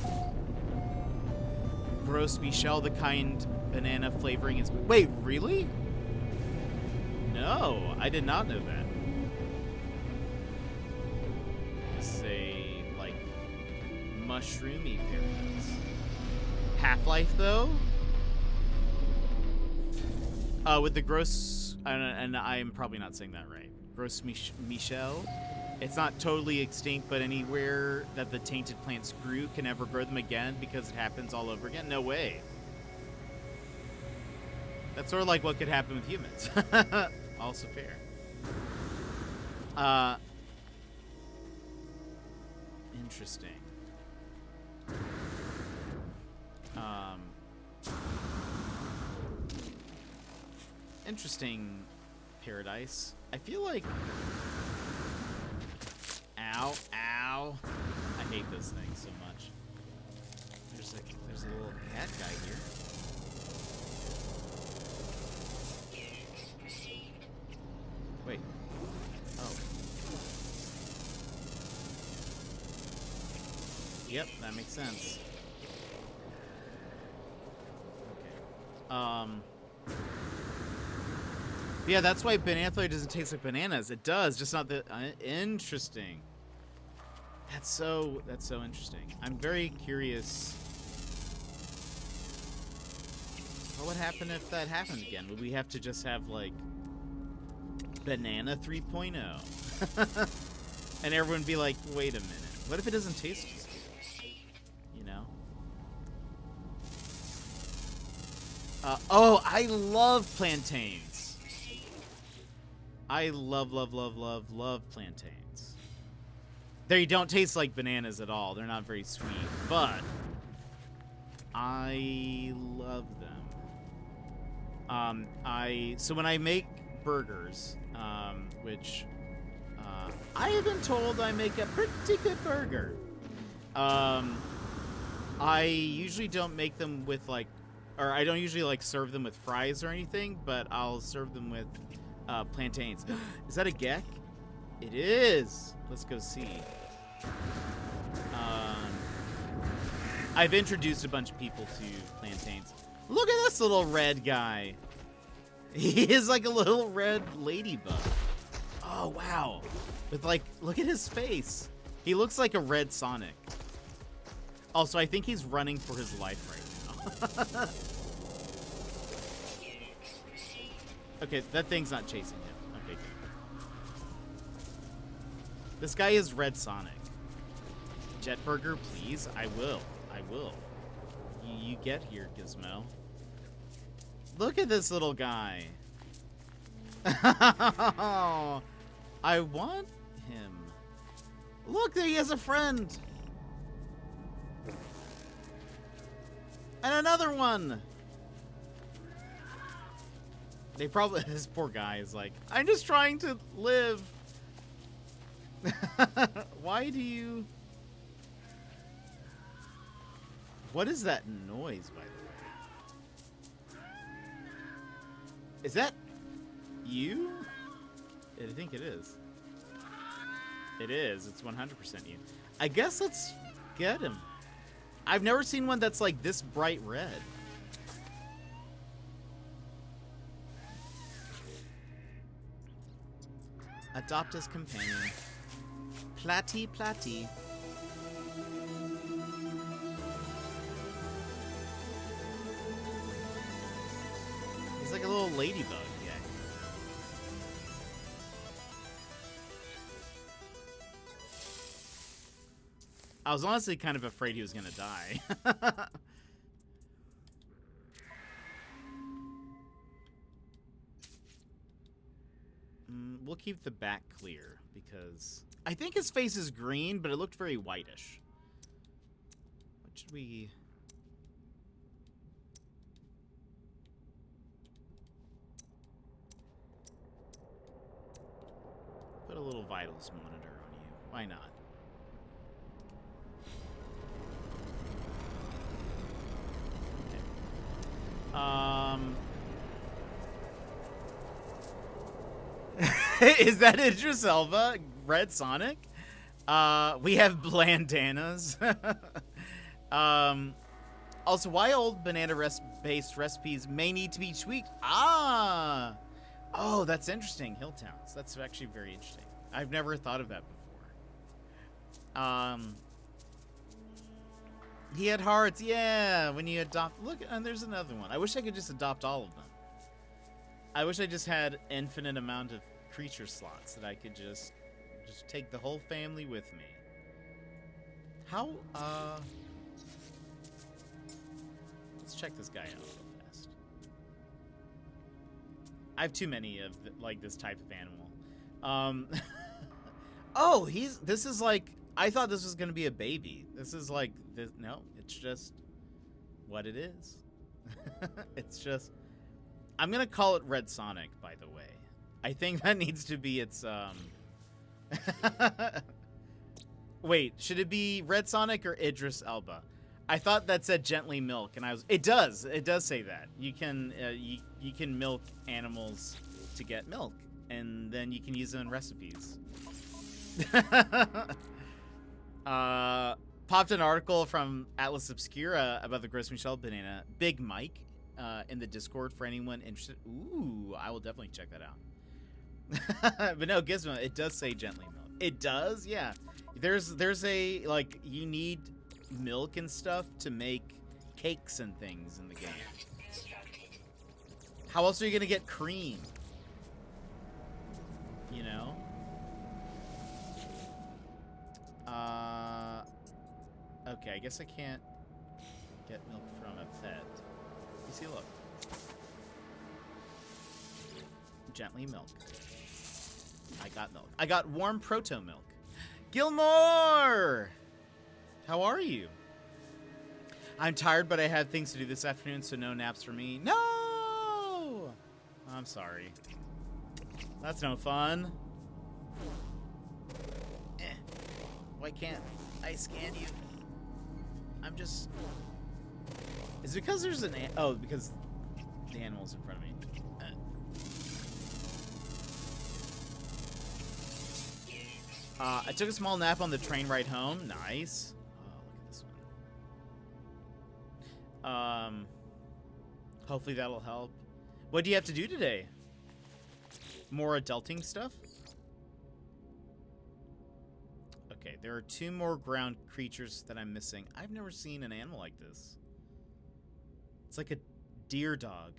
Speaker 2: Gros Michel, the kind banana flavoring is. Wait, really? No, I did not know that. Mushroomy paradise. Half-Life, though? With the gross... And I'm probably not saying that right. Gros Michel. It's not totally extinct, but anywhere that the tainted plants grew can never grow them again because it happens all over again? No way. That's sort of like what could happen with humans. Also fair. Interesting. Interesting paradise. I feel like... Ow, ow. I hate those things so much. There's a little cat guy here. Wait. Oh. Yep, that makes sense. Okay. Yeah, that's why banana doesn't taste like bananas. It does, just not the interesting. That's so interesting. I'm very curious. What would happen if that happened again? Would we have to just have, like, banana 3.0? And everyone would be like, wait a minute. What if it doesn't taste as good? You know? Oh, I love plantains. I love plantains. They don't taste like bananas at all. They're not very sweet, but I love them. So when I make burgers, which I have been told I make a pretty good burger. I usually don't make them with like, or I don't usually like serve them with fries or anything, but I'll serve them with plantains. Is that a geck? It is. Let's go see. I've introduced a bunch of people to plantains. Look at this little red guy. He is like a little red ladybug. Oh, wow. With like, look at his face. He looks like a red Sonic. Also, I think he's running for his life right now. Okay, that thing's not chasing him. Okay, good. This guy is Red Sonic. Jet Burger, please? I will. I will. You get here, Gizmo. Look at this little guy. I want him. Look, there he has a friend. And another one. They probably, this poor guy is like, I'm just trying to live. Why do you... What is that noise, by the way? Is that you? I think it is. It is. It's 100% you. I guess let's get him. I've never seen one that's like this bright red. Adopt as companion. Platty, platty. He's like a little ladybug, yeah. I was honestly kind of afraid he was gonna die. We'll keep the back clear because I think his face is green, but it looked very whitish. What should we... Put a little vitals monitor on you. Why not? Is that Idris Elba? Red Sonic? We have Blandanas. Also, why old banana-based recipes may need to be tweaked? Ah! Oh, that's interesting. Hill towns. That's actually very interesting. I've never thought of that before. He had hearts. Yeah, when you adopt... Look, and there's another one. I wish I could just adopt all of them. I wish I just had infinite amount of creature slots that I could just take the whole family with me. How, let's check this guy out real fast. I have too many of, like, this type of animal. Oh, this is like... I thought this was going to be a baby. This is like... No, it's just what it is. It's just... I'm going to call it Red Sonic, by the way. I think that needs to be its... Wait, should it be Red Sonic or Idris Elba? I thought that said gently milk, and I was... It does say that. You can you can milk animals to get milk, and then you can use them in recipes. Popped an article from Atlas Obscura about the Gross Michel banana. Big Mike in the Discord for anyone interested. Ooh, I will definitely check that out. But no, Gizmo, it does say gently milk. It does, yeah. There's a, like, you need milk and stuff to make cakes and things in the game. How else are you gonna get cream? You know? Okay, I guess I can't get milk from a pet. You see, look. Gently milk. I got milk. I got warm proto milk. Gilmore! How are you? I'm tired, but I have things to do this afternoon, so no naps for me. No! I'm sorry. That's no fun. Why can't I scan you? I'm just... Is it because there's an... Oh, because the animal's in front of me. I took a small nap on the train ride home. Nice. Oh, look at this one. Hopefully that'll help. What do you have to do today? More adulting stuff? Okay, there are 2 more ground creatures that I'm missing. I've never seen an animal like this. It's like a deer dog.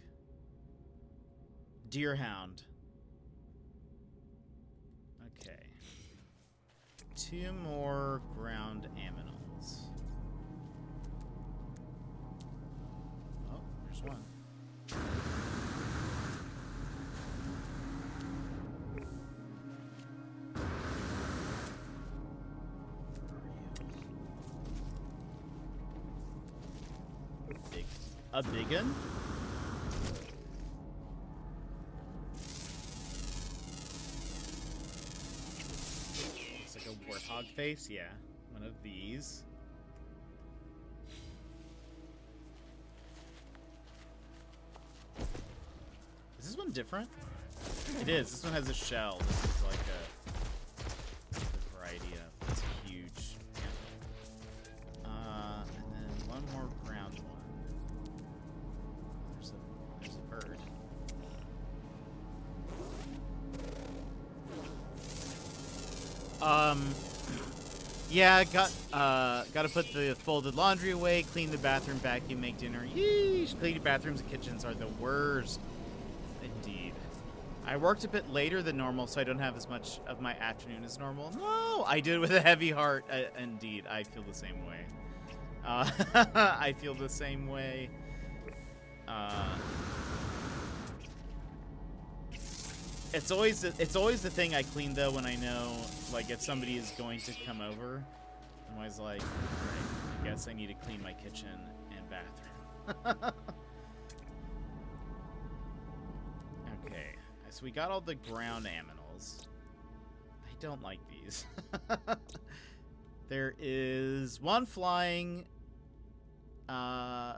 Speaker 2: Deer hound. Okay. 2 more ground aminals. Oh, there's one. A big one? Looks like a warthog face, yeah. One of these. Is this one different? It is. This one has a shell. This is like a variety of. It's huge. And then one more ground one. There's a bird. Yeah, gotta put the folded laundry away, clean the bathroom, vacuum, make dinner. Yeesh, cleaning bathrooms and kitchens are the worst. Indeed. I worked a bit later than normal, so I don't have as much of my afternoon as normal. No, I did it with a heavy heart. Indeed, I feel the same way. I feel the same way. It's always the thing I clean though when I know like if somebody is going to come over. I'm always like, right, I guess I need to clean my kitchen and bathroom. Okay, so we got all the ground aminals. I don't like these. There is one flying, 4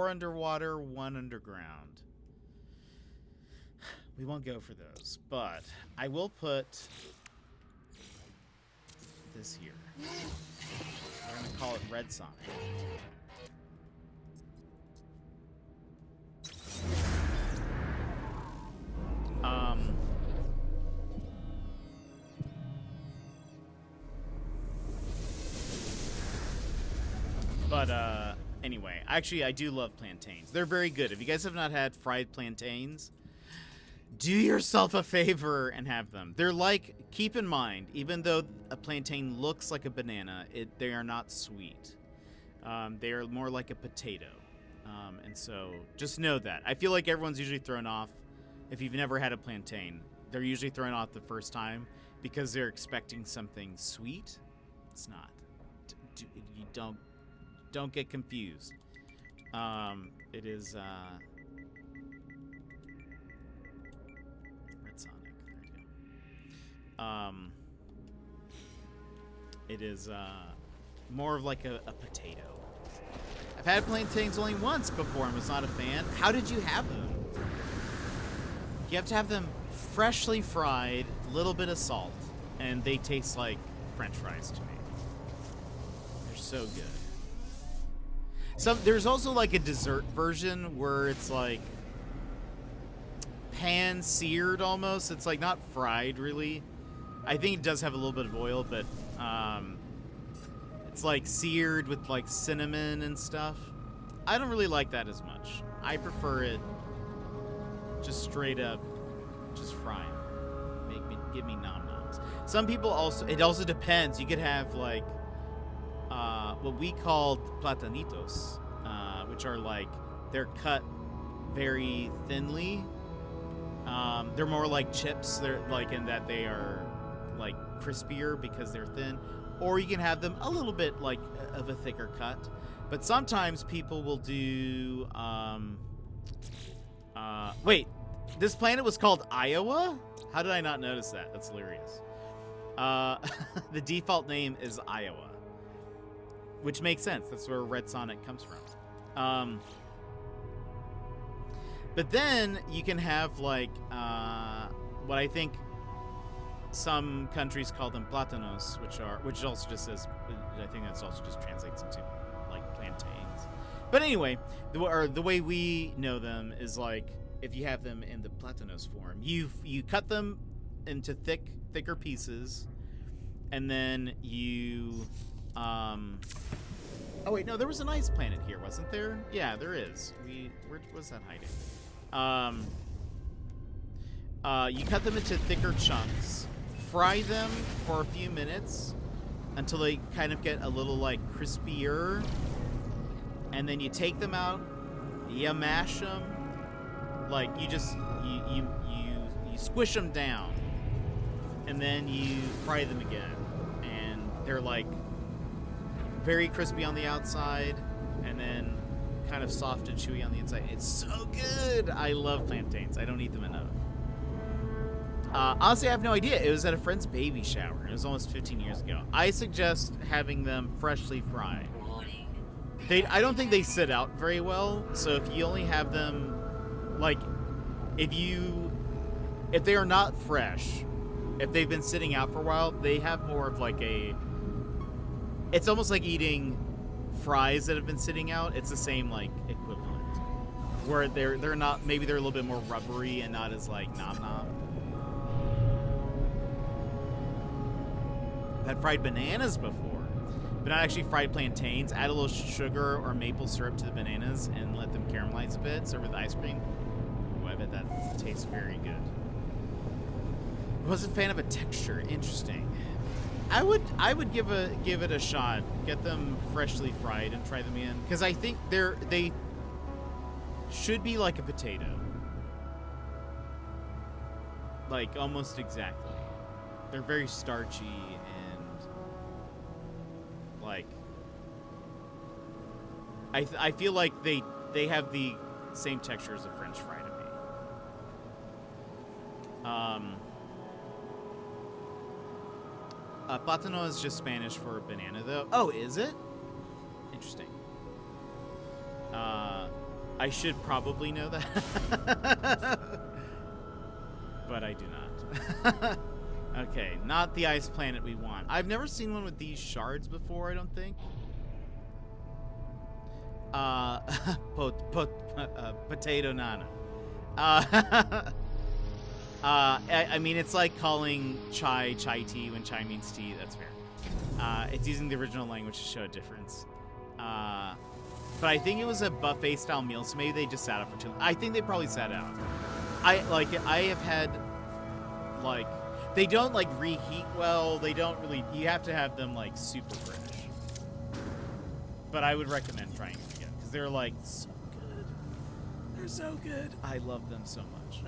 Speaker 2: underwater, 1 underground. We won't go for those, but I will put this here. We're gonna call it Red Sonic. Anyway, actually, I do love plantains. They're very good. If you guys have not had fried plantains, do yourself a favor and have them. They're like, keep in mind, even though a plantain looks like a banana, they are not sweet. They are more like a potato. And so just know that. I feel like everyone's usually thrown off. If you've never had a plantain, they're usually thrown off the first time because they're expecting something sweet. It's not. You don't get confused. It is Red Sonic. There you go. It is more of like a potato. I've had plantains only once before and was not a fan. How did you have them? You have to have them freshly fried, little bit of salt, and they taste like French fries to me. They're so good. There's also like a dessert version where it's like pan seared almost. It's like not fried really. I think it does have a little bit of oil, but it's like seared with like cinnamon and stuff. I don't really like that as much. I prefer it just straight up, just fry 'em. Give me nom noms. Some people also, it also depends. You could have like what we called platanitos, which are like, they're cut very thinly. They're more like chips. They're like in that they are like crispier because they're thin. Or you can have them a little bit like of a thicker cut. But sometimes people will do wait, this planet was called Iowa? How did I not notice that? That's hilarious. The default name is Iowa, which makes sense. That's where Red Sonic comes from. But then you can have like what I think some countries call them plátanos, which also just says, I think that's also just translates into like plantains. But anyway, the way we know them is like, if you have them in the plátanos form, you cut them into thicker pieces, and then you oh wait, no, there was an ice planet here, wasn't there? Yeah, there is. Where was that hiding? You cut them into thicker chunks, fry them for a few minutes until they kind of get a little like crispier, and then you take them out, you mash them, like you squish them down, and then you fry them again, and they're like very crispy on the outside, and then kind of soft and chewy on the inside. It's so good. I love plantains. I don't eat them enough. Honestly, I have no idea. It was at a friend's baby shower. It was almost 15 years ago. I suggest having them freshly fried. I don't think they sit out very well. So if you only have them, like, if they are not fresh, if they've been sitting out for a while, they have more of like it's almost like eating fries that have been sitting out. It's the same like equivalent, where they're not, maybe they're a little bit more rubbery and not as like nom nom. I've had fried bananas before, but not actually fried plantains. Add a little sugar or maple syrup to the bananas and let them caramelize a bit. Serve with ice cream. Ooh, I bet that tastes very good. Wasn't a fan of a texture. Interesting. I would give it a shot. Get them freshly fried and try them in, because I think they should be like a potato, like almost exactly. They're very starchy and like I feel like they have the same texture as a French fry to me. Plátano is just Spanish for banana, though. Oh, is it? Interesting. I should probably know that. But I do not. Okay, not the ice planet we want. I've never seen one with these shards before, I don't think. Potato nana. I mean, it's like calling chai tea when chai means tea. That's fair. It's using the original language to show a difference. But I think it was a buffet style meal, so maybe they just sat out for too. I think they probably sat out. I have had like, they don't like reheat well. They don't really. You have to have them like super fresh. But I would recommend trying them again, because they're like so good. They're so good. I love them so much.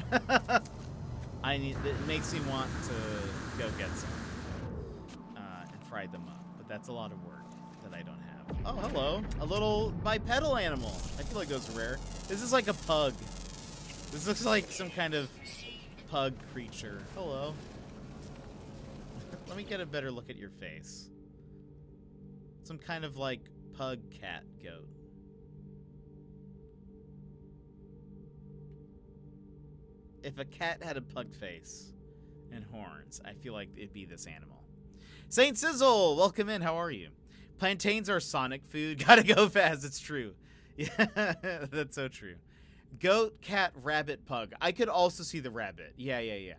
Speaker 2: It makes me want to go get some and fry them up, but that's a lot of work that I don't have. Oh, hello. A little bipedal animal. I feel like those are rare. This is like a pug. This looks like some kind of pug creature. Hello. Let me get a better look at your face. Some kind of like pug, cat, goat. If a cat had a pug face and horns, I feel like it'd be this animal. Saint Sizzle, welcome in. How are you? Plantains are Sonic food. Gotta go fast. It's true. Yeah, that's so true. Goat, cat, rabbit, pug. I could also see the rabbit. Yeah.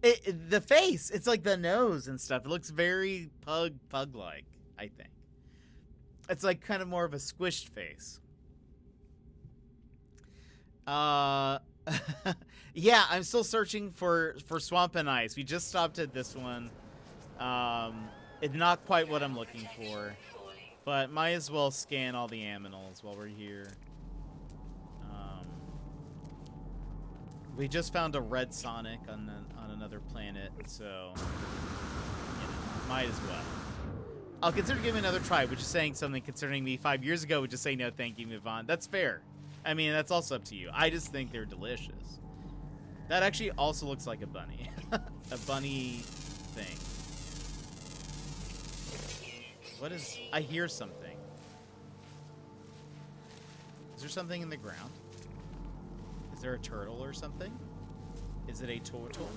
Speaker 2: The face, it's like the nose and stuff. It looks very pug-like, I think. It's like kind of more of a squished face. Yeah, I'm still searching for Swamp and Ice. We just stopped at this one. It's not quite what I'm looking for, but might as well scan all the aminals while we're here. We just found a red Sonic on another planet, so might as well. I'll consider giving another try, which is saying something concerning me 5 years ago, would just say no, thank you, move on. That's fair. I mean, that's also up to you. I just think they're delicious. That actually also looks like a bunny. A bunny thing. What is... I hear something. Is there something in the ground? Is there a turtle or something? Is it a turtle?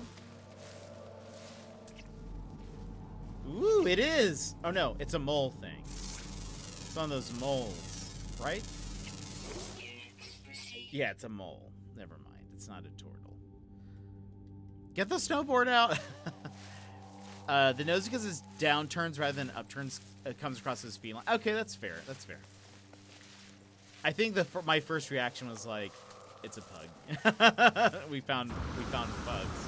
Speaker 2: Ooh, it is! Oh no, it's a mole thing. It's one of those moles, right? Yeah, it's a mole. Never mind. It's not a turtle. Get the snowboard out! The nose, because it's downturns rather than upturns, comes across as feline. Okay, that's fair. That's fair. I think my first reaction was like, it's a pug. we found bugs.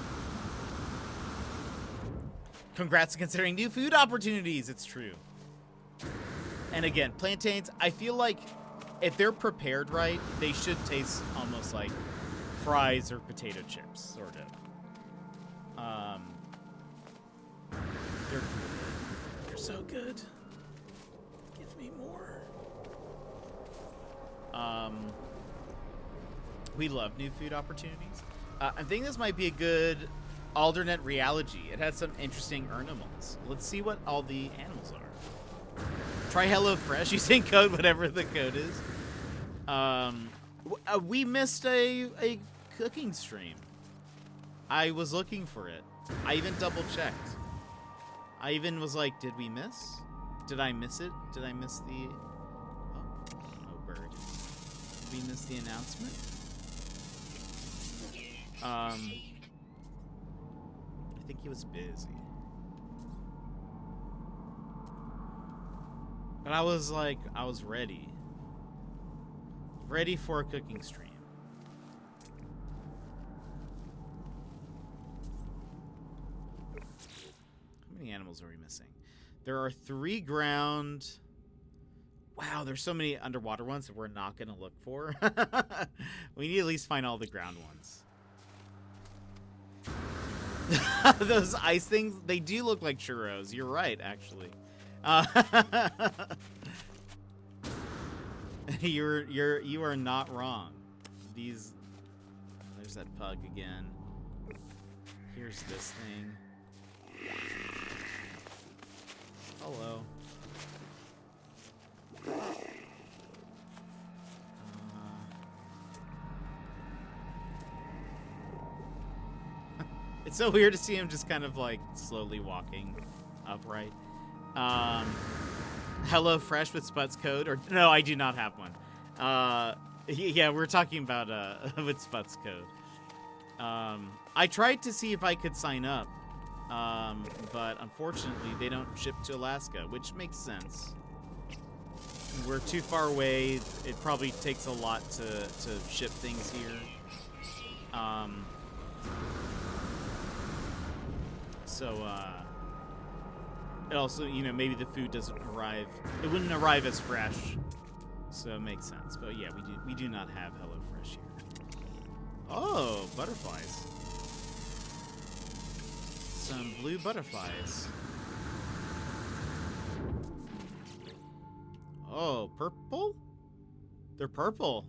Speaker 2: Congrats on considering new food opportunities. It's true. And again, plantains, I feel like if they're prepared right, they should taste almost like fries or potato chips, sort of. They're so good. Give me more. We love new food opportunities. I think this might be a good alternate reality. It has some interesting animals. Let's see what all the animals are. Try HelloFresh using code, whatever the code is. We missed a cooking stream. I was looking for it. I even double checked. I even was like, did we miss? Did I miss it? Did I miss the... Oh, bird. Did we miss the announcement? I think he was busy. But I was like, I was ready. Ready for a cooking stream. How many animals are we missing? There are 3 ground... Wow, there's so many underwater ones that we're not going to look for. We need to at least find all the ground ones. Those ice things, they do look like churros. You're right, actually. You are not wrong. There's that pug again. Here's this thing. Hello. It's so weird to see him just kind of like slowly walking upright. HelloFresh with Sput's code, or no, I do not have one. Yeah, we're talking about with Sput's code. I tried to see if I could sign up, but unfortunately they don't ship to Alaska, which makes sense. We're too far away. It probably takes a lot to ship things here. So, it also, you know, maybe the food doesn't arrive. It wouldn't arrive as fresh, so it makes sense. But yeah, we do not have HelloFresh here. Oh, butterflies. Some blue butterflies. Oh, purple? They're purple.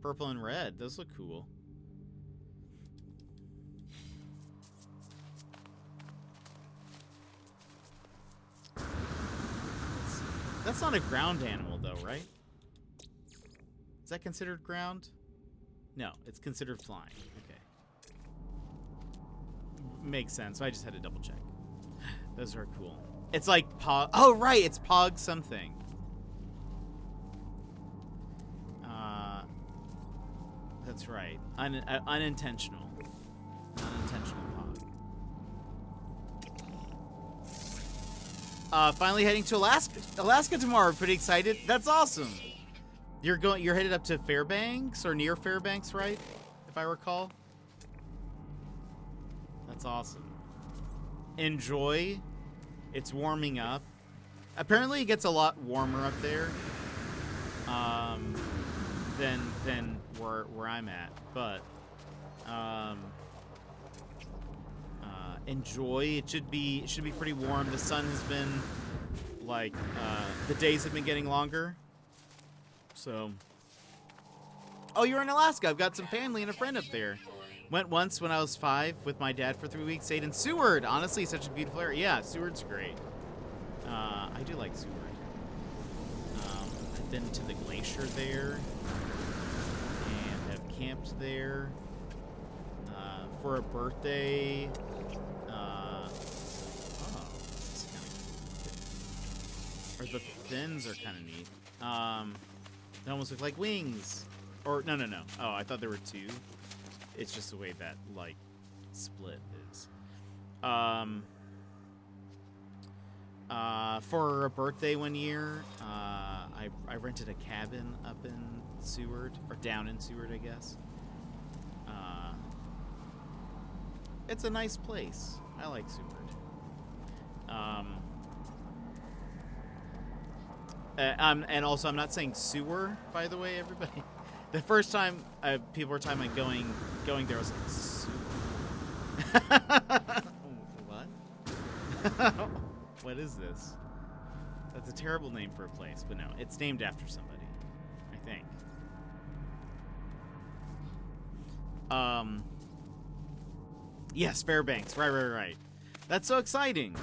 Speaker 2: Purple and red. Those look cool. That's not a ground animal, though, right? Is that considered ground? No, it's considered flying. Okay. Makes sense. I just had to double check. Those are cool. It's like Pog. Oh, right. It's Pog something. That's right. Unintentional. Unintentional Pog. Finally heading to Alaska tomorrow. Pretty excited. That's awesome. You're headed up to Fairbanks or near Fairbanks, right? If I recall. That's awesome. Enjoy. It's warming up. Apparently it gets a lot warmer up there. Than where I'm at. But enjoy. It should be pretty warm. The sun has been like the days have been getting longer. So oh, you're in Alaska. I've got some family and a friend up there. Went once when I was 5 with my dad for 3 weeks. Stayed in Seward. Honestly, such a beautiful area. Yeah, Seward's great. I do like Seward. I've been to the glacier there and have camped there for a birthday. This is kind of cool. Or the fins are kind of neat. They almost look like wings. Or no. Oh, I thought there were 2. It's just the way that like split is. For a birthday one year, I rented a cabin up in Seward, or down in Seward, I guess. It's a nice place. I like Seward. And also, I'm not saying sewer, by the way, everybody. The first time people were talking about going there, I was like, sewer? What? What is this? That's a terrible name for a place, but no, it's named after somebody, I think. Yes, Fairbanks. Right. That's so exciting.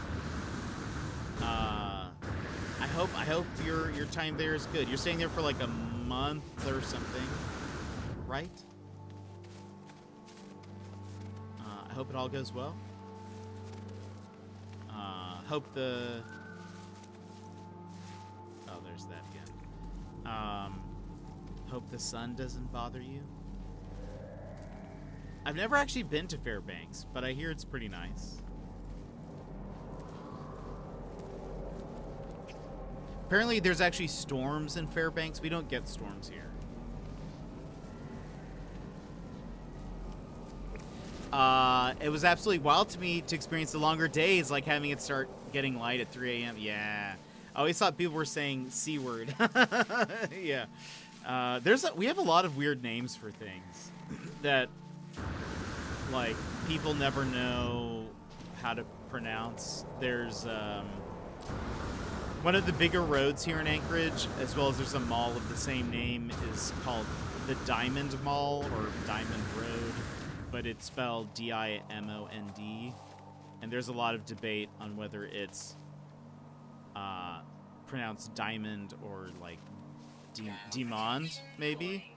Speaker 2: I hope your time there is good. You're staying there for like a month or something, right? I hope it all goes well. Hope the... Oh, there's that again. Hope the sun doesn't bother you. I've never actually been to Fairbanks, but I hear it's pretty nice. Apparently there's actually storms in Fairbanks. We don't get storms here. It was absolutely wild to me to experience the longer days, like having it start getting light at 3 a.m. Yeah. I always thought people were saying C word. Yeah. We have a lot of weird names for things that, like, people never know how to pronounce. There's, one of the bigger roads here in Anchorage, as well as there's a mall of the same name, is called the Diamond Mall, or Diamond Road, but it's spelled D-I-M-O-N-D, and there's a lot of debate on whether it's pronounced diamond or like Demond, maybe.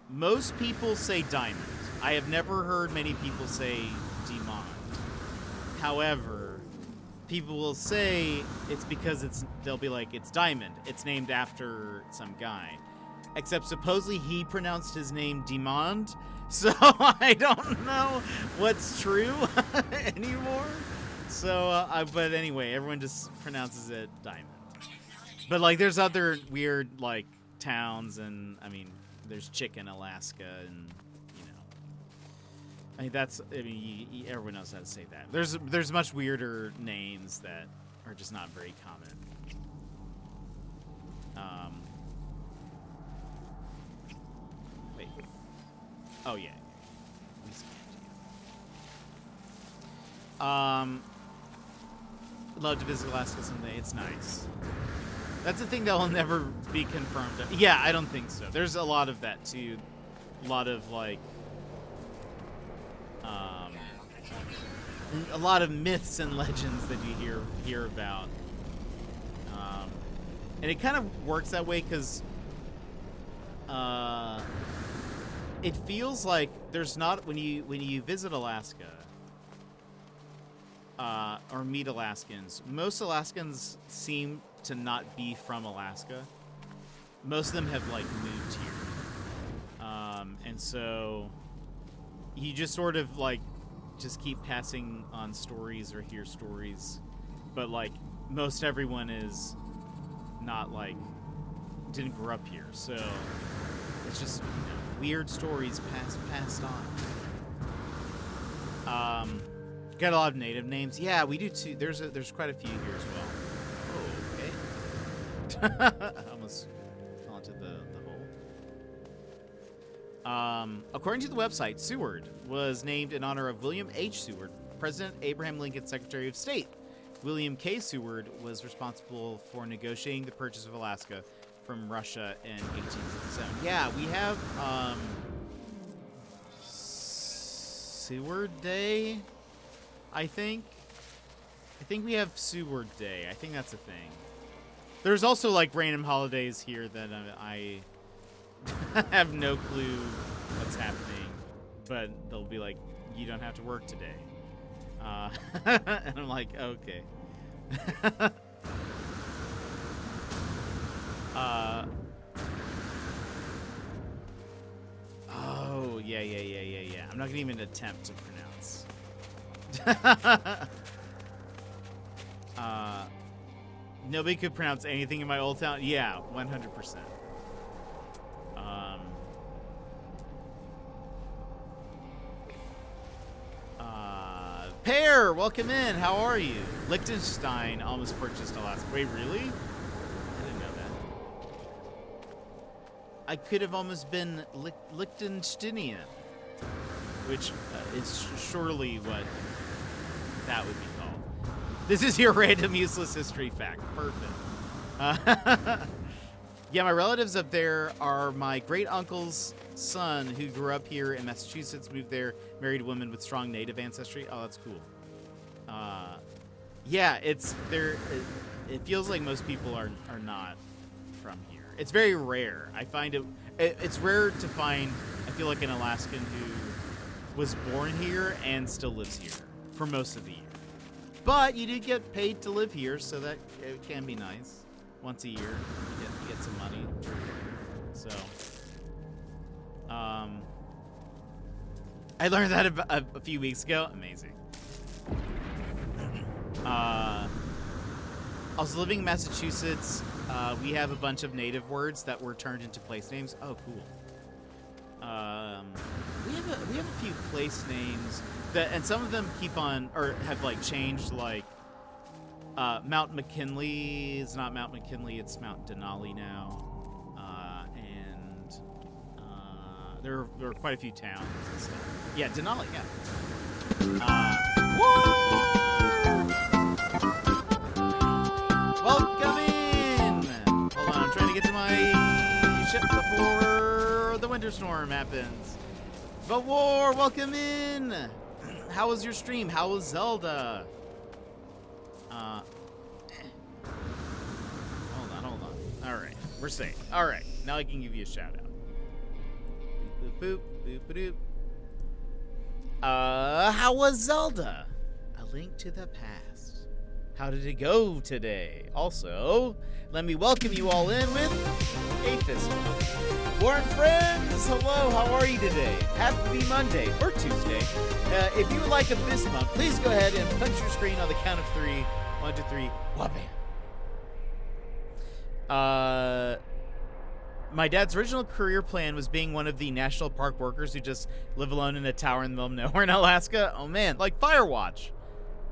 Speaker 2: Most people say diamond. I have never heard many people say Demond. However, people will say it's because they'll be like, it's diamond. It's named after some guy. Except supposedly he pronounced his name Demond, so I don't know what's true anymore. So, but anyway, everyone just pronounces it Diamond. But like, there's other weird like towns, and I mean, there's Chicken, Alaska, and everyone knows how to say that. There's much weirder names that are just not very common. Wait. Oh yeah. Love to visit Alaska someday. It's nice. That's the thing that will never be confirmed. Yeah, I don't think so. There's a lot of that too. A lot of like, a lot of myths and legends that you hear about. And it kind of works that way because it feels like there's not, when you visit Alaska or meet Alaskans, most Alaskans seem to not be from Alaska. Most of them have like moved here, and so you just sort of like just keep passing on stories or hear stories but like most everyone is not like didn't grow up here, so it's just weird stories passed on. Got a lot of native names. Yeah, we do too. There's quite a few here as well. Oh, okay. I almost fell into the hole. According to the website, Seward was named in honor of William H. Seward, President Abraham Lincoln's Secretary of State. William K. Seward was responsible for negotiating the purchase of Alaska from Russia in 1867. Yeah, we have Seward Day, I think. I think we have Seward Day. I think that's a thing. There's also like random holidays here that I have no clue what's happening, but they'll be like, you don't have to work today. And I'm like, okay. Oh, yeah. I'm not gonna even attempt to pronounce. Nobody could pronounce anything in my old town. Yeah, 100%. Pear, welcome in. How are you? Liechtenstein almost purchased Alaska. Wait, really? I didn't know that. I could have almost been Liechtensteinian, which is surely what that would be called. This is your random useless history fact. Perfect. Yeah, my relatives up there are my great uncle's son who grew up here in Massachusetts, moved there, married a woman with strong native ancestry. Oh, that's cool. Yeah, it's there. It feels like most people are not from here. It's very rare. I find it's rare to find, I feel like, an Alaskan who was born here and still lives here for most of the year. But you do get paid to live here, so that it can be nice. Once a year, you get some money. So, I learned that a few weeks ago. Amazing. I was living in Massachusetts. We have a bunch of native words that were turned into place names. Oh, cool. We have a few place names that, and some of them keep on or have like changed. Like Mount McKinley is not Mount McKinley; it's Mount Denali now. And there are quite a few towns and stuff. Yeah, Denali. Yeah. Welcome in! Hold on, I'm trying to get to my ship before the winter storm happens. But War, welcome in! How was your stream? How was Zelda? Hold on. Alright, we're safe. Alright, now I can give you a shout out. Boop, boop, boop, boop. How was Zelda? A Link to the Past. How did it go today? Also, let me welcome you all in with a fist bump. Warren friends, hello, how are you today? Happy Monday, or Tuesday. If you would like a fist bump, please go ahead and punch your screen on the count of 3. 1, 2, 3, wha-bam. My dad's original career plan was being one of the national park workers who just live alone in a tower in the middle of nowhere in Alaska. Oh man, like Firewatch.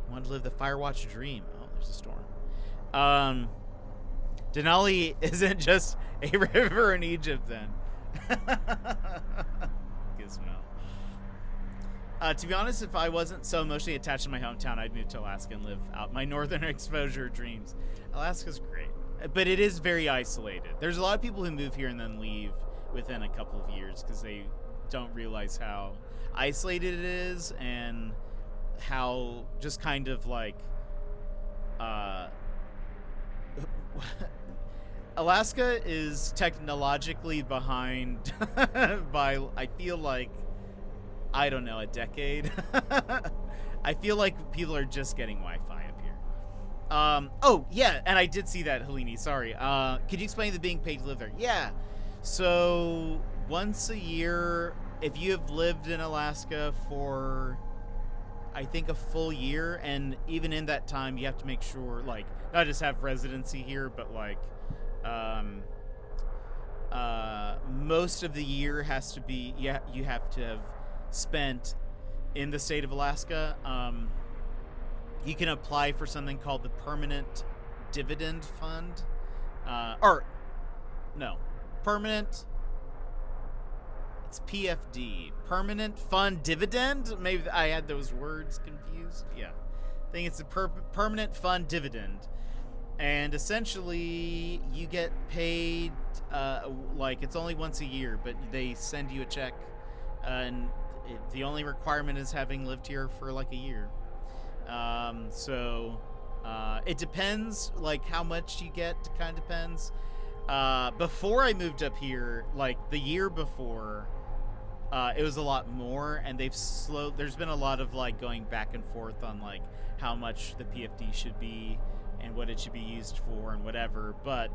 Speaker 2: I wanted to live the Firewatch dream. Oh, there's a storm. Denali isn't just a river in Egypt then. Gizmo. To be honest, if I wasn't so emotionally attached to my hometown, I'd move to Alaska and live out my northern exposure dreams. Alaska's great, but it is very isolated. There's a lot of people who move here and then leave within a couple of years because they don't realize how isolated it is and how just kind of like Alaska is technologically behind by, I feel like, I don't know, a decade. I feel like people are just getting Wi-Fi up here. Oh, yeah, and I did see that, Helene, sorry. Could you explain the being paid to live there? Yeah, so once a year, if you have lived in Alaska for I think a full year, and even in that time, you have to make sure, like, not just have residency here, but like, most of the year has to be, you have to have spent in the state of Alaska. You can apply for something called the Permanent Dividend Fund, Permanent. It's PFD, Permanent Fund Dividend. Maybe I had those words confused. Yeah, I think it's a Permanent Fund Dividend, and essentially you get paid. Like it's only once a year, but they send you a check, and the only requirement is having lived here for like a year. So it depends, like how much you get. It kind of depends. Before I moved up here, like the year before, it was a lot more, and there's been a lot of like going back and forth on like how much the PFD should be and what it should be used for and whatever. But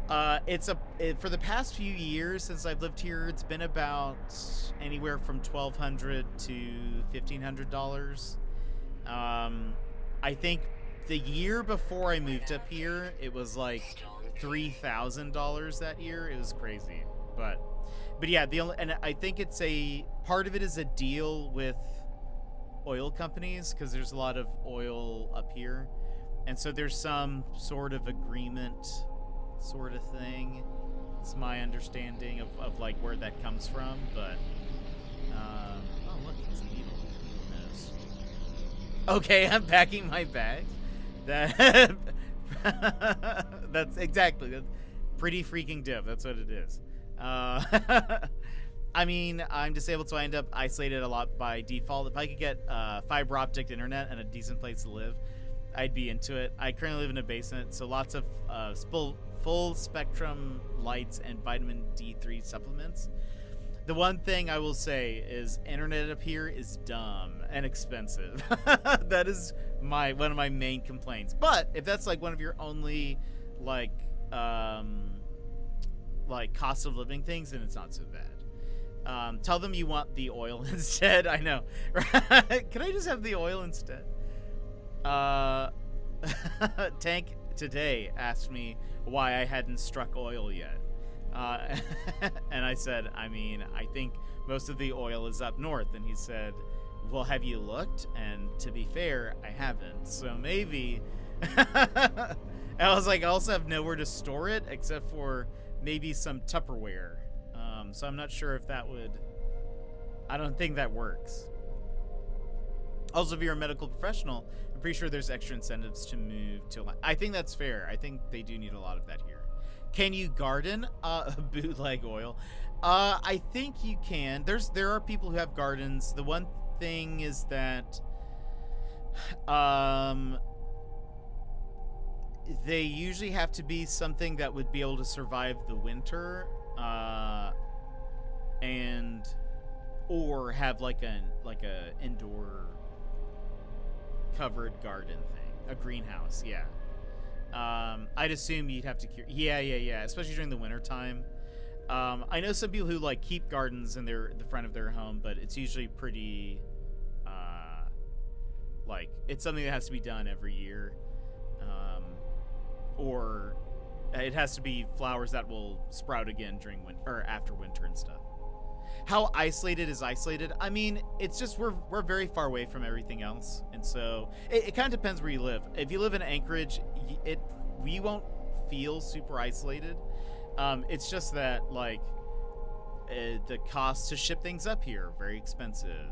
Speaker 2: for the past few years since I've lived here, it's been about anywhere from $1,200 to $1,500. I think the year before I moved up here, it was like $3,000 that year. It was crazy, but yeah, and I think it's a part of it is a deal with oil companies, because there's a lot of oil up here, and so there's some sort of agreement sort of thing. It's my understanding of like where that comes from, but oh look, it's a needle nose. Okay, I'm packing my bag. That's exactly, that's pretty freaking dope. That's what it is. I mean, I'm disabled, so I end up isolated a lot by default. If I could get fiber optic internet and a decent place to live, I'd be into it. I currently live in a basement, so lots of full spectrum lights and vitamin D3 supplements. The one thing I will say is internet up here is dumb and expensive. That is one of my main complaints. But if that's like one of your only like cost of living things, then it's not so bad. Tell them you want the oil instead. I know. Can I just have the oil instead? Tank today asked me why I hadn't struck oil yet. And I said, I mean, I think most of the oil is up north. And he said, well, have you looked? And to be fair, I haven't. So maybe. And I was like, I also have nowhere to store it except for maybe some Tupperware. So I'm not sure if that would. I don't think that works. Also, if you're a medical professional, I'm pretty sure there's extra incentives to move to. I think that's fair. I think they do need a lot of that here. Can you garden? Bootleg oil. I think you can. There are people who have gardens. The one thing is that they usually have to be something that would be able to survive the winter, or have like a indoor covered garden thing, a greenhouse. Yeah. I'd assume you'd have to yeah, especially during the winter time. I know some people who like keep gardens in the front of their home, but it's usually pretty like it's something that has to be done every year, or it has to be flowers that will sprout again during winter or after winter and stuff. How isolated is isolated? I mean, it's just we're very far away from everything else, and so it kind of depends where you live. If you live in Anchorage, we won't feel super isolated. It's just that like the cost to ship things up here are very expensive.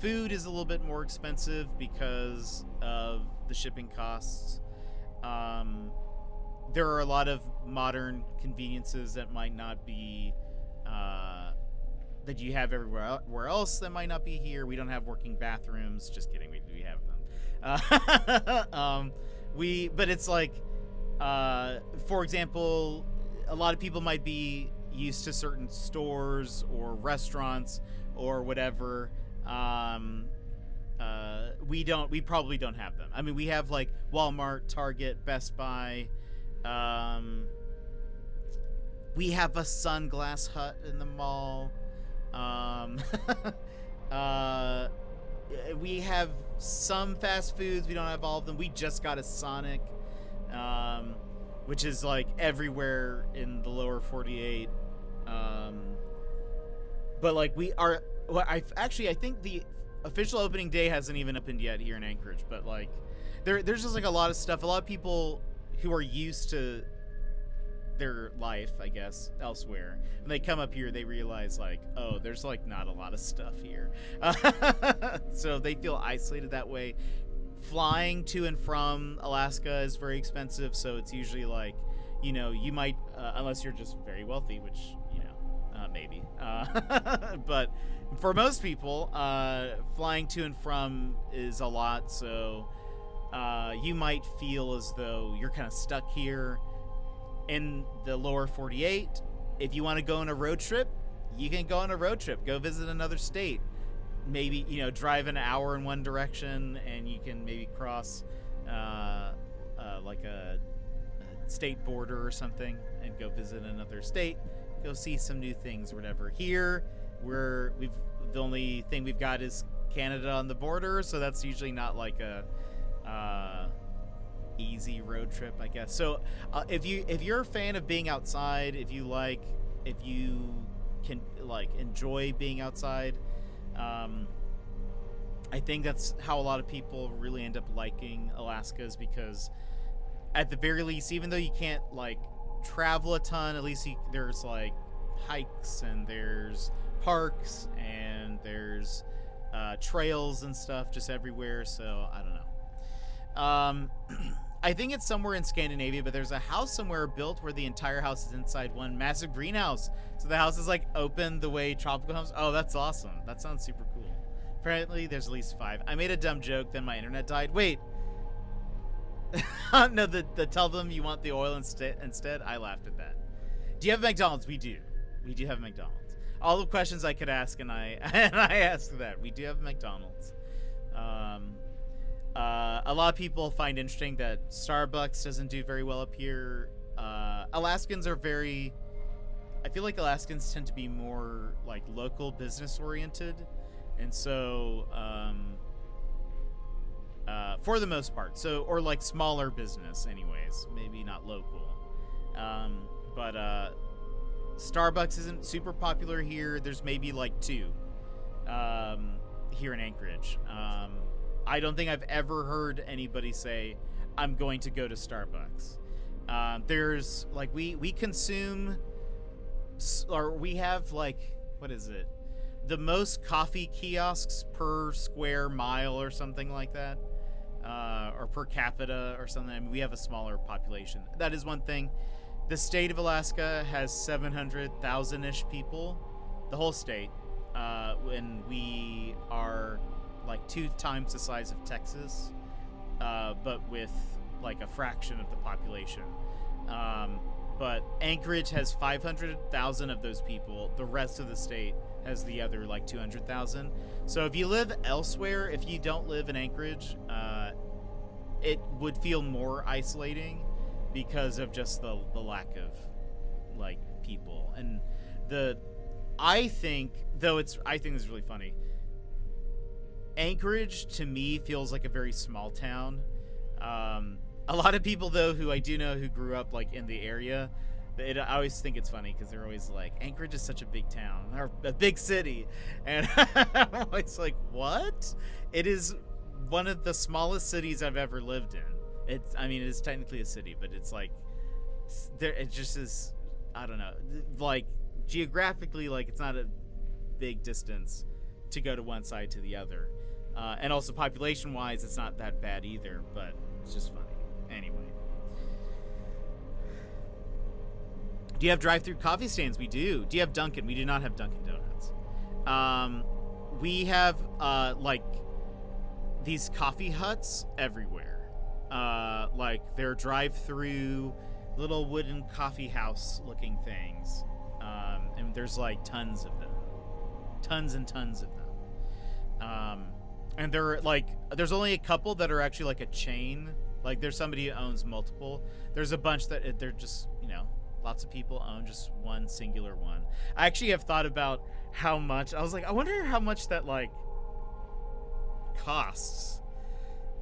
Speaker 2: Food is a little bit more expensive because of the shipping costs. There are a lot of modern conveniences that might not be that you have everywhere else that might not be here. We don't have working bathrooms. Just kidding. We have them. But it's like, for example, a lot of people might be used to certain stores or restaurants or whatever. We probably don't have them. I mean, we have like Walmart, Target, Best Buy. We have a Sunglass Hut in the mall. Uh, we have some fast foods. We don't have all of them. We just got a Sonic, which is like everywhere in the lower 48. But like we are. Well, I think the official opening day hasn't even opened yet here in Anchorage. But like, there's just like a lot of stuff. A lot of people who are used to their life, I guess, elsewhere, when they come up here, they realize like, oh, there's like not a lot of stuff here. So they feel isolated that way. Flying to and from Alaska is very expensive, so it's usually like, you know, you might, unless you're just very wealthy, which, you know, maybe. But for most people, flying to and from is a lot, so you might feel as though you're kind of stuck here in the lower 48. If you want to go on a road trip, you can go on a road trip. Go visit another state. Maybe, you know, drive an hour in one direction, and you can maybe cross like a state border or something and go visit another state. Go see some new things or whatever. Here, the only thing we've got is Canada on the border, so that's usually not like a easy road trip, I guess. So if you're a fan of being outside, if you can like enjoy being outside, I think that's how a lot of people really end up liking Alaska, is because at the very least, even though you can't like travel a ton, at least there's like hikes and there's parks and there's trails and stuff just everywhere. So I don't know. I think it's somewhere in Scandinavia, but there's a house somewhere built where the entire house is inside one massive greenhouse. So the house is like open the way tropical homes. Oh, that's awesome. That sounds super cool. Apparently there's at least 5. I made a dumb joke, then my internet died. Wait. No, the tell them you want the oil instead. I laughed at that. Do you have McDonald's? We do. We do have McDonald's. All the questions I could ask, and I asked that. We do have McDonald's. A lot of people find interesting that Starbucks doesn't do very well up here. Alaskans are very... I feel like Alaskans tend to be more like local business oriented. And so, for the most part, or like smaller business anyways, maybe not local. But Starbucks isn't super popular here. There's maybe like 2 here in Anchorage. I don't think I've ever heard anybody say, I'm going to go to Starbucks. There's like, we consume, or we have like, what is it? The most coffee kiosks per square mile or something like that, or per capita or something. I mean, we have a smaller population. That is one thing. The state of Alaska has 700,000-ish people, the whole state, and we are like 2 times the size of Texas, but with like a fraction of the population. But Anchorage has 500,000 of those people. The rest of the state has the other like 200,000. So if you live elsewhere, if you don't live in Anchorage, it would feel more isolating because of just the lack of like people. And I think this is really funny. Anchorage to me feels like a very small town. A lot of people though who I do know who grew up like in the area, I always think it's funny because they're always like, Anchorage is such a big town or a big city, and I'm always like, what? It is one of the smallest cities I've ever lived in. It is technically a city, but it's like it just is. I don't know, like geographically, like it's not a big distance to go to one side to the other, and also population-wise, it's not that bad either. But it's just funny. Anyway. Do you have drive-through coffee stands? We do. Do you have Dunkin'? We do not have Dunkin' Donuts. We have like these coffee huts everywhere. Like they're drive-through little wooden coffee house-looking things, and there's like tons of them, tons and tons of them. And they're like, there's only a couple that are actually like a chain. Like there's somebody who owns multiple. There's a bunch that they're just, Lots of people own just one singular one. I actually have thought about how much. I was like, I wonder how much that like costs.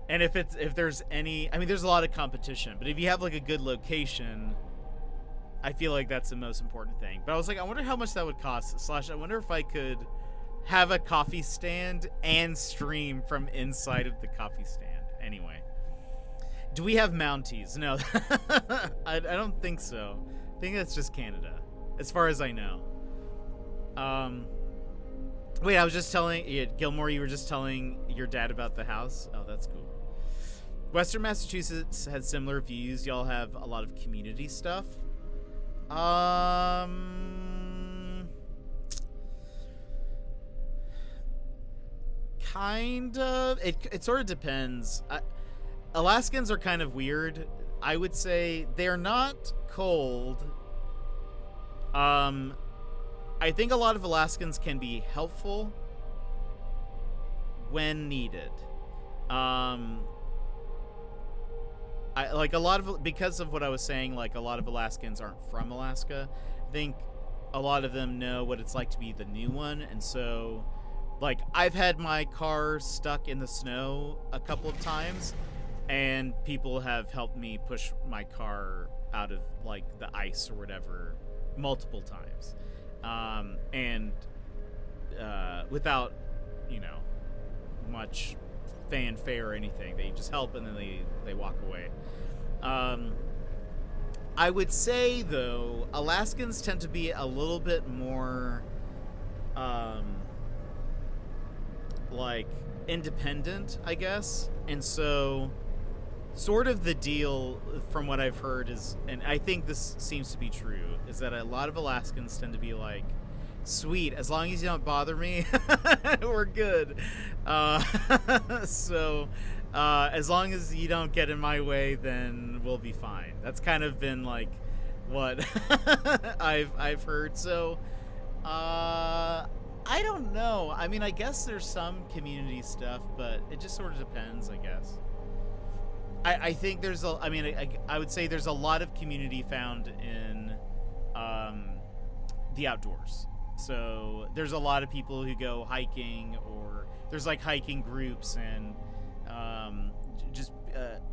Speaker 2: And if there's any, I mean, there's a lot of competition, but if you have like a good location, I feel like that's the most important thing. But I was like, I wonder how much that would cost. / I wonder if I could have a coffee stand and stream from inside of the coffee stand. Anyway, do we have Mounties? No, I don't think so. I think that's just Canada, as far as I know. Wait, I was just telling Gilmore. You were just telling your dad about the house. Oh, that's cool. Western Massachusetts has similar views. Y'all have a lot of community stuff. Kind of. It sort of depends. Alaskans are kind of weird. I would say they're not cold. I think a lot of Alaskans can be helpful when needed. I like a lot of, because of what I was saying, like a lot of Alaskans aren't from Alaska. I think a lot of them know what it's like to be the new one, and so like I've had my car stuck in the snow a couple of times, and people have helped me push my car out of like the ice or whatever multiple times, and without, you know, much fanfare or anything. They just help and then they walk away. I would say though, Alaskans tend to be a little bit more like independent, I guess. And so sort of the deal from what I've heard is, and I think this seems to be true, is that a lot of Alaskans tend to be like, sweet, as long as you don't bother me, we're good. So as long as you don't get in my way, then we'll be fine. That's kind of been like what I've heard. So I don't know. I mean, I guess there's some community stuff, but it just sort of depends, I guess. I think there's a, I mean, I would say there's a lot of community found in the outdoors. So there's a lot of people who go hiking, or there's like hiking groups, and just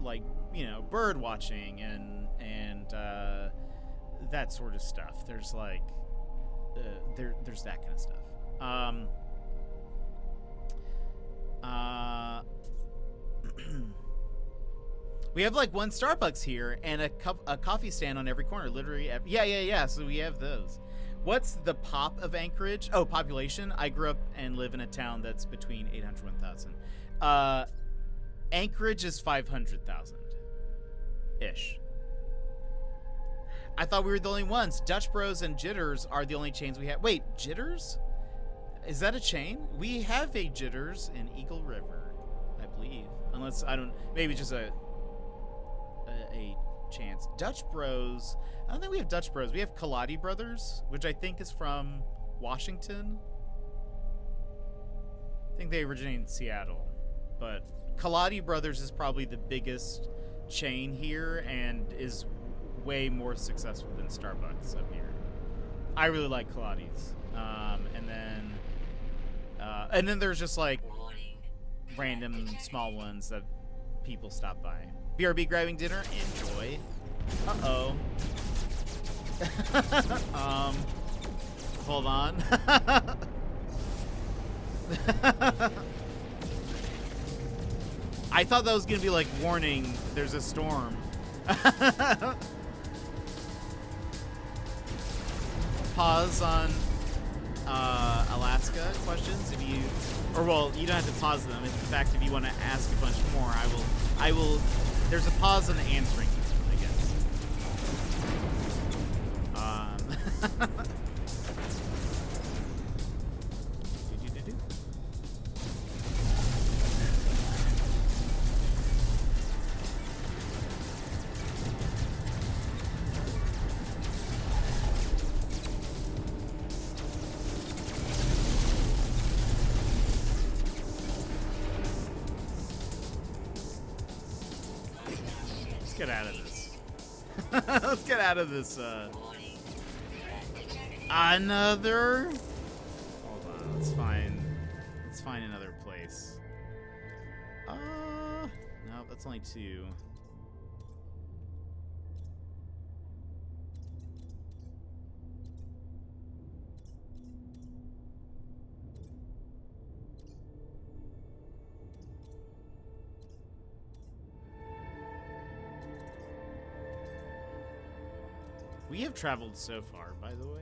Speaker 2: like, you know, bird watching and that sort of stuff. There's like there's that kind of stuff. We have like one Starbucks here and a coffee stand on every corner, literally. Yeah. So we have those. What's the pop of Anchorage? Oh, population. I grew up and live in a town that's between 800 and 1,000. Anchorage is 500,000 ish. I thought we were the only ones. Dutch Bros and Jitters are the only chains we have. Wait, Jitters? Is that a chain? We have a Jitters in Eagle River, I believe. Unless, I don't, maybe just a chance. Dutch Bros, I don't think we have Dutch Bros. We have Kaladi Brothers, which I think is from Washington. I think they originate in Seattle. But Kaladi Brothers is probably the biggest chain here and is way more successful than Starbucks up here. I really like Kaladi's. And then there's just like random small ones that people stop by. BRB grabbing dinner, enjoy. Uh-oh. Hold on. I thought that was gonna be like, warning, there's a storm. Pause on Alaska questions if you, or well, you don't have to pause them. In fact, if you want to ask a bunch more, I will. There's a pause on the answering, I guess. Let's get out of this. Let's get out of this Another? Hold on, let's find another place. No, that's only 2. We have traveled so far, by the way.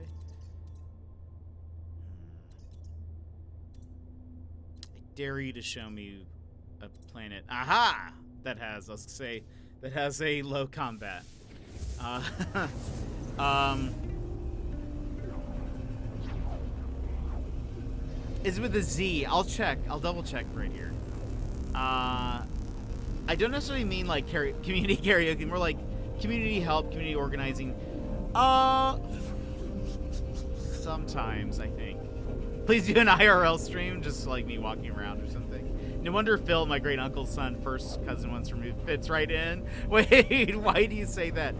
Speaker 2: I dare you to show me a planet. Aha! That has, let's say, that has a low combat. Is with a Z. I'll check. I'll double check right here. I don't necessarily mean like community karaoke, more like community help, community organizing. Sometimes, I think. Please do an IRL stream, just like me walking around or something. No wonder Phil, my great uncle's son, first cousin once removed, fits right in. Wait, why do you say that?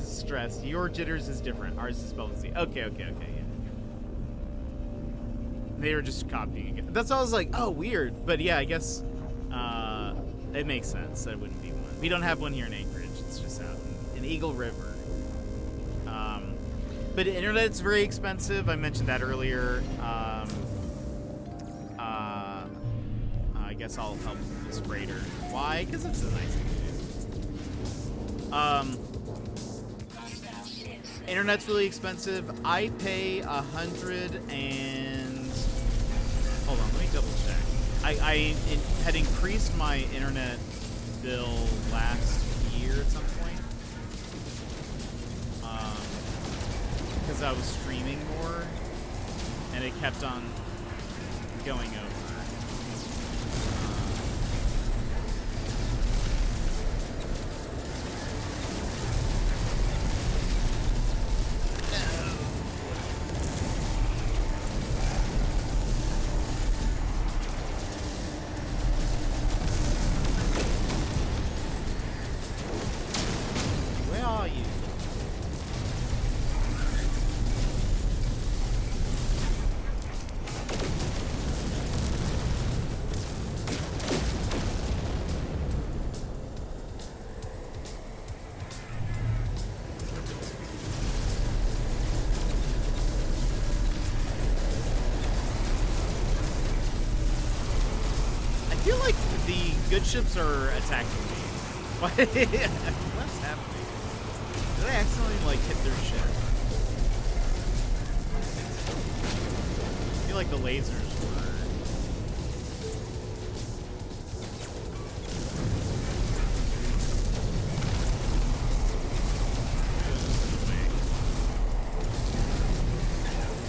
Speaker 2: Stress. Your jitters is different. Ours is spelled with Z. Okay, yeah. They were just copying again. That's why I was like, oh, weird. But yeah, I guess it makes sense. That wouldn't be one. We don't have one here in Anchorage. It's just out in Eagle River. But internet's very expensive. I mentioned that earlier. I guess I'll help this freighter. Why? Because it's a nice thing to do. Internet's really expensive. I pay 100 and... Hold on, let me double check. I had increased my internet bill last year at some point. Because I was streaming more, and it kept on going over. Where are you? I feel like the good ships are attacking me. What? What's happening? Did I accidentally like hit their ship? I feel like the lasers were.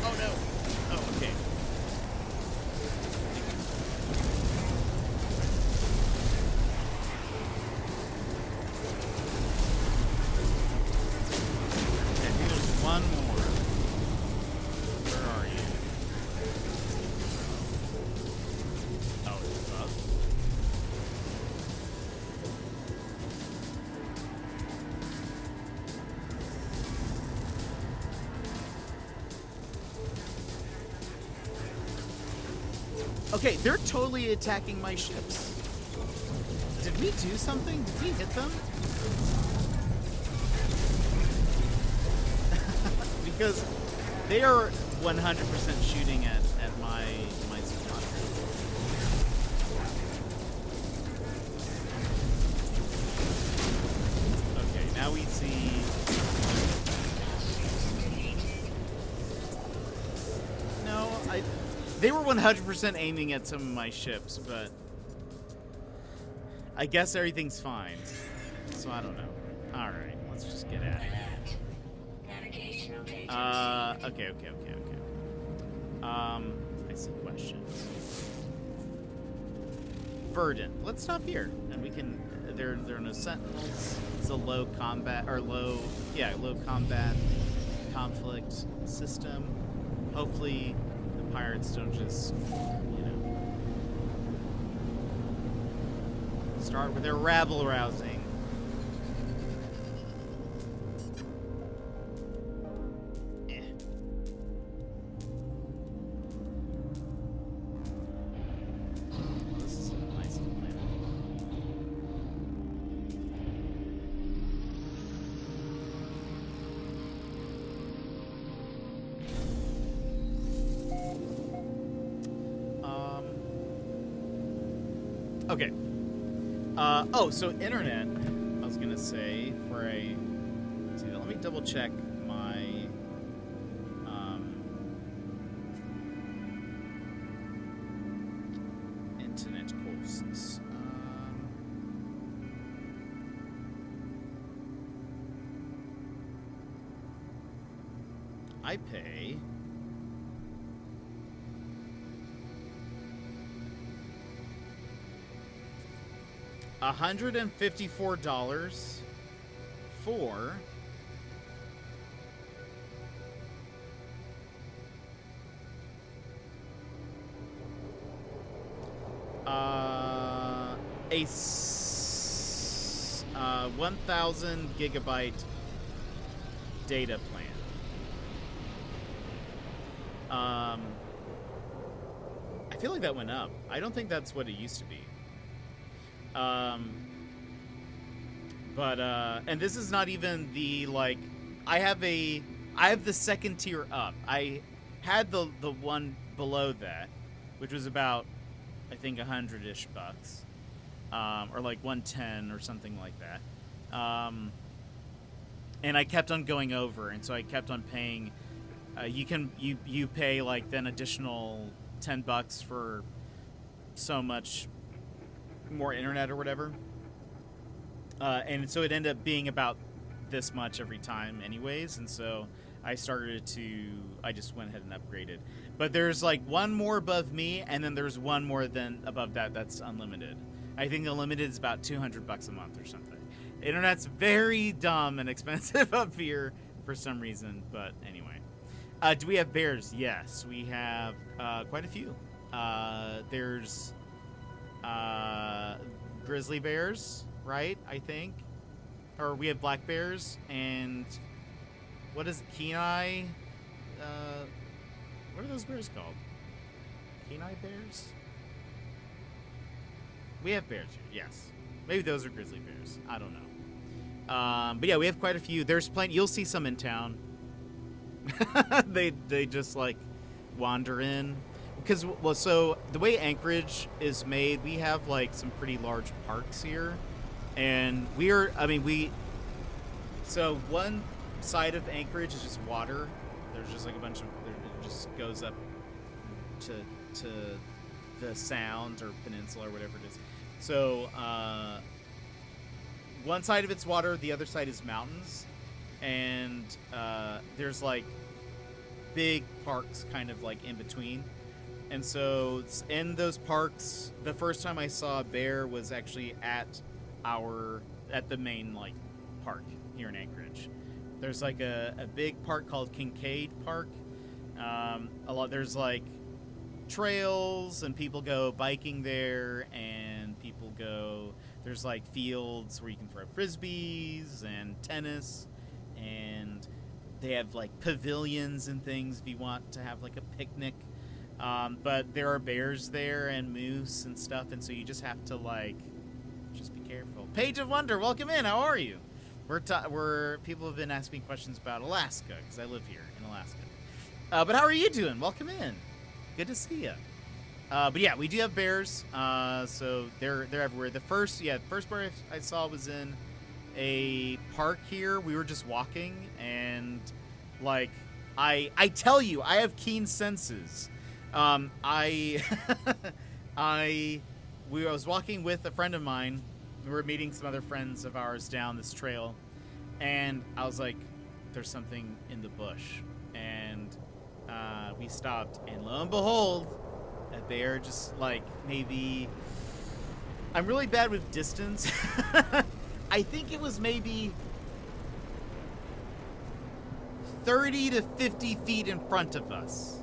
Speaker 2: Oh no! Oh, okay. I think there's one more. Where are you? Oh, it's above. Okay, they're totally attacking my ships. Did we do something? Did we hit them? Because they are 100% shooting at my squadron. Okay, now we see. No, they were 100% aiming at some of my ships, but I guess everything's fine. So I don't know. All right, let's just get at it. Okay. I see questions. Verdant. Let's stop here, and we can. There are no sentinels. It's a low combat low combat conflict system. Hopefully, the pirates don't just, start with their rabble rousing. Okay. So internet. I was gonna say for a. Let's see, let me double check my. Internet courses. I pay. $154 for a 1,000 gigabyte data plan. I feel like that went up. I don't think that's what it used to be. And this is not even the, like, I have the second tier up. I had the one below that, which was about, I think, 100-ish bucks, or like 110 or something like that. And I kept on going over, and so I kept on paying. You pay like then additional $10 for so much more internet or whatever, and so it ended up being about this much every time anyways, and so I just went ahead and upgraded. But there's like one more above me, and then there's one more then above that's unlimited. I think the limited is about $200 a month or something. Internet's very dumb and expensive up here for some reason, but anyway. Do we have bears? Yes, we have quite a few. There's grizzly bears, right? I think, or we have black bears, and what is Kenai? What are those bears called? Kenai bears? We have bears here. Yes, maybe those are grizzly bears. I don't know. But yeah, we have quite a few. There's plenty. You'll see some in town. they just like wander in. Because, well, so the way Anchorage is made, we have like some pretty large parks here, and so one side of Anchorage is just water. There's just like it just goes up to the Sound or Peninsula or whatever it is. So one side of it's water, the other side is mountains, and there's like big parks kind of like in between. And so in those parks, the first time I saw a bear was actually at the main like park here in Anchorage. There's like a big park called Kincaid Park. There's like trails, and people go biking there, and there's like fields where you can throw frisbees and tennis, and they have like pavilions and things if you want to have like a picnic. But there are bears there and moose and stuff, and so you just have to like just be careful. Page of Wonder, welcome in. How are you? People have been asking questions about Alaska because I live here in Alaska. But how are you doing? Welcome in. Good to see you. But yeah, we do have bears. So they're everywhere. The first bear I saw was in a park here. We were just walking, and like I tell you, I have keen senses. I was walking with a friend of mine. We were meeting some other friends of ours down this trail, and I was like, there's something in the bush, and we stopped, and lo and behold, a bear just like maybe, I'm really bad with distance. I think it was maybe 30 to 50 feet in front of us.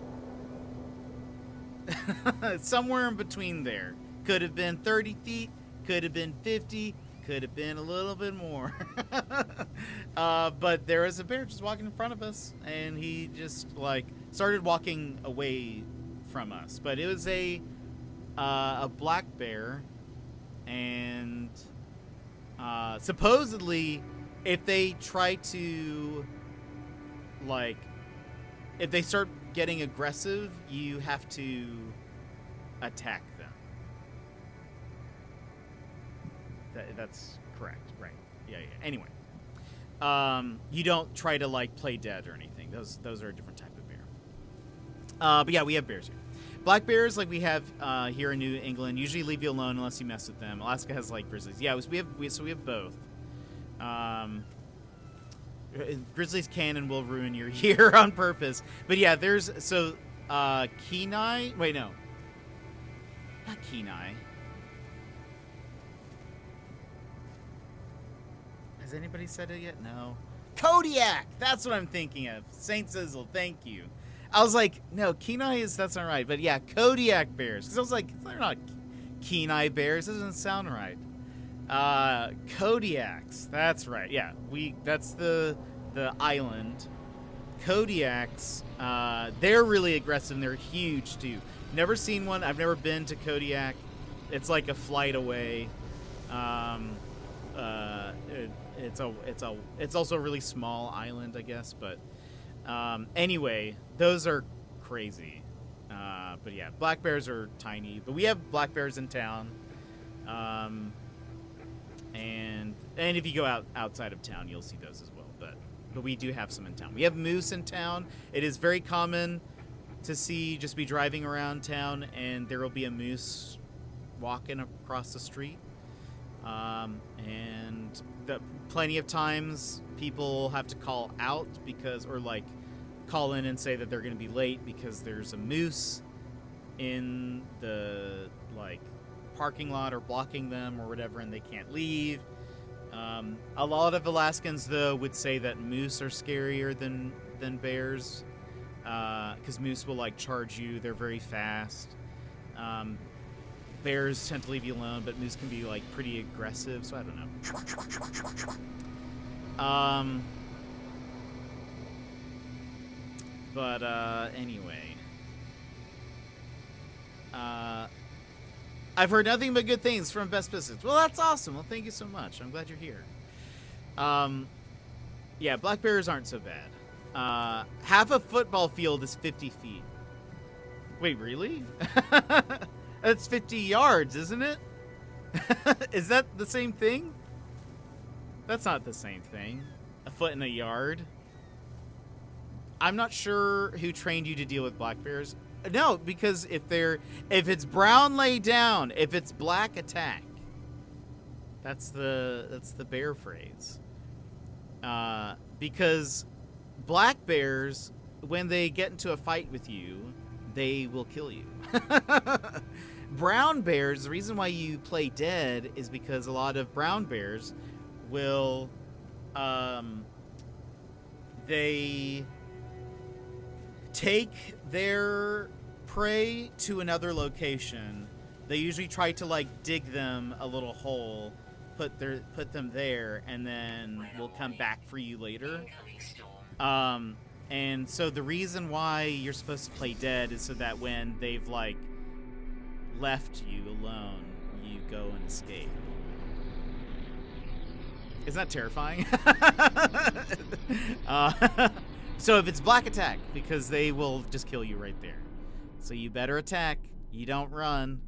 Speaker 2: Somewhere in between there. Could have been 30 feet, could have been 50, could have been a little bit more. But there was a bear just walking in front of us, and he just like started walking away from us. But it was a black bear, and supposedly if they try to if they start getting aggressive, you have to attack them. That's correct. Right. Yeah. Anyway, you don't try to like play dead or anything. Those are a different type of bear. But yeah, we have bears here. Black bears, like we have here in New England, usually leave you alone unless you mess with them. Alaska has like grizzlies. Yeah, we have both. Grizzlies can and will ruin your year on purpose. But yeah, there's Kenai. Wait, no, not Kenai. Has anybody said it yet? No. Kodiak. That's what I'm thinking of. Saint Sizzle. Thank you. I was like, no, Kenai that's not right. But yeah, Kodiak bears. Because I was like, they're not Kenai bears. That doesn't sound right. Kodiaks. That's right. Yeah, that's the island. Kodiaks. They're really aggressive and they're huge too. Never seen one. I've never been to Kodiak. It's like a flight away. It's also a really small island, I guess. But anyway, those are crazy. But yeah, black bears are tiny. But we have black bears in town. And if you go outside of town, you'll see those as well. But we do have some in town. We have moose in town. It is very common to just be driving around town, and there will be a moose walking across the street. And plenty of times people have to call out call in and say that they're going to be late because there's a moose in the parking lot or blocking them or whatever, and they can't leave. A lot of Alaskans though would say that moose are scarier than bears, because moose will charge you. They're very fast. Bears tend to leave you alone, but moose can be pretty aggressive, so I don't know. But anyway, I've heard nothing but good things from Best Biscuits. Well, that's awesome. Well, thank you so much. I'm glad you're here. Yeah, black bears aren't so bad. Half a football field is 50 feet. Wait, really? That's 50 yards, isn't it? Is that the same thing? That's not the same thing. A foot in a yard. I'm not sure who trained you to deal with black bears. No, because if it's brown, lay down. If it's black, attack. That's the bear phrase. Because black bears, when they get into a fight with you, they will kill you. Brown bears, the reason why you play dead is because a lot of brown bears will they take their prey to another location. They usually try to dig them a little hole, put them there, and then will come back for you later. And so the reason why you're supposed to play dead is so that when they've left you alone, you go and escape. Isn't that terrifying? So if it's black, attack, because they will just kill you right there. So you better attack. You don't run.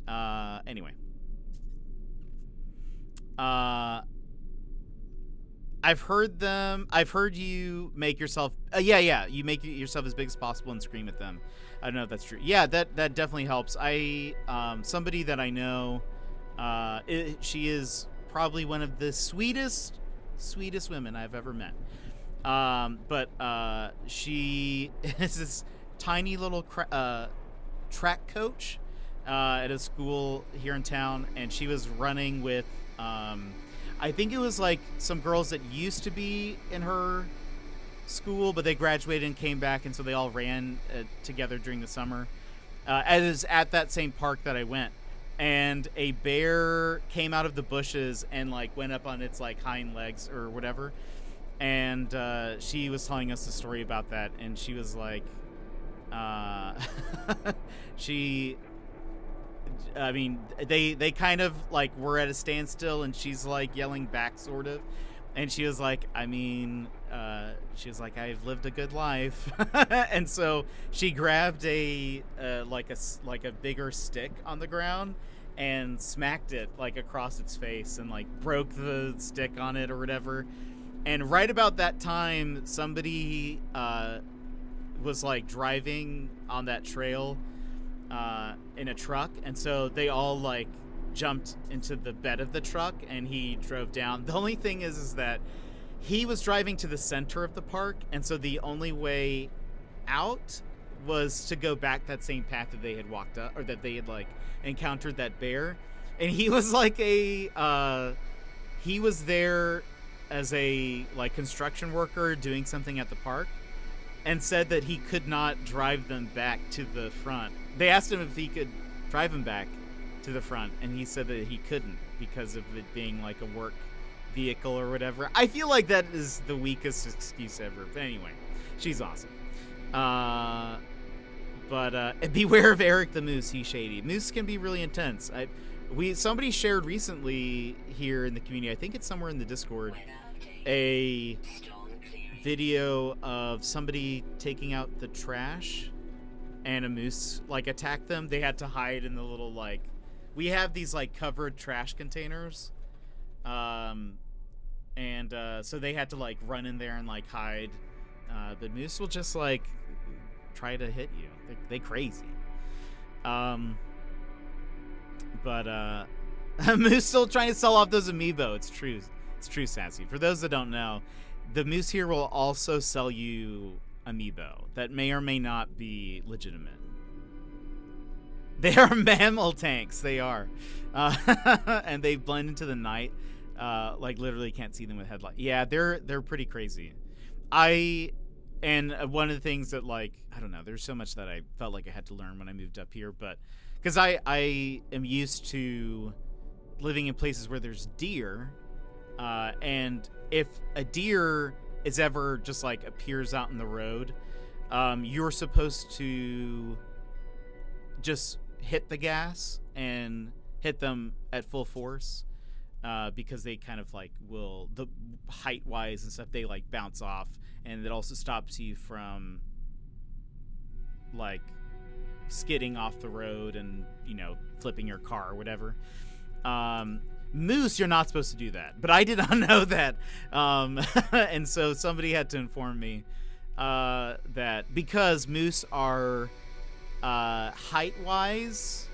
Speaker 2: Anyway. I've heard you make yourself... you make yourself as big as possible and scream at them. I don't know if that's true. Yeah, that definitely helps. Somebody that I know, she is probably one of the sweetest women I've ever met. But she is this tiny little track coach at a school here in town, and she was running with... I think it was some girls that used to be in her school, but they graduated and came back, and so they all ran together during the summer. As at that same park that I went, and a bear came out of the bushes and went up on its hind legs or whatever, and she was telling us the story about that, and she was they kind of were at a standstill, and she's yelling back sort of, and she was she was I've lived a good life. And so she grabbed a bigger stick on the ground and smacked it like across its face and like broke the stick on it or whatever. And right about that time, somebody was like driving on that trail in a truck, and so they all like jumped into the bed of the truck, and he drove down. The only thing is that he was driving to the center of the park, and so the only way out was to go back that same path that they had walked up, or that they had like encountered that bear. And he was like he was there as a like construction worker doing something at the park, and said that he could not drive them back to the front. They asked him if he could drive them back to the front, and he said that he couldn't because of it being like a work vehicle or whatever. I feel like that is the weakest excuse ever. But anyway, she's awesome. But beware of Eric the Moose. He's shady. Moose can be really intense. Somebody shared recently here in the community, I think it's somewhere in the Discord, a video of somebody taking out the trash and a moose like attacked them. They had to hide in the little like, we have these like covered trash containers, so they had to like run in there and like hide. The moose will just like try to hit you. They crazy. But Moose still trying to sell off those amiibo. It's true, Sassy. For those that don't know, the Moose here will also sell you amiibo that may or may not be legitimate. They are mammal tanks. They are, and they blend into the night. Like literally can't see them with headlight. Yeah, they're pretty crazy. And one of the things that, like, I don't know, there's so much that I felt like I had to learn when I moved up here, but because I am used to living in places where there's deer, and if a deer is ever just like appears out in the road, you're supposed to just hit the gas and hit them at full force, because they kind of like will, the height wise and stuff, they like bounce off, and it also stops you from like skidding off the road and, you know, flipping your car or whatever. Moose, you're not supposed to do that, but I did not know that, and so somebody had to inform me that because moose are height wise,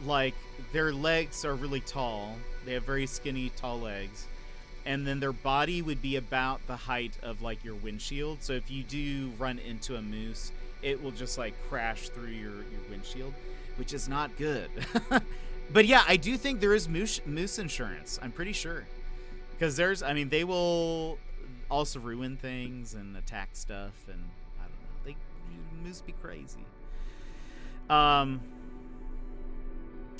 Speaker 2: like their legs are really tall, they have very skinny tall legs, and then their body would be about the height of like your windshield. So if you do run into a moose, it will just like crash through your windshield, which is not good. But yeah, I do think there is moose insurance. I'm pretty sure, because they will also ruin things and attack stuff, and I don't know. Moose be crazy.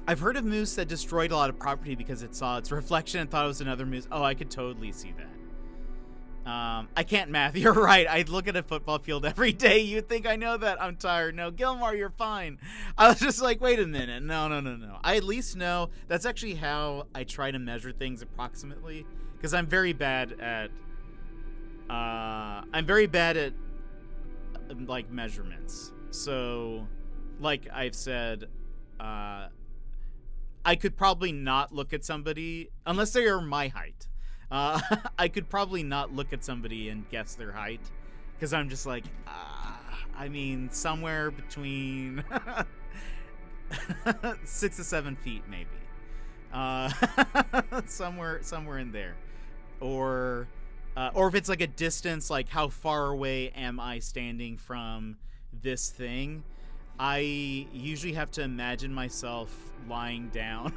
Speaker 2: I've heard of moose that destroyed a lot of property because it saw its reflection and thought it was another moose. Oh, I could totally see that. I can't math. You're right. I look at a football field every day. You'd think I know that. I'm tired. No, Gilmore, you're fine. I was just like, wait a minute. No. I at least know. That's actually how I try to measure things approximately, because I'm very bad at like measurements. So, like I've said, I could probably not look at somebody unless they are my height. I could probably not look at somebody and guess their height, because I'm just like, I mean, somewhere between 6 to 7 feet, maybe, somewhere in there, or if it's like a distance, like how far away am I standing from this thing. I usually have to imagine myself lying down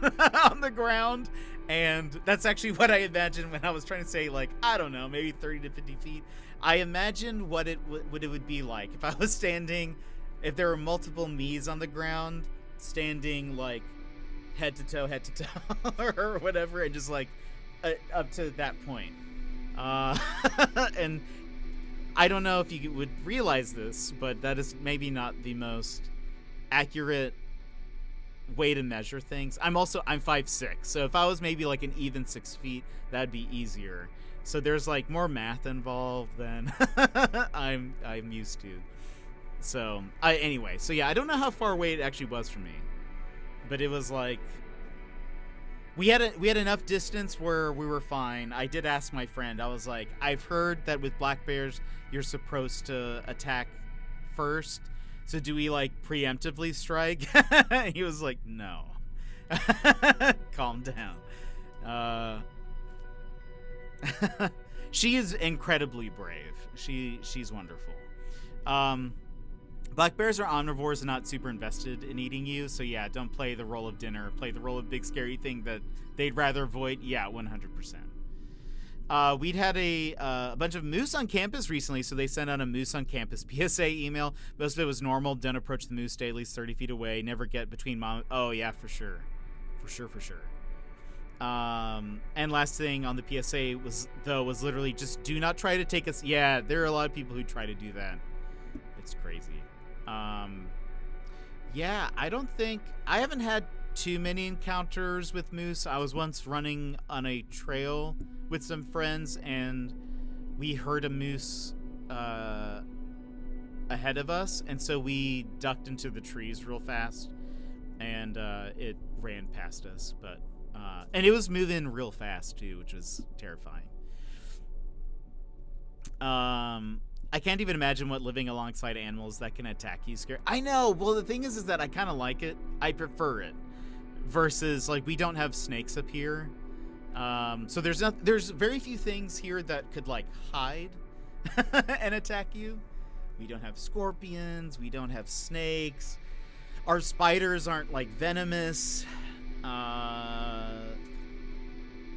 Speaker 2: on the ground, and that's actually what I imagined when I was trying to say, like, I don't know, maybe 30 to 50 feet. I imagined what it would be like if I was standing, if there were multiple me's on the ground, standing like head to toe or whatever, and just like up to that point. And I don't know if you would realize this, but that is maybe not the most accurate way to measure things. I'm 5'6", so if I was maybe like an even 6 feet, that'd be easier. So there's like more math involved than I'm used to. So anyway, so yeah, I don't know how far away it actually was from me, but it was like we had enough distance where we were fine. I did ask my friend. I was like, I've heard that with black bears you're supposed to attack first. So do we like preemptively strike? He was like, no. Calm down. She is incredibly brave. She's wonderful. Black bears are omnivores and not super invested in eating you. So yeah, don't play the role of dinner. Play the role of big scary thing that they'd rather avoid. Yeah, 100%. We'd had a bunch of moose on campus recently, so they sent out a moose on campus PSA email. Most of it was normal. Don't approach the moose. Stay at least 30 feet away. Never get between mom. Oh yeah, for sure. And last thing on the PSA was literally just do not try to take us. Yeah, there are a lot of people who try to do that. It's crazy. Yeah, I haven't had too many encounters with moose. I was once running on a trail with some friends and we heard a moose ahead of us, and so we ducked into the trees real fast and it ran past us, but and it was moving real fast too, which was terrifying. I can't even imagine what living alongside animals that can attack you scare. I know. Well, the thing is that I kind of like it. I prefer it versus like we don't have snakes up here. So there's very few things here that could like hide and attack you. We don't have scorpions. We don't have snakes. Our spiders aren't like venomous.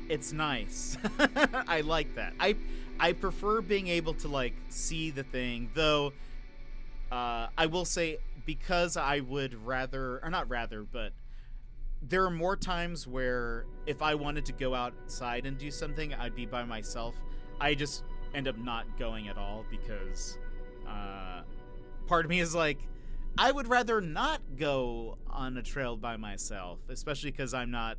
Speaker 2: It's nice. I like that. I prefer being able to like see the thing, though. I will say, because I would rather, or not rather, but there are more times where if I wanted to go outside and do something, I'd be by myself. I just end up not going at all because part of me is like, I would rather not go on a trail by myself, especially because I'm not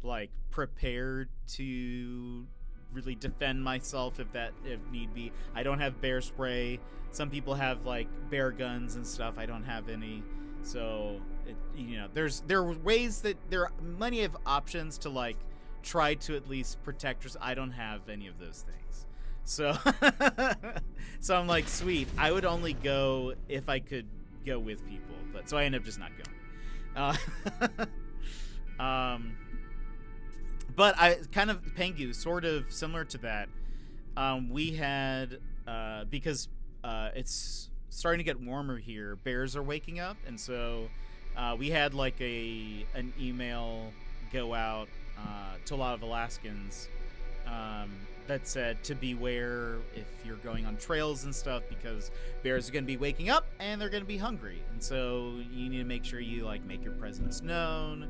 Speaker 2: like prepared to really defend myself if need be. I don't have bear spray. Some people have like bear guns and stuff. I don't have any. So there are ways that there are plenty of options to like try to at least protect yourself. I don't have any of those things. So so I'm like, sweet. I would only go if I could go with people, but so I end up just not going. But I kind of Pengu, sort of similar to that. We had because it's starting to get warmer here. Bears are waking up, and so we had like an email go out to a lot of Alaskans that said to beware if you're going on trails and stuff, because bears are going to be waking up and they're going to be hungry, and so you need to make sure you like make your presence known,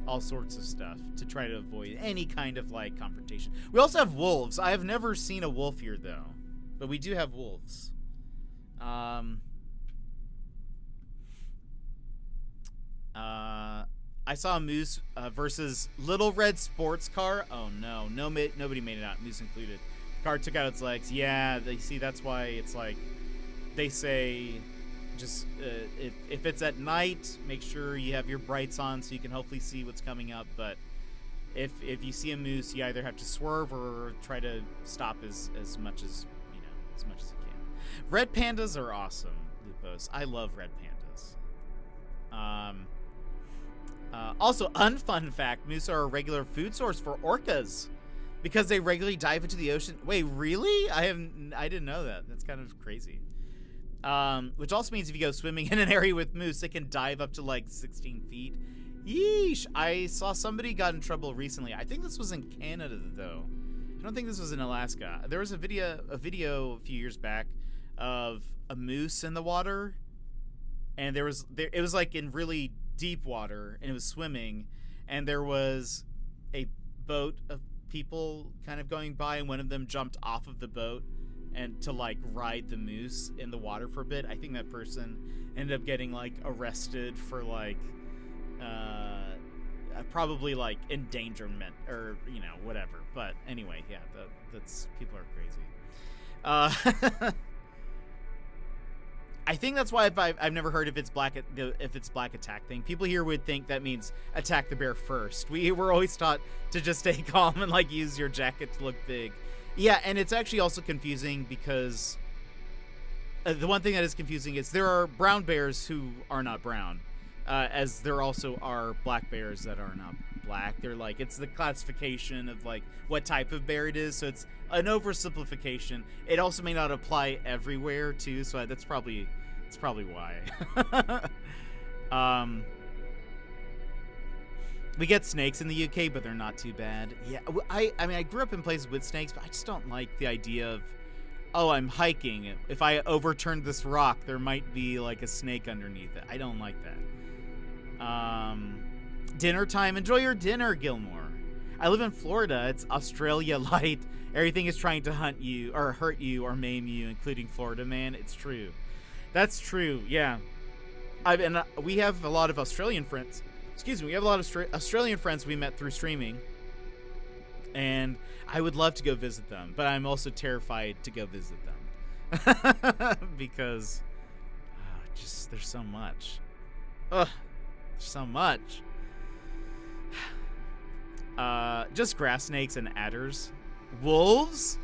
Speaker 2: all sorts of stuff to try to avoid any kind of like confrontation. We also have wolves. I have never seen a wolf here though, but we do have wolves. I saw a moose versus Little Red sports car. Oh no, nobody made it out, moose included. The car took out its legs. Yeah, they see, that's why it's like they say just if it's at night, make sure you have your brights on so you can hopefully see what's coming up. But if you see a moose, you either have to swerve or try to stop as much as you can. Red pandas are awesome, Lupos. I love red pandas. Also, unfun fact: moose are a regular food source for orcas because they regularly dive into the ocean. Wait, really? I didn't know that. That's kind of crazy. Which also means if you go swimming in an area with moose, they can dive up to like 16 feet. Yeesh. I saw somebody got in trouble recently. I think this was in Canada though. I don't think this was in Alaska. There was a video a few years back of a moose in the water, and it was like in really deep water, and it was swimming, and there was a boat of people kind of going by, and one of them jumped off of the boat and to like ride the moose in the water for a bit. I think that person ended up getting like arrested for like probably like endangerment or whatever. But anyway, yeah, that's people are crazy. I think that's why I've never heard if it's black attack thing. People here would think that means attack the bear first. We're always taught to just stay calm and like use your jacket to look big. Yeah, and it's actually also confusing because the one thing that is confusing is there are brown bears who are not brown, as there also are black bears that are not black. They're like, it's the classification of like what type of bear it is, so it's an oversimplification. It also may not apply everywhere too, so that's probably why. We get snakes in the UK, but they're not too bad. Yeah, I mean, I grew up in places with snakes, but I just don't like the idea of, oh, I'm hiking. If I overturned this rock, there might be like a snake underneath it. I don't like that. Dinner time. Enjoy your dinner, Gilmore. I live in Florida. It's Australia light. Everything is trying to hunt you or hurt you or maim you, including Florida man. It's true. That's true. Yeah. We have a lot of Australian friends. Excuse me. We have a lot of Australian friends we met through streaming. And I would love to go visit them, but I'm also terrified to go visit them. Because just there's so much. Ugh. So much. Just grass snakes and adders. Wolves?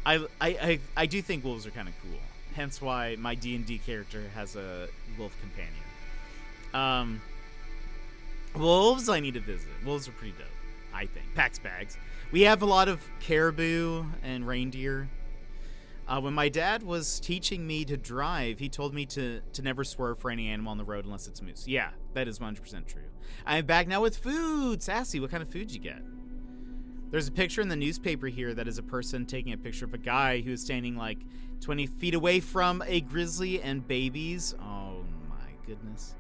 Speaker 2: I do think wolves are kind of cool. Hence why my D&D character has a wolf companion. Wolves I need to visit. Wolves are pretty dope, I think. Pax bags. We have a lot of caribou and reindeer. When my dad was teaching me to drive, he told me to never swerve for any animal on the road unless it's moose. Yeah, that is 100% true. I'm back now with food. Sassy, what kind of food you get? There's a picture in the newspaper here that is a person taking a picture of a guy who is standing like 20 feet away from a grizzly and babies. Oh my goodness.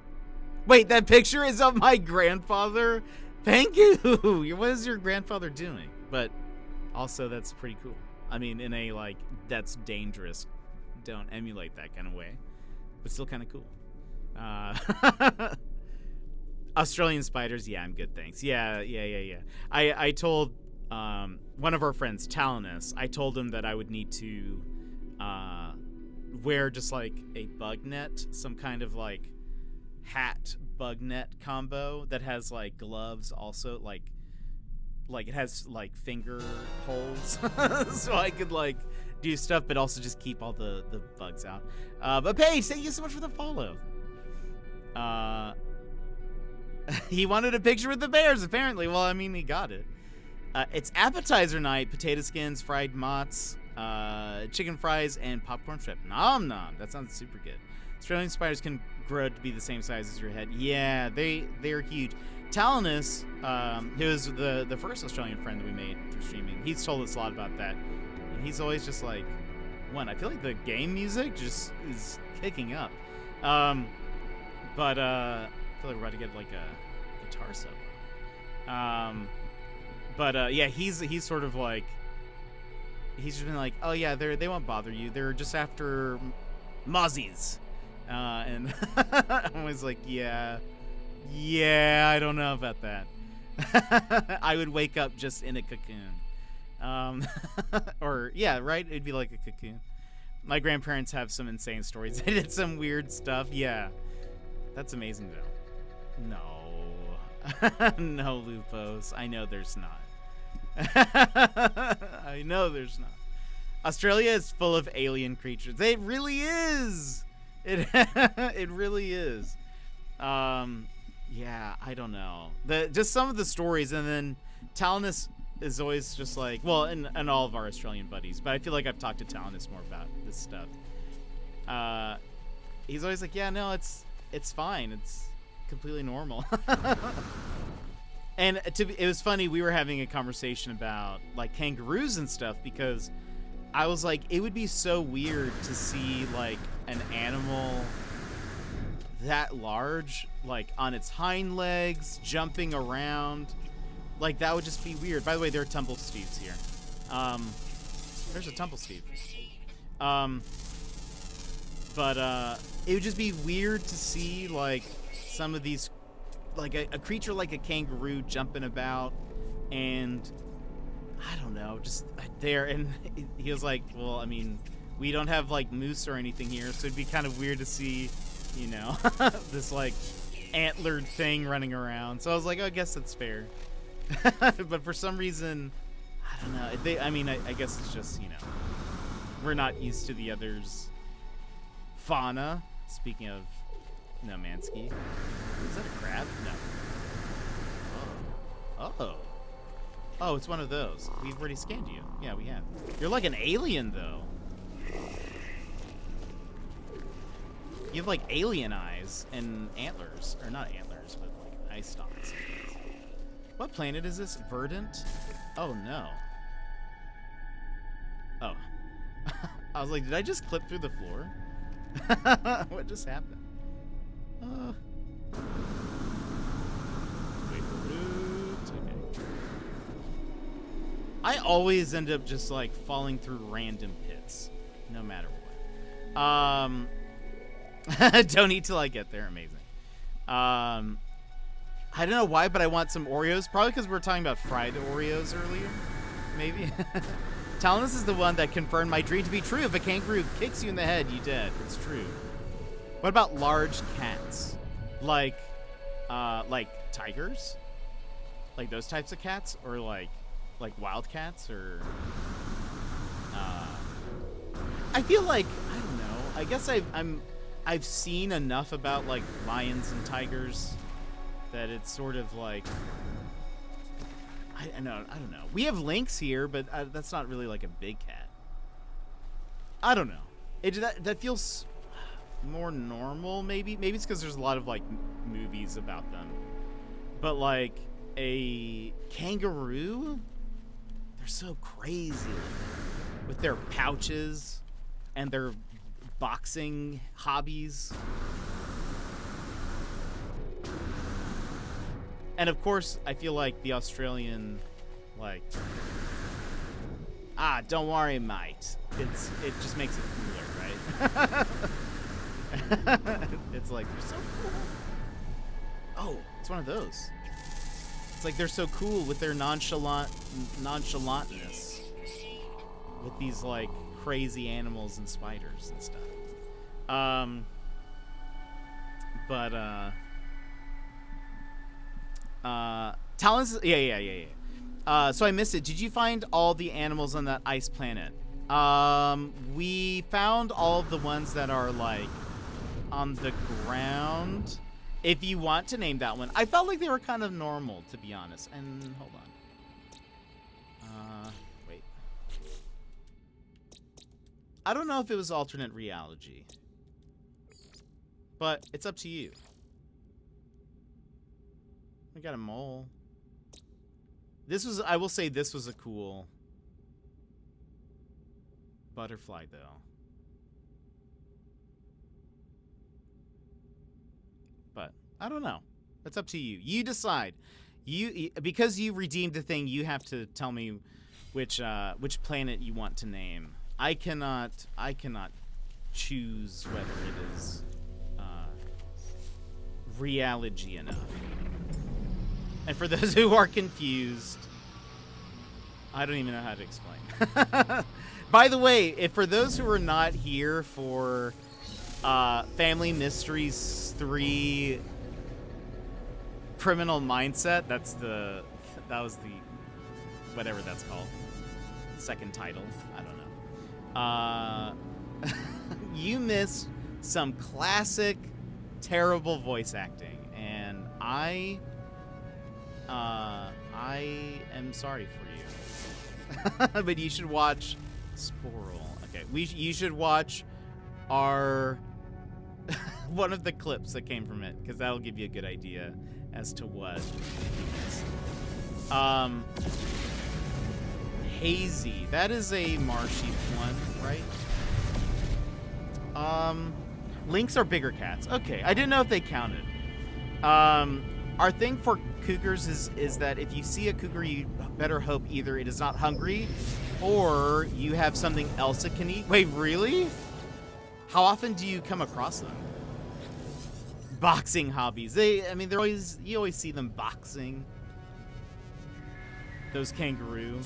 Speaker 2: Wait, that picture is of my grandfather? Thank you. What is your grandfather doing? But also that's pretty cool. I mean, in a, like, that's dangerous. Don't emulate that kind of way. But still kind of cool. Australian spiders. Yeah, I'm good, thanks. Yeah. I told one of our friends, Talinus, I told him that I would need to wear just, like, a bug net. Some kind of, like, hat bug net combo that has, like, gloves also, like it has like finger holes so I could like do stuff but also just keep all the bugs out. But Paige, thank you so much for the follow. He wanted a picture with the bears apparently. Well, I mean, he got it. It's appetizer night. Potato skins, fried mozz, chicken fries, and popcorn strip. Nom nom. That sounds super good. Australian spiders can grow to be the same size as your head. Yeah, they're huge. Talinus, who was the first Australian friend that we made through streaming, he's told us a lot about that. And he's always just like, I feel like the game music just is kicking up. But I feel like we're about to get like a guitar solo. Yeah, he's sort of like, he's just been like, oh yeah, they won't bother you. They're just after mozzies. And I'm always like, yeah, I don't know about that. I would wake up just in a cocoon. Or, yeah, right? It'd be like a cocoon. My grandparents have some insane stories. They did some weird stuff. Yeah. That's amazing, though. No. No, Lupos. I know there's not. I know there's not. Australia is full of alien creatures. It really is. It really is. Yeah, I don't know. Just some of the stories, and then Talinus is always just like, well, and all of our Australian buddies, but I feel like I've talked to Talinus more about this stuff. He's always like, yeah, no, it's fine. It's completely normal. And it was funny, we were having a conversation about like kangaroos and stuff, because I was like, it would be so weird to see like an animal that large, like on its hind legs, jumping around. Like, that would just be weird. By the way, there are tumble steves here. There's a tumble steve. It would just be weird to see like some of these, like a creature like a kangaroo jumping about, and I don't know, just there. And he was like, well, I mean, We don't have like moose or anything here, so it'd be kind of weird to see, you know, this like antlered thing running around. So I was like, oh, I guess that's fair. But for some reason, I don't know. I guess it's just, you know, we're not used to the others' fauna. Speaking of no Mansky. Is that a crab? No. Oh. Oh, it's one of those. We've already scanned you. Yeah, we have. You're like an alien, though. You have like alien eyes and antlers. Or not antlers, but like eye stalks. What planet is this? Verdant? Oh, no. Oh. I was like, did I just clip through the floor? What just happened? Wait for route. Okay. I always end up just like falling through random pits, no matter what. Don't eat till I get there. Amazing. I don't know why, but I want some Oreos. Probably because we were talking about fried Oreos earlier. Maybe. Talenus is the one that confirmed my dream to be true. If a kangaroo kicks you in the head, you dead. It's true. What about large cats? Like tigers? Like those types of cats? Or like wild cats? Or I feel like, I don't know. I guess I've seen enough about like lions and tigers that it's sort of like, I don't know. We have lynx here, but that's not really like a big cat. I don't know. That feels more normal, maybe. Maybe it's because there's a lot of like movies about them. But like a kangaroo, they're so crazy with their pouches and their boxing hobbies. And of course, I feel like the Australian, like, don't worry, mate. It just makes it cooler, right? It's like, they're so cool. Oh, it's one of those. It's like they're so cool with their nonchalantness. With these like crazy animals and spiders and stuff. Talons, yeah. So I missed it. Did you find all the animals on that ice planet? We found all of the ones that are like on the ground. If you want to name that one, I felt like they were kind of normal, to be honest. And hold on. Wait. I don't know if it was alternate reality, but it's up to you. We got a mole. I will say this was a cool butterfly, though. But I don't know. That's up to you. You decide. Because you redeemed the thing, you have to tell me which planet you want to name. I cannot choose whether it is reality enough. And for those who are confused, I don't even know how to explain. By the way, for those who are not here for Family Mysteries 3 Criminal Mindset, that was the whatever that's called. Second title. I don't know. You missed some classic terrible voice acting, and I am sorry for you. But you should watch Sporl. Okay, you should watch our one of the clips that came from it, because that'll give you a good idea as to what. Hazy. That is a marshy one, right? Lynx are bigger cats. Okay, I didn't know if they counted. Our thing for cougars is that if you see a cougar, you better hope either it is not hungry or you have something else it can eat. Wait, really? How often do you come across them? Boxing hobbies. You always see them boxing. Those kangaroo.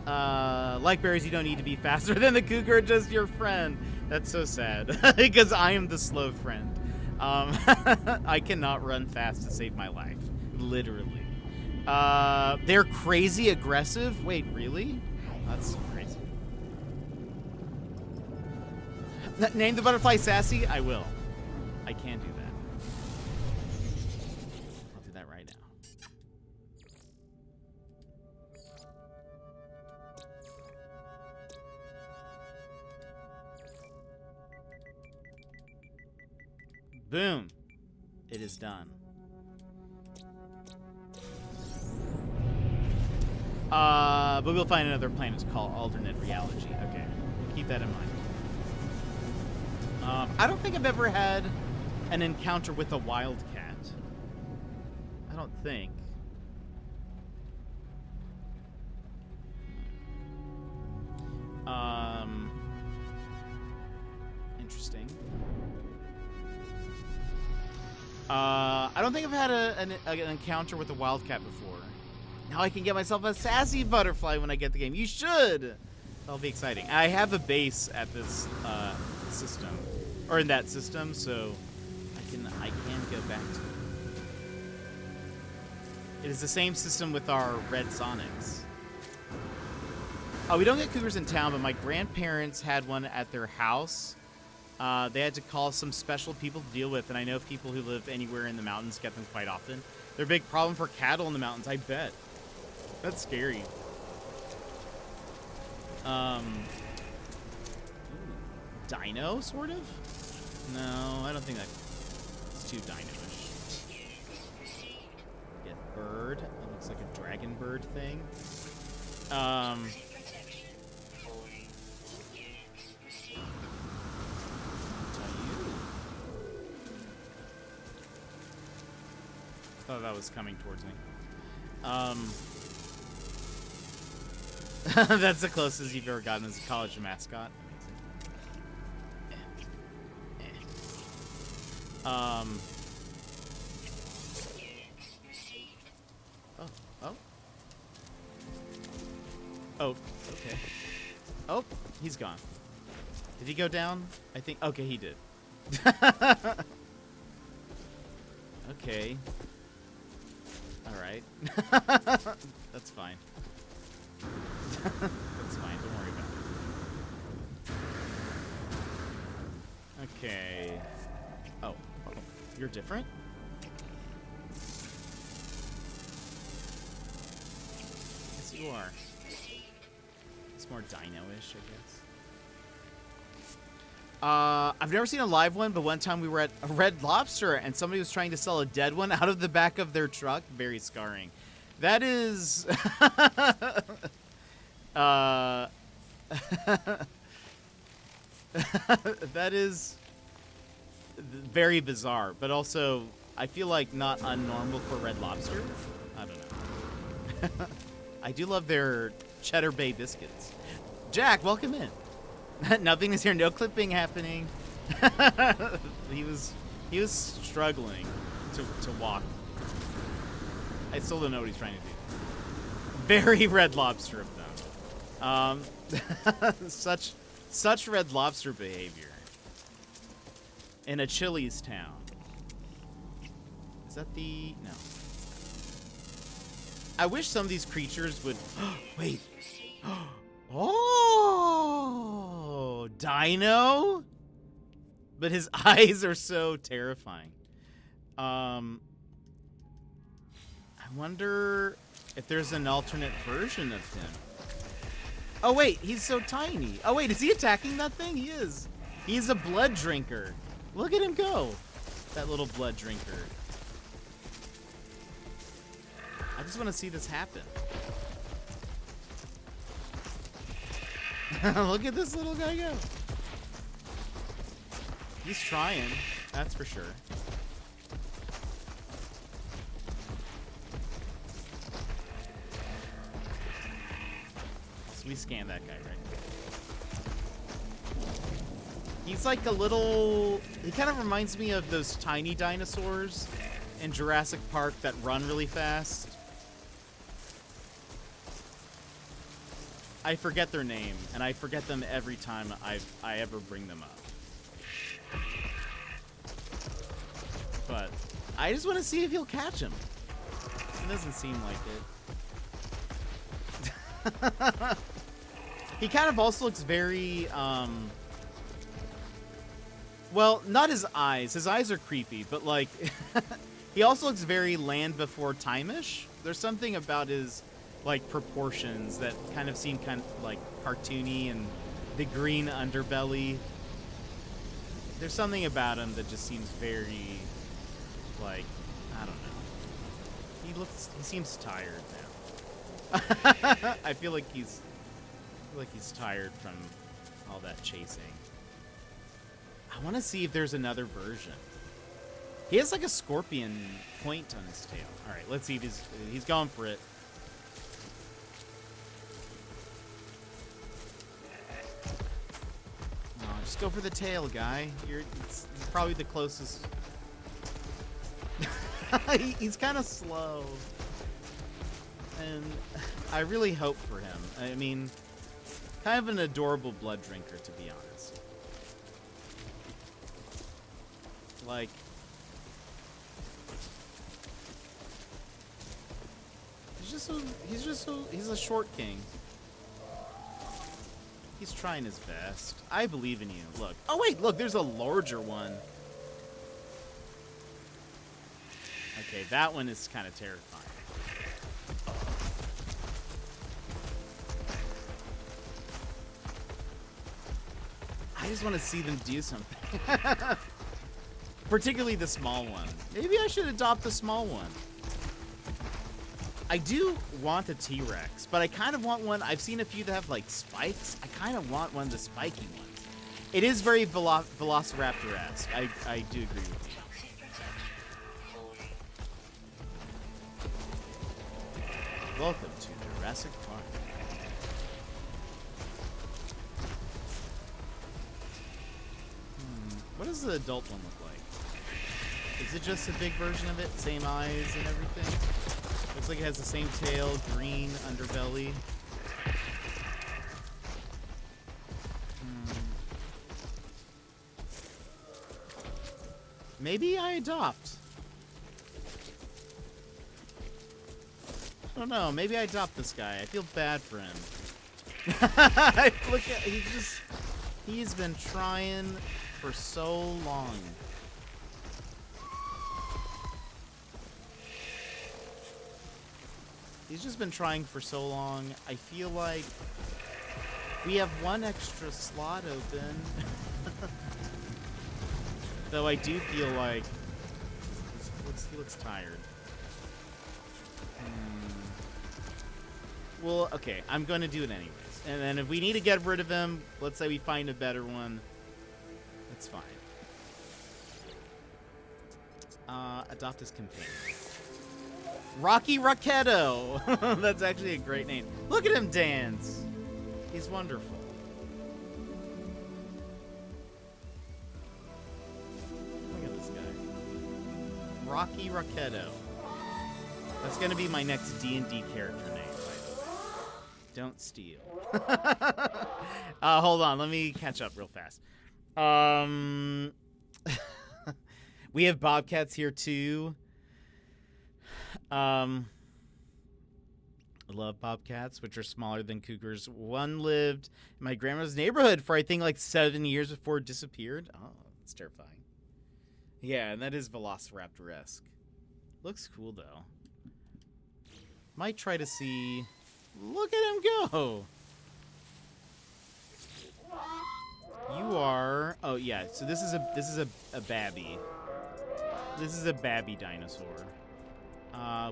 Speaker 2: Like berries, you don't need to be faster than the cougar, just your friend. That's so sad, because I am the slow friend. I cannot run fast to save my life, literally. They're crazy aggressive? Wait, really? That's so crazy. Name the butterfly Sassy? I will. I can do that. I'll do that right now. Boom. It is done. But we'll find another planet called alternate reality. Okay, we'll keep that in mind. I don't think I've ever had an encounter with a wildcat. I don't think. Interesting. I don't think I've had an encounter with a wildcat before. Now I can get myself a sassy butterfly when I get the game. You should! That'll be exciting. I have a base at this system, or in that system, so I can go back to it. It is the same system with our red Sonics. Oh, we don't get cougars in town, but my grandparents had one at their house. They had to call some special people to deal with, and I know people who live anywhere in the mountains get them quite often. They're a big problem for cattle in the mountains, I bet. That's scary. Dino, sort of? No, I don't think that's too dino-ish. Get bird. It looks like a dragon bird thing. I thought that was coming towards me. That's the closest you've ever gotten as a college mascot. Amazing. Oh, okay. Oh, he's gone. Did he go down? I think, okay, he did. Okay. Alright. That's fine. That's fine, don't worry about it. Okay. Oh, you're different? Yes, you are. It's more dino-ish, I guess. I've never seen a live one, but one time we were at a Red Lobster and somebody was trying to sell a dead one out of the back of their truck. Very scarring. That is... that is very bizarre, but also I feel like not unnormal for Red Lobster. I don't know. I do love their Cheddar Bay biscuits. Jack, welcome in. Nothing is here. No clipping happening. He was struggling to walk. I still don't know what he's trying to do. Very Red Lobster of them. Such Red Lobster behavior in a Chili's town. Is that the no? I wish some of these creatures would. Wait. Oh, Dino? But his eyes are so terrifying. I wonder if there's an alternate version of him. Oh, wait, he's so tiny. Oh, wait, is he attacking that thing? He is. He's a blood drinker. Look at him go. That little blood drinker. I just want to see this happen. Look at this little guy go. He's trying, that's for sure. So we scan that guy right now. He's like a little... He kind of reminds me of those tiny dinosaurs in Jurassic Park that run really fast. I forget their name, and I forget them every time I ever bring them up. But I just want to see if he'll catch him. It doesn't seem like it. He kind of also looks very, well, not his eyes. His eyes are creepy, but, like, he also looks very Land Before Time-ish. There's something about his, like, proportions that kind of seem kind of, like, cartoony, and the green underbelly. There's something about him that just seems very, like, I don't know. He seems tired now. I feel like he's tired from all that chasing. I want to see if there's another version. He has like a scorpion point on his tail. All right, let's see if he's going for it. Oh, just go for the tail, guy. It's probably the closest. He's kind of slow. And I really hope for him. I mean, kind of an adorable blood drinker, to be honest. Like, he's a short king. He's trying his best. I believe in you. Look. Oh wait, look, there's a larger one. Okay, that one is kind of terrifying. I just want to see them do something. Particularly the small one. Maybe I should adopt the small one. I do want a T-Rex, but I kind of want one. I've seen a few that have, like, spikes. I kind of want one of the spiky ones. It is very Velociraptor-esque. I do agree with you. Welcome to Jurassic Park. What does the adult one look like? Is it just a big version of it? Same eyes and everything? Looks like it has the same tail, green underbelly. Maybe I adopt. I don't know. Maybe I adopt this guy. I feel bad for him. Look at he's been trying for so long. He's just been trying for so long. I feel like we have one extra slot open. Though I do feel like he looks tired. Well, okay, I'm going to do it anyways. And then if we need to get rid of him, let's say we find a better one, that's fine. Adopt his companion. Rocky Rocketto! That's actually a great name. Look at him dance! He's wonderful. Look at this guy. Rocky Rocketto. That's going to be my next D&D character name, by the way. Don't steal. Hold on, let me catch up real fast. We have bobcats here too. I love bobcats, which are smaller than cougars. One lived in my grandma's neighborhood for I think like 7 years before it disappeared. Oh, that's terrifying. Yeah, and that is Velociraptor-esque. Looks cool though. Might try to see. Look at him go. You are. Oh yeah. So this is a babby. This is a babby dinosaur.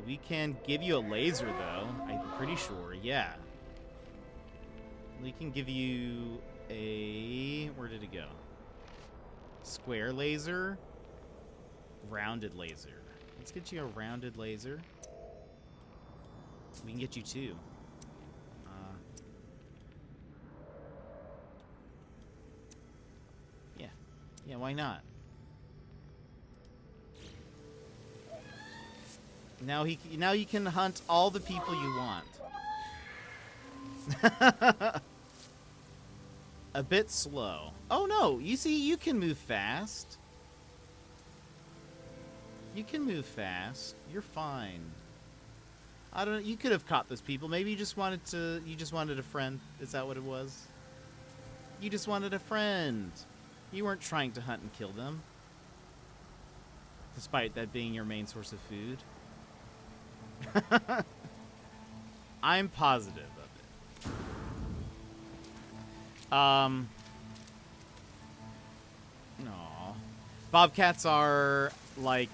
Speaker 2: We can give you a laser though. I'm pretty sure. Yeah. We can give you a. Where did it go? Square laser. Rounded laser. Let's get you a rounded laser. We can get you two. Yeah, why not? Now you can hunt all the people you want. A bit slow. Oh no, you see, you can move fast. You can move fast. You're fine. I don't know, you could have caught those people. Maybe you just wanted a friend. Is that what it was? You just wanted a friend. You weren't trying to hunt and kill them. Despite that being your main source of food. I'm positive of it. Aw. Bobcats are like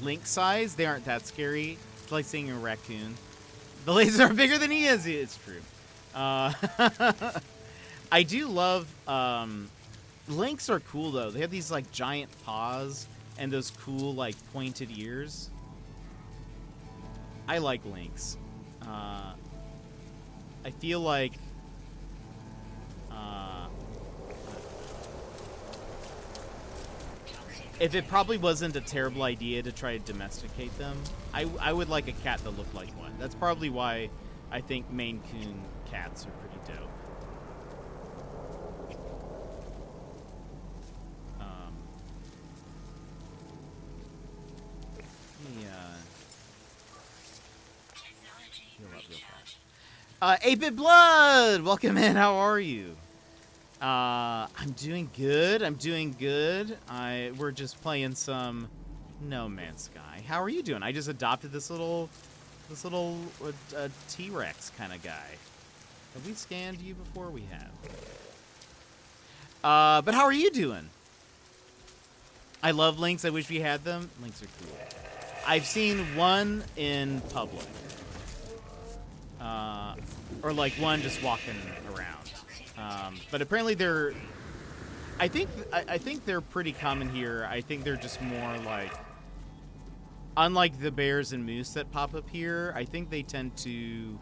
Speaker 2: lynx size. They aren't that scary. It's like seeing a raccoon. The lasers are bigger than he is. It's true. I do love lynx are cool though. They have these like giant paws and those cool like pointed ears. I like lynx. I feel like if it probably wasn't a terrible idea to try to domesticate them, I would like a cat that looked like one. That's probably why I think Maine Coon cats are pretty dope. Heal up real fast. 8-Bit Blood! Welcome in, how are you? I'm doing good. We're just playing some No Man's Sky. How are you doing? I just adopted this little T-Rex kind of guy. Have we scanned you before? We have. But how are you doing? I love lynx. I wish we had them. Lynx are cool. I've seen one in public. Or like one just walking around. But apparently they're, I think they're pretty common here. I think they're just more like, unlike the bears and moose that pop up here, I think they tend to,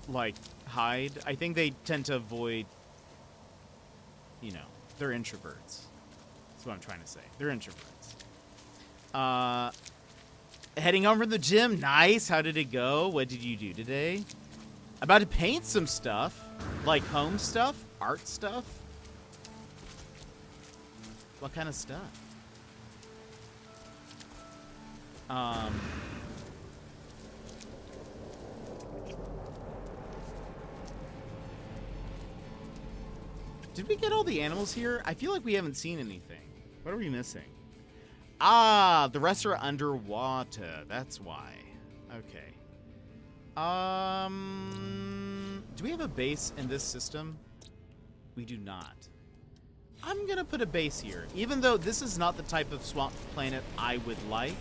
Speaker 2: like, hide. I think they tend to avoid, you know, they're introverts. That's what I'm trying to say. They're introverts. Heading home from the gym. Nice. How did it go? What did you do today? About to paint some stuff. Like home stuff? Art stuff? What kind of stuff? Did we get all the animals here? I feel like we haven't seen anything. What are we missing? Ah, the rest are underwater. That's why. Okay. Do we have a base in this system? We do not. I'm gonna put a base here, even though this is not the type of swamp planet I would like.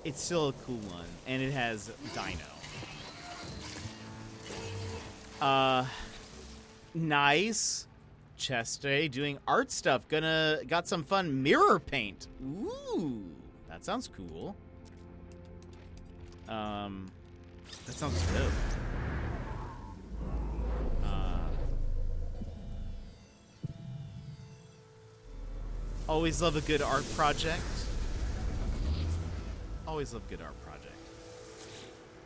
Speaker 2: It's still a cool one, and it has dino. Nice. Chest day, doing art stuff. Got some fun mirror paint. Ooh, that sounds cool. That sounds dope. Always love a good art project. Always love good art project.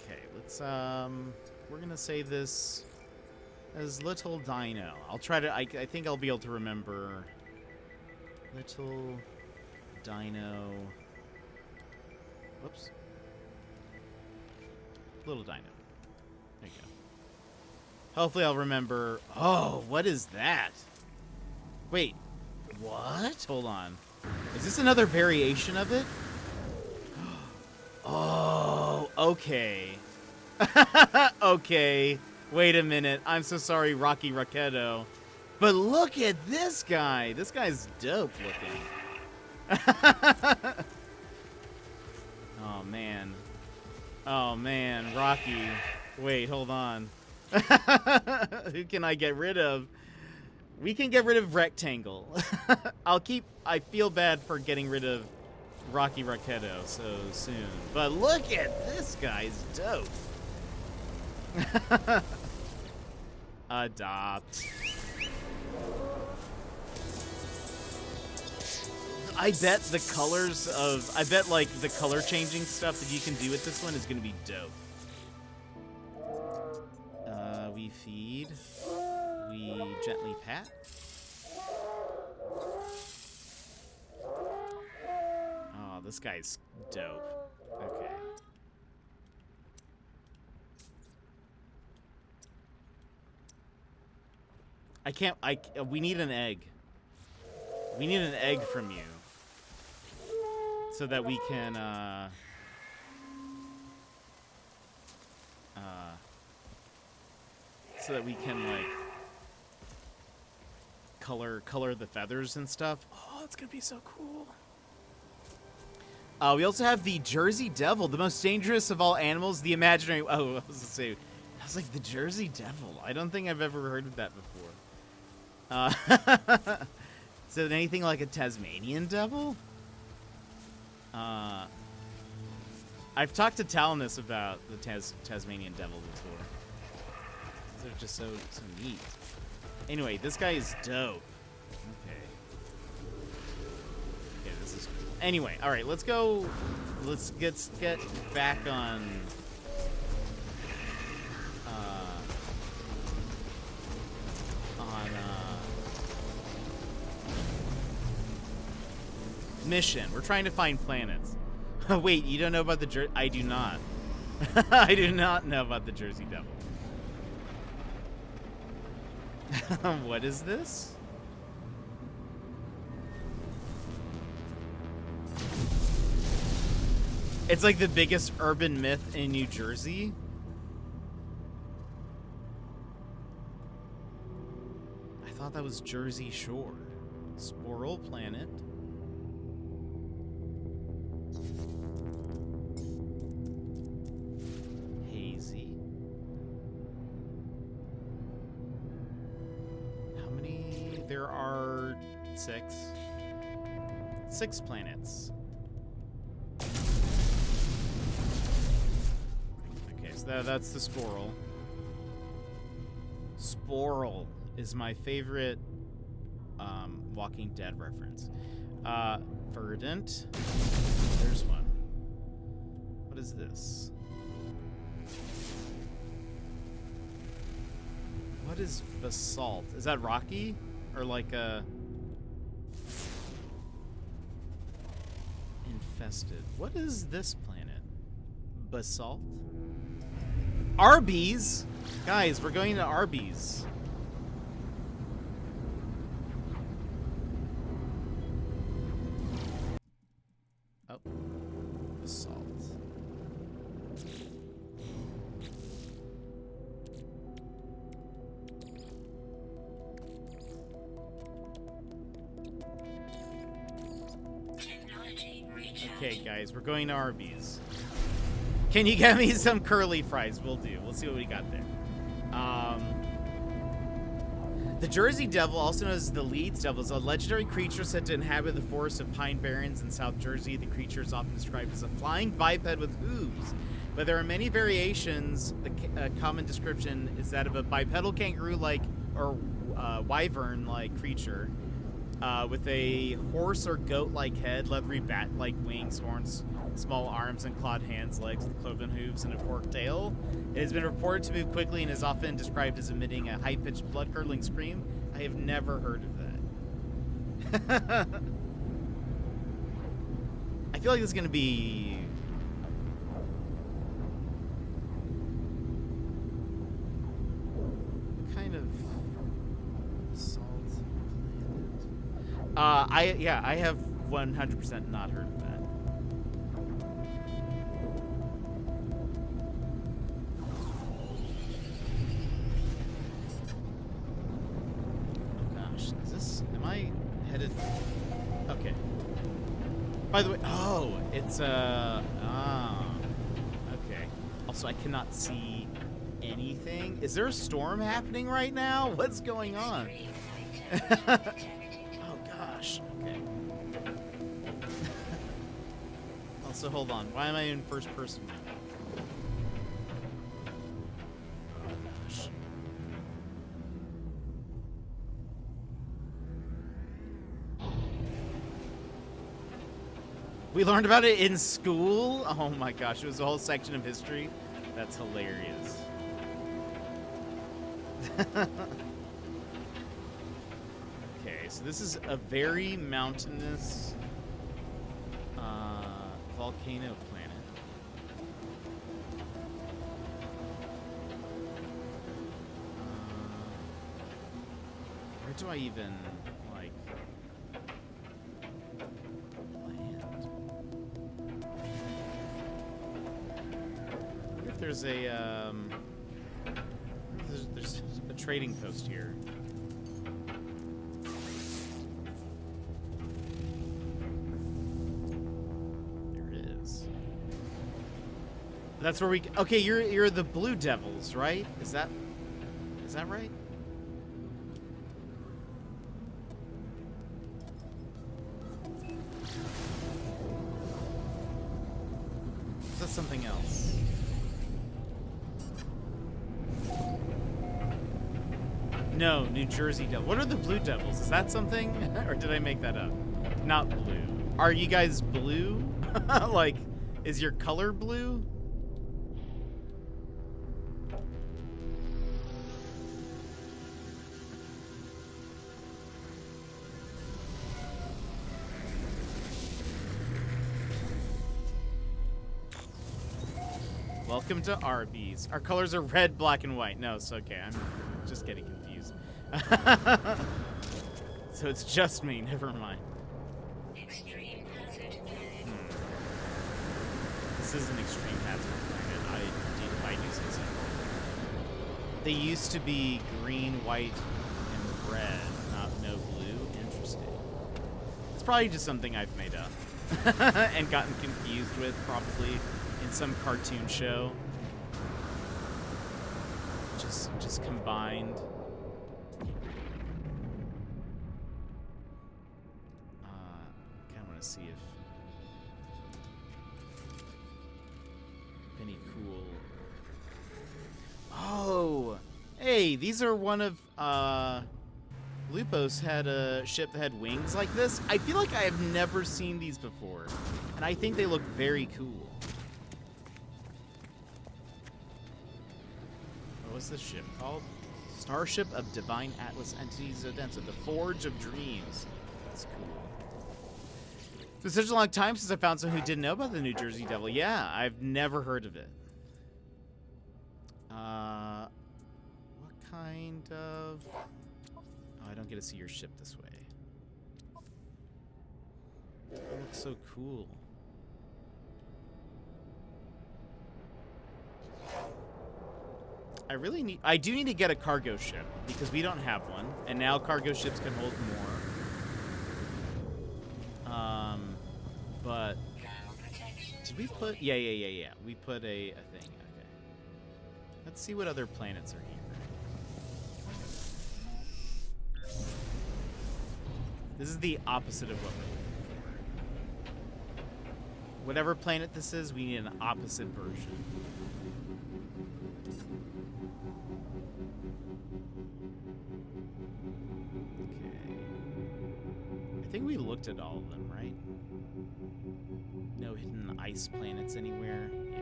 Speaker 2: Okay, let's we're gonna say this as Little Dino. I'll try to I think I'll be able to remember Little Dino. Whoops. Little Dino. There you go. Hopefully I'll remember. Oh, what is that? Wait. What? Hold on. Is this another variation of it? Oh, okay. Okay. Wait a minute. I'm so sorry, Rocky Raquetto. But look at this guy. This guy's dope looking. Oh, man. Oh, man. Rocky. Wait, hold on. Who can I get rid of? We can get rid of Rectangle. I feel bad for getting rid of Rocky Raquetto so soon. But look at this guy's dope. Adopt. I bet the colors of, I bet like the color changing stuff that you can do with this one is gonna be dope. We feed, we gently pat. Oh, this guy's dope. Okay. We need an egg. We need an egg from you. So that we can, like, color the feathers and stuff. Oh, it's gonna be so cool. We also have the Jersey Devil, the most dangerous of all animals, the imaginary. Oh, I was gonna say, I was like, the Jersey Devil. I don't think I've ever heard of that before. Is it anything like a Tasmanian devil? I've talked to Talanis about the Tasmanian devil before. They're just so neat. Anyway, this guy is dope. Okay. Okay, this is cool. Anyway, all right, let's go. Let's get back on. Mission. We're trying to find planets. Wait, you don't know about the I do not. I do not know about the Jersey Devil. What is this? It's like the biggest urban myth in New Jersey. I thought that was Jersey Shore. Sporal Planet. Hazy. How many? There are six. 6 planets. Okay, so that's the Sporal. Sporal is my favorite Walking Dead reference. Verdant. There's one. What is this? What is basalt? Is that rocky? Or like a... infested. What is this planet? Basalt? Arby's? Guys, we're going to Arby's. Oh. Basalt. Okay, guys, we're going to Arby's. Can you get me some curly fries? We'll do. We'll see what we got there. The Jersey Devil, also known as the Leeds Devil, is a legendary creature said to inhabit the forests of Pine Barrens in South Jersey. The creature is often described as a flying biped with hooves, but there are many variations. The common description is that of a bipedal kangaroo-like or wyvern-like creature with a horse or goat-like head, leathery bat-like wings, horns, small arms, and clawed hands, legs with cloven hooves, and a forked tail. It has been reported to move quickly and is often described as emitting a high-pitched, blood-curdling scream. I have never heard of that. I feel like this is going to be... what kind of salt planet? I have 100% not heard of that. Okay. By the way, it's okay. Also, I cannot see anything. Is there a storm happening right now? What's going on? Oh gosh. Okay. Also, hold on. Why am I in first person now? We learned about it in school? Oh my gosh, it was a whole section of history. That's hilarious. Okay, so this is a very mountainous volcano planet. Where do I even, like, land? I wonder if there's a, there's a trading post here. That's where we. Okay, you're the Blue Devils, right? Is that right? Is that something else? No, New Jersey Devil. What are the Blue Devils? Is that something, or did I make that up? Not blue. Are you guys blue? Like, is your color blue? Welcome to Arby's. Our colors are red, black, and white. No, it's okay. I'm just getting confused. So it's just me. Never mind.
Speaker 3: Extreme hazard planet.
Speaker 2: This is an extreme hazard planet. If I do say so. They used to be green, white, and red, not no blue. Interesting. It's probably just something I've made up and gotten confused with, probably. In some cartoon show, just combined. Kind of want to see if any cool. Oh, hey, these are one of Lupos had a ship that had wings like this. I feel like I have never seen these before, and I think they look very cool. What's this ship called? Starship of Divine Atlas Entities Odensa, the Forge of Dreams. That's cool. It's been such a long time since I found someone who didn't know about the New Jersey Devil. Yeah, I've never heard of it. What kind of... Oh, I don't get to see your ship this way. It looks so cool. I do need to get a cargo ship because we don't have one, and now cargo ships can hold more. But did we put? Yeah. We put a thing. Okay. Let's see what other planets are here. This is the opposite of what we're looking for. Whatever planet this is, we need an opposite version. I think we looked at all of them, right? No hidden ice planets anywhere. Yeah.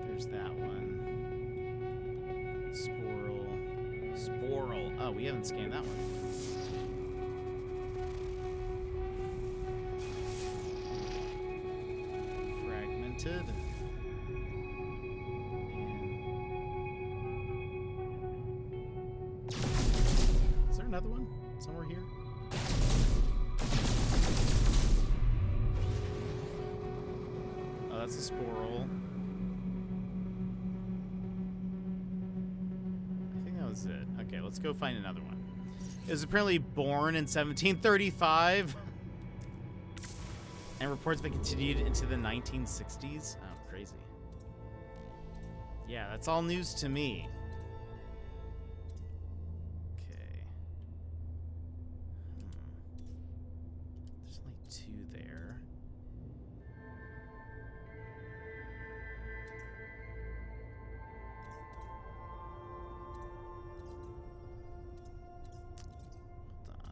Speaker 2: There's that one. Sporl. Oh, we haven't scanned that one. Fragmented. Is there another one? Somewhere here? Oh, that's a Sporl. I think that was it. Okay, let's go find another one. It was apparently born in 1735. And reports have continued into the 1960s. Oh, crazy. Yeah, that's all news to me. Okay. There's only two there. Hold on.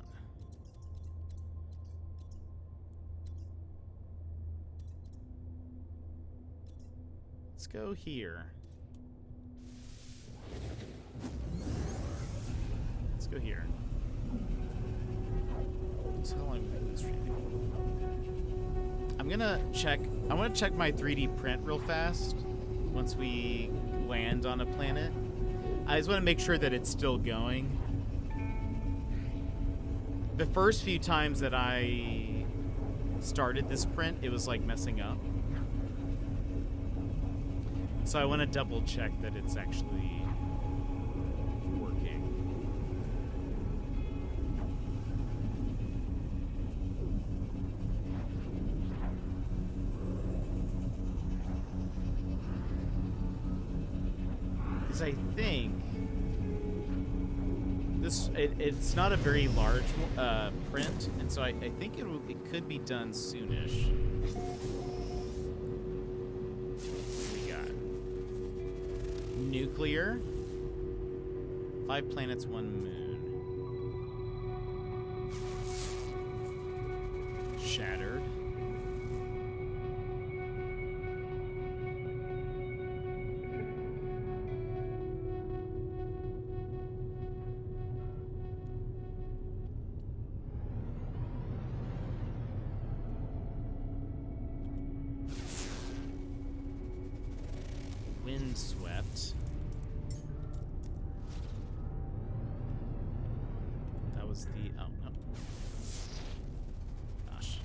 Speaker 2: Let's go here. Let's go here. That's how I'm making this stream. I'm gonna check. I want to check my 3D print real fast once we land on a planet. I just want to make sure that it's still going. The first few times that I started this print, it was like messing up. So I want to double check that it's actually working. Because I think this it's not a very large print, and so I think it could be done soonish. Nuclear. 5 planets, 1 moon. Shattered. Windswept. That was the... oh, no. Gosh.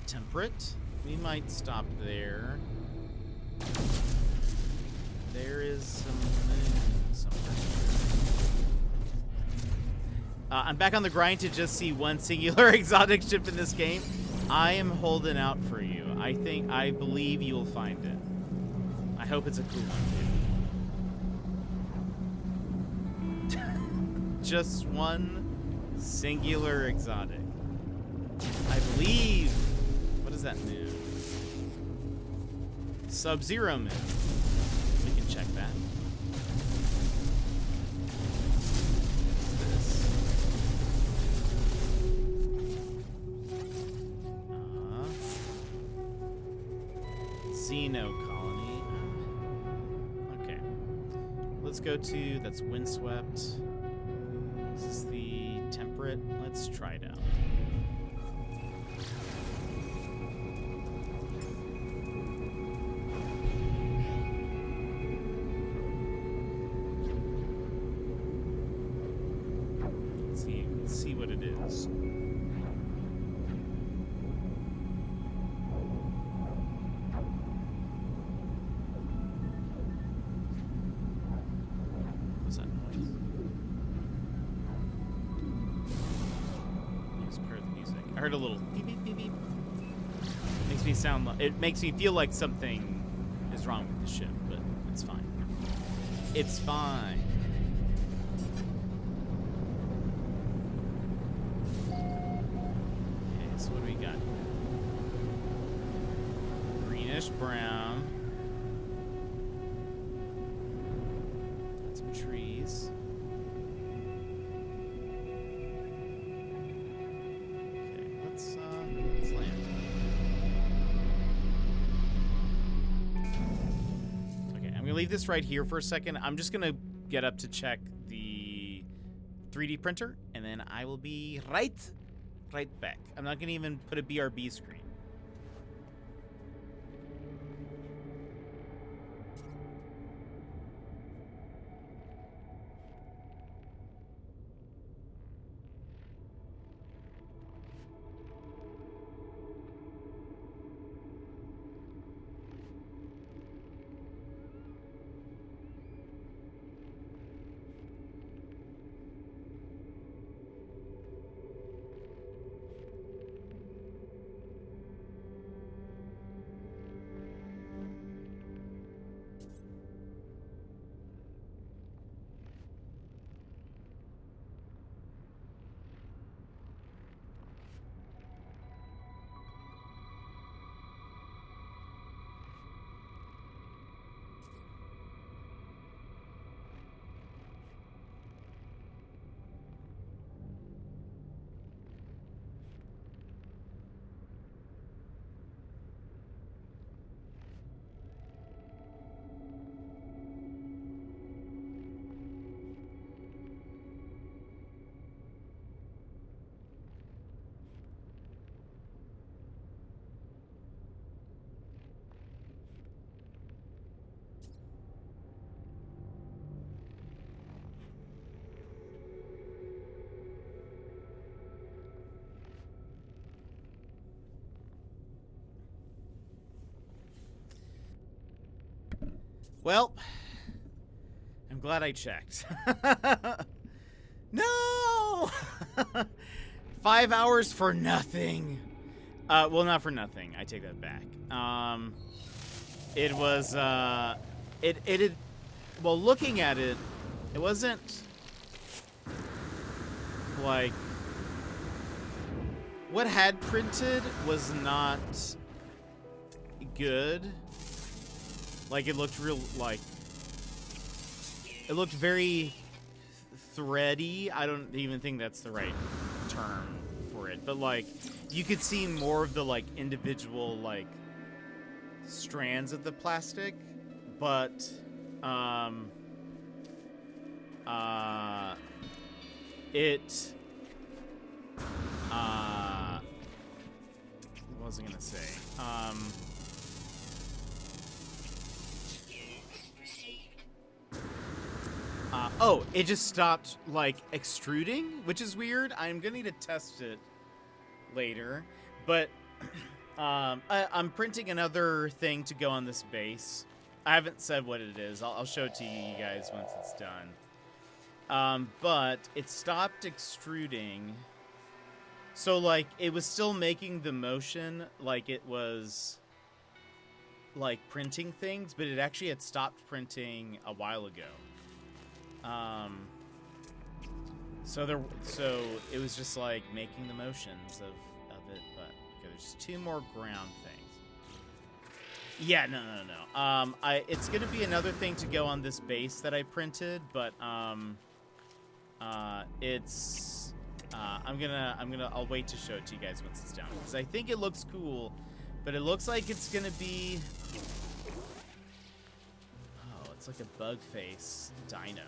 Speaker 2: Temperate. We might stop there. There is some moon somewhere. I'm back on the grind to just see one singular exotic ship in this game. I am holding out for you. I believe you will find it. I hope it's a cool one, too. Just one singular exotic. I believe... what is that moon? Sub-Zero moon. We can check that. Xeno colony. Okay. Let's go to... that's Windswept. This is the Temperate. Let's try it out. Let's see what it is. What's that noise? It's part of the music. I heard a little beep beep beep beep. Makes me sound like... it makes me feel like something is wrong with the ship, but it's fine. It's fine. Okay, so what do we got? Greenish brown. Got some trees. Okay, let's land. Okay, I'm gonna leave this right here for a second. I'm just gonna get up to check the 3D printer, and then I will be right back. I'm not gonna even put a BRB screen. Well, I'm glad I checked. No! 5 hours for nothing. Well, not for nothing. I take that back. It was, well, looking at it, it wasn't, like, what had printed was not good. Like, it looked real, like, it looked very thready. I don't even think that's the right term for it, but, like, you could see more of the, like, individual, like, strands of the plastic, but, what was I gonna say? Oh, it just stopped, like, extruding, which is weird. I'm gonna need to test it later, but I'm printing another thing to go on this base. I haven't said what it is. I'll show it to you guys once it's done. But it stopped extruding. So, like, it was still making the motion like it was, like, printing things, but it actually had stopped printing a while ago. So it was just, like, making the motions of it, but okay, there's 2 more ground things. Yeah, no. It's gonna be another thing to go on this base that I printed, but, I'll wait to show it to you guys once it's done, because I think it looks cool, but it looks like it's gonna be, oh, it's like a bug face dino.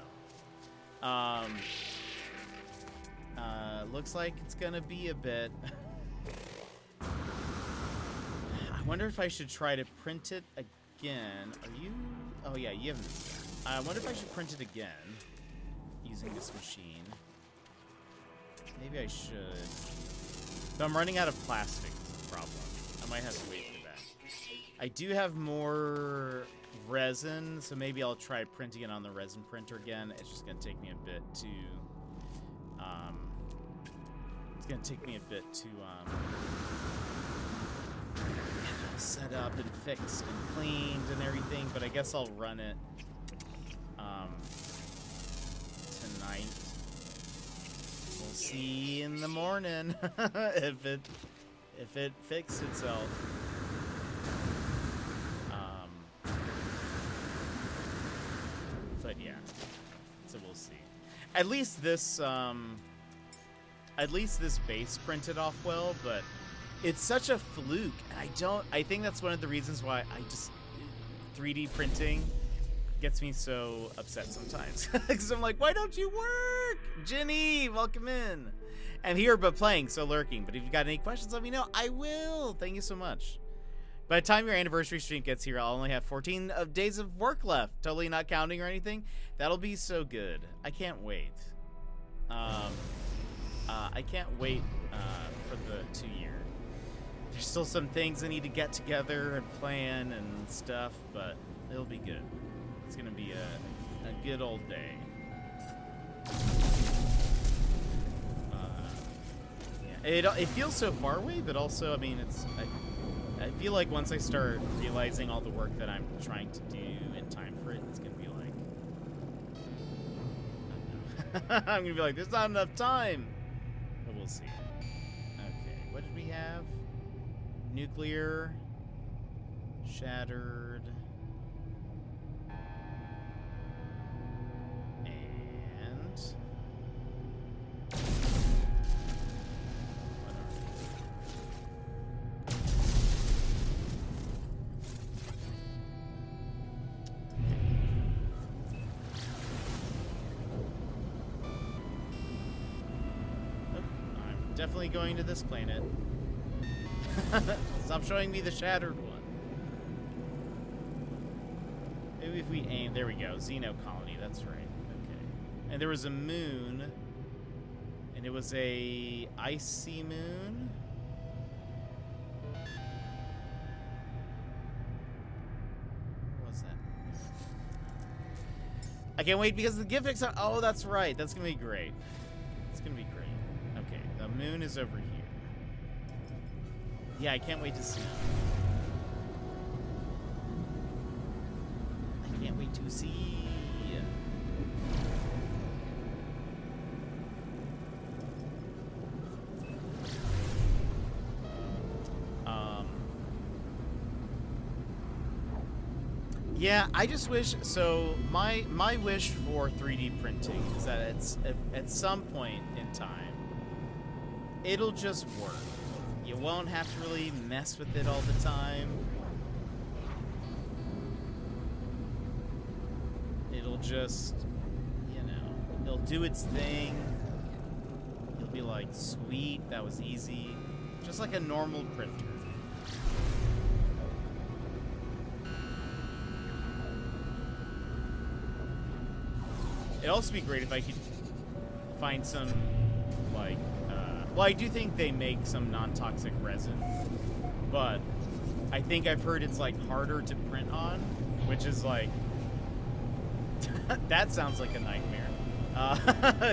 Speaker 2: Looks like it's gonna be a bit, I wonder if I should try to print it again. Are you, oh yeah, you haven't seen that. I wonder if I should print it again using this machine. Maybe I should. But I'm running out of plastic, is the problem. I might have to wait for that. I do have more resin, so maybe I'll try printing it on the resin printer again. It's just gonna take me a bit to, set up and fixed and cleaned and everything, but I guess I'll run it, tonight. We'll see in the morning if it fixed itself. But yeah, so we'll see. At least this base printed off well, but it's such a fluke, and I think that's one of the reasons why 3D printing gets me so upset sometimes. Because I'm like, why don't you work? Jenny, welcome in. And here, but playing, so lurking. But if you've got any questions, let me know. I will. Thank you so much. By the time your anniversary stream gets here, I'll only have 14 days of work left. Totally not counting or anything. That'll be so good. I can't wait. I can't wait for the 2 year. There's still some things I need to get together and plan and stuff, but it'll be good. It's gonna be a good old day. Yeah, it feels so far away, but also, I mean, I feel like once I start realizing all the work that I'm trying to do in time for it, it's gonna be like, I don't know. I'm gonna be like, there's not enough time. But we'll see. Okay, what did we have? Nuclear, shattered, and what are they? I'm definitely going to this planet. Stop showing me the shattered one. Maybe if we aim... There we go. Xeno colony. That's right. Okay. And there was a moon. And it was a icy moon. What was that? can't wait because the gift ex. Oh, that's right. That's gonna be great. It's gonna be great. Okay, the moon is over here. Yeah, I can't wait to see. I can't wait to see. Yeah, I just wish. So my wish for 3D printing is that at some point in time, it'll just work. You won't have to really mess with it all the time. It'll just, you know, it'll do its thing. You'll be like, sweet, that was easy. Just like a normal printer. It'd also be great if I could find some, like, well, I do think they make some non-toxic resin, but I think I've heard it's, like, harder to print on, which is, like, that sounds like a nightmare,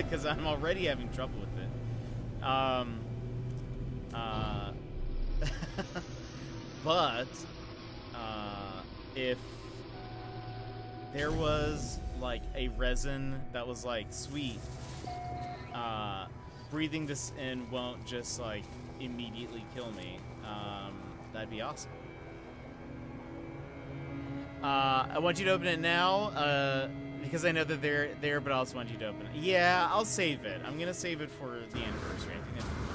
Speaker 2: because I'm already having trouble with it. But, if there was, like, a resin that was, like, sweet, breathing this in won't just, like, immediately kill me, that'd be awesome. I want you to open it now, because I know that they're there, but I also want you to open it. Yeah, I'll save it. I'm gonna save it for the anniversary. I think that's fun.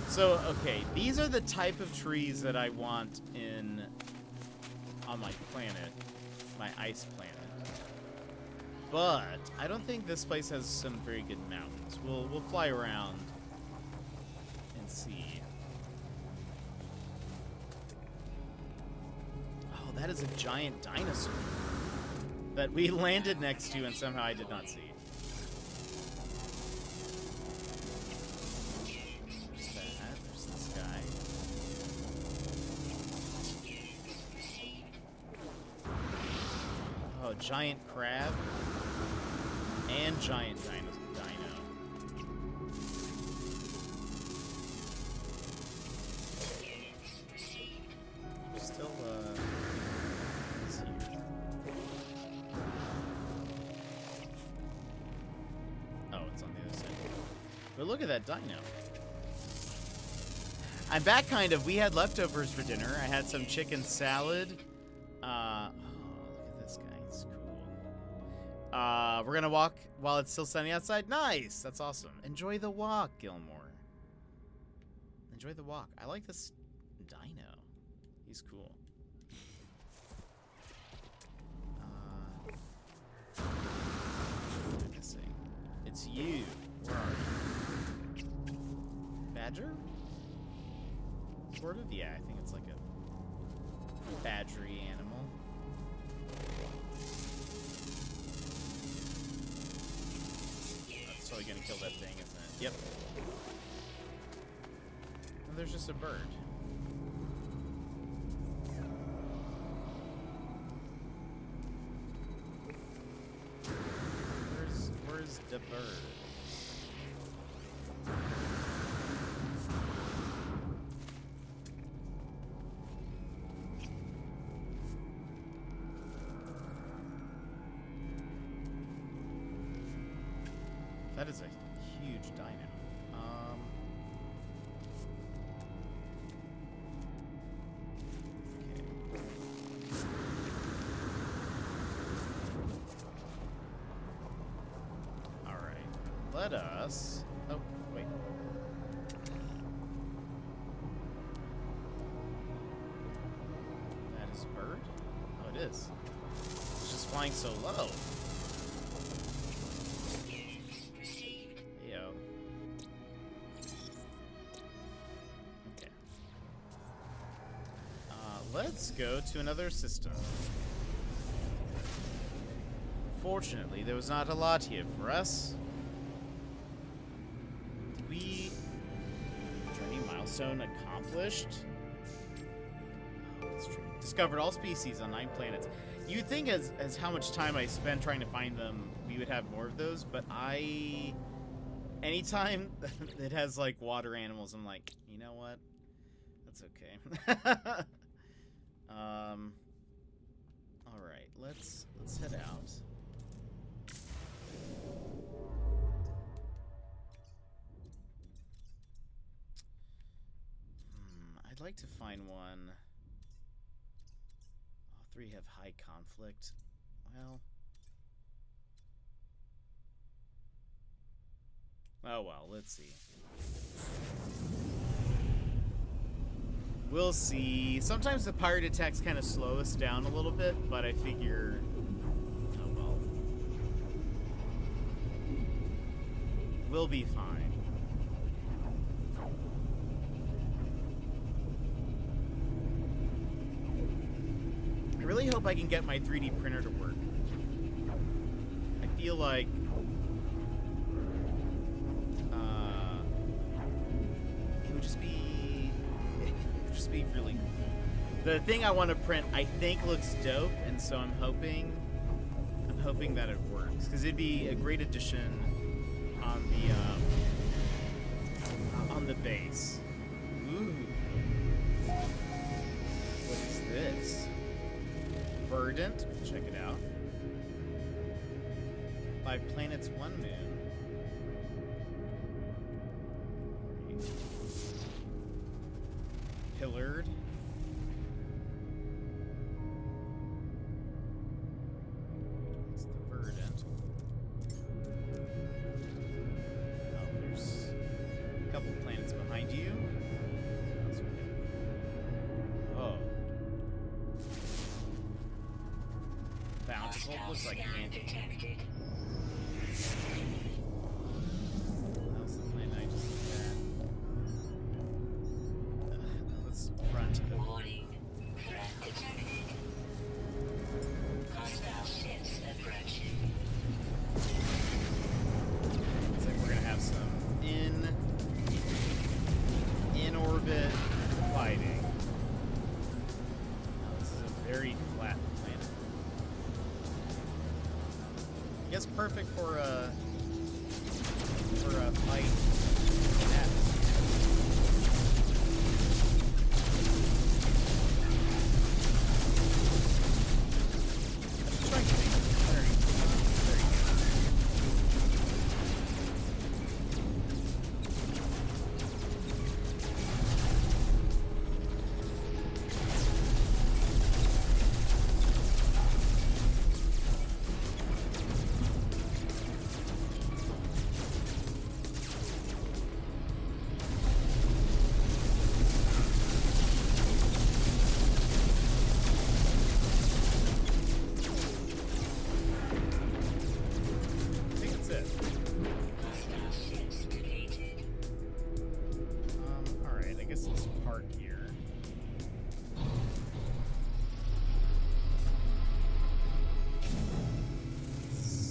Speaker 2: So, okay, these are the type of trees that I want on my planet, my ice planet. But I don't think this place has some very good mountains. We'll fly around and see. Oh, that is a giant dinosaur that we landed next to and somehow I did not see. There's that. There's this guy. Oh, giant crab. And giant dino. Still, let's see. Oh, it's on the other side. But look at that dino. I'm back, kind of. We had leftovers for dinner. I had some chicken salad. Oh, look at this guy. He's cool. We're gonna walk while it's still sunny outside. Nice! That's awesome. Enjoy the walk, Gilmore. Enjoy the walk. I like this dino. He's cool. What am I missing? It's you. Where are you? Badger? Sort of? Yeah, I think it's like a badgery animal. That's totally gonna kill that thing, isn't it? Yep. And there's just a bird. Where's the bird? That is a huge dino. Okay. All right. Let us. Oh, wait. That is a bird? Oh, it is. It's just flying so low. Let's go to another system. Fortunately, there was not a lot here for us. Did we... Journey milestone accomplished? Oh, that's true. Discovered all species on 9 planets. You'd think as how much time I spend trying to find them, we would have more of those, but anytime it has, like, water animals, I'm like, you know what? That's okay. Alright, let's head out. I'd like to find one. All three have high conflict. Well. Oh well, let's see. We'll see. Sometimes the pirate attacks kind of slow us down a little bit, but I figure... Oh well. We'll be fine. I really hope I can get my 3D printer to work. I feel like... it would just be really cool. The thing I want to print, I think, looks dope, and so I'm hoping that it works, because it'd be a great addition on the base. Ooh, what is this? Verdant. Check it out. 5 planets, 1 moon. Pillared. It's the Verdant. Oh, there's a couple planets behind you. Oh. Bountiful. Looks like Andy. That was the planet I just looked at. Let's front.
Speaker 3: Warning. Threat detected. Hostile ships approaching.
Speaker 2: Looks like we're gonna have some in orbit fighting. Now, this is a very flat planet. I guess perfect for a fight.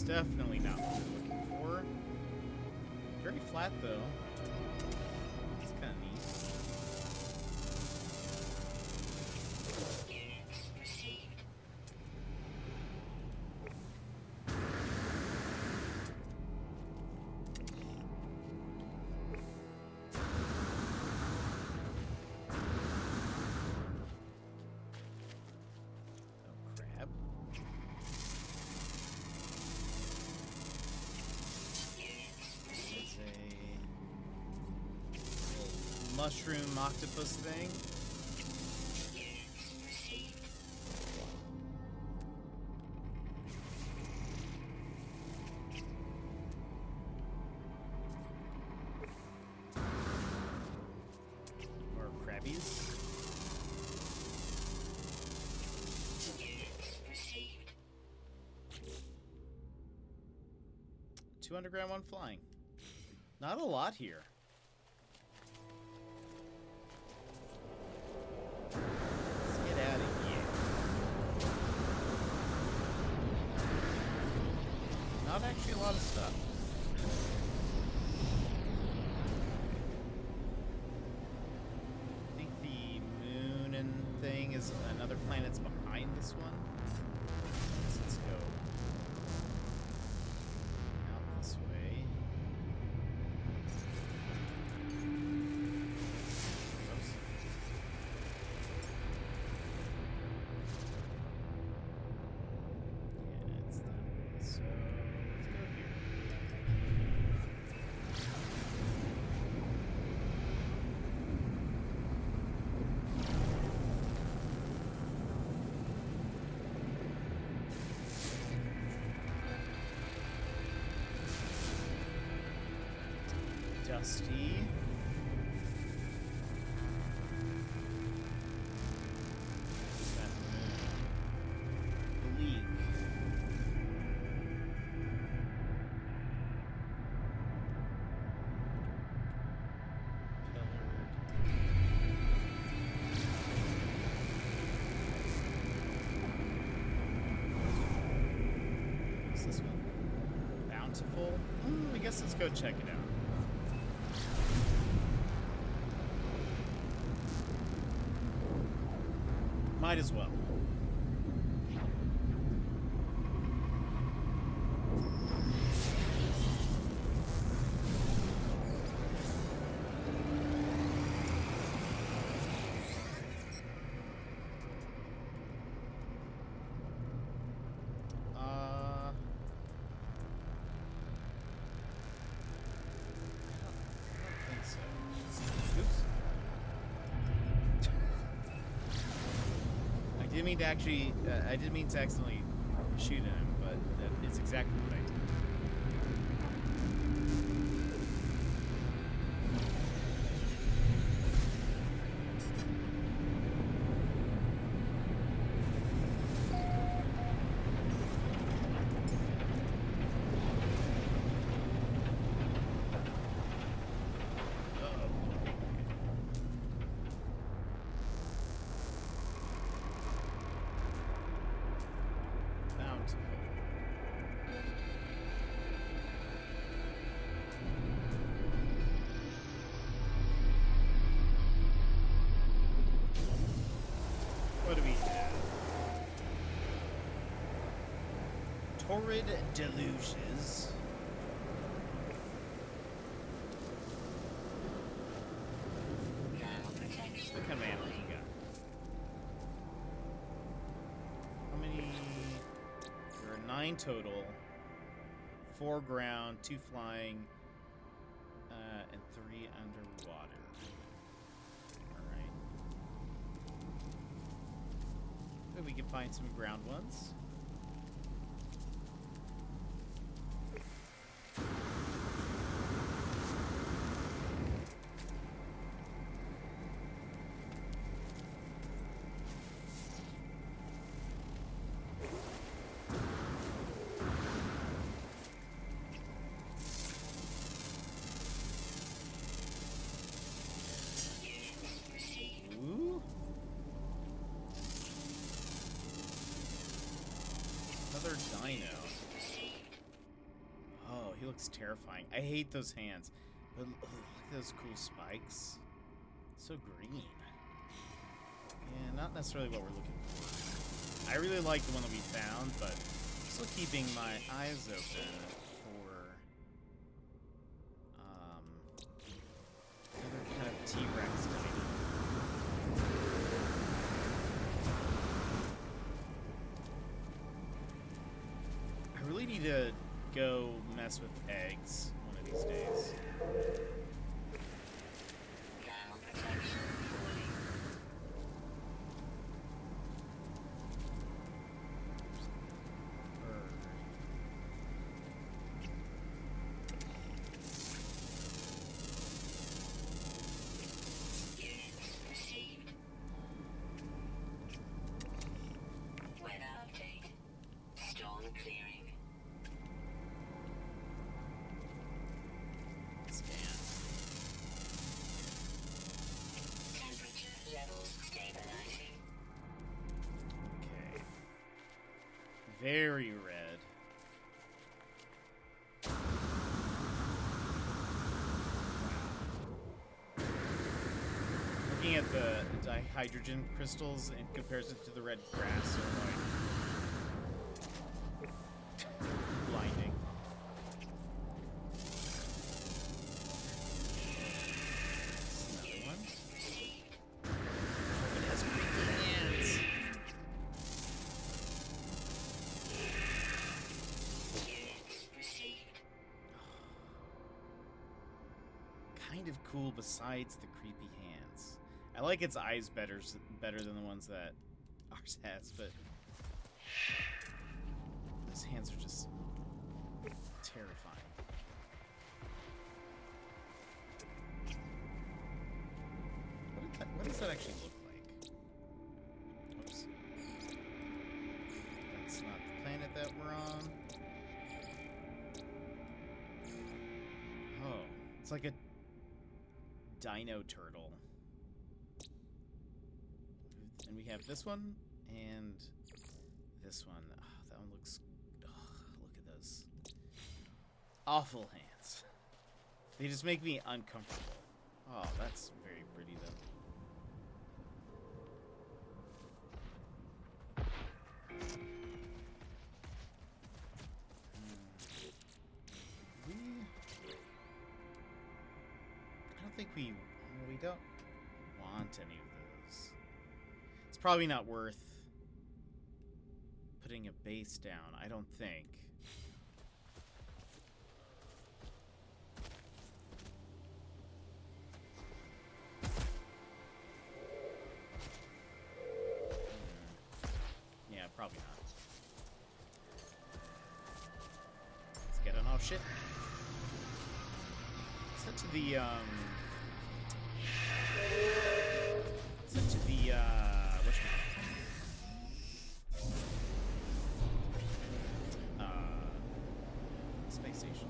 Speaker 2: Definitely not what we're looking for. Very flat, though. It's kind of neat.
Speaker 3: Units received.
Speaker 2: Oh, crab. Mushroom octopus thing.
Speaker 3: Units received.
Speaker 2: More crabbies.
Speaker 3: Units received.
Speaker 2: 2 underground, 1 flying. Not a lot here. Let's get out of here. Not actually a lot of stuff. I think the moon and thing is another planet's behind this one. dusty. Bleak. What's this one? Bountiful? I guess let's go check it out. Might as well. I didn't mean to accidentally shoot at him, but it's exactly what I did. What do we have? Torrid deluges. What kind of animals you got? How many? There are 9 total. 4 ground, 2 flying, and 3 underwater. We can find some ground ones. Ooh. Another dino. Oh, he looks terrifying. I hate those hands. But look at those cool spikes. So green. Yeah, not necessarily what we're looking for. I really like the one that we found, but still keeping my eyes open for other kind of T-Rex dino. I really need to go mess with eggs one of these days. Very red. Looking at the dihydrogen crystals in comparison to the red grass are like blinding. Another one. It has creepy hands. Kind of cool besides the creepy hands. I like its eyes better than the ones that ours has, but those hands are just terrifying. does that actually look like? Whoops. That's not the planet that we're on. Oh, it's like a dino turtle. And we have this one and this one. Oh, that one looks... Oh, look at those. Awful hands. They just make me uncomfortable. Oh, that's very pretty, though. I don't think we don't want any of those. It's probably not worth putting a base down, I don't think. Yeah, probably not. Let's get on. Oh shit. Set to the space station.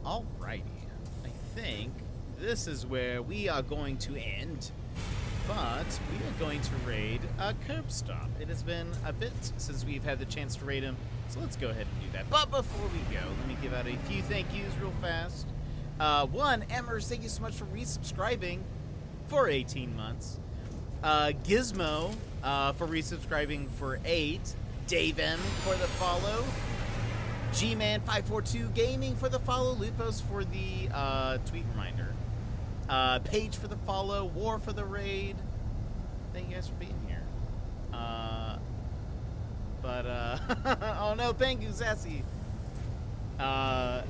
Speaker 2: Alrighty. I think this is where we are going to end, but we are going to raid a curb stop. It has been a bit since we've had the chance to raid him, so let's go ahead and do that. But before we go, let me give out a few thank yous real fast. One, Emmers, thank you so much for resubscribing for 18 months. Gizmo for resubscribing for 8. Dave M for the follow. G-Man542 Gaming for the follow. Lupos for the tweet reminder. Paige for the follow. War for the raid. Thank you guys for being here. Oh no, thank you, Sassy. Hope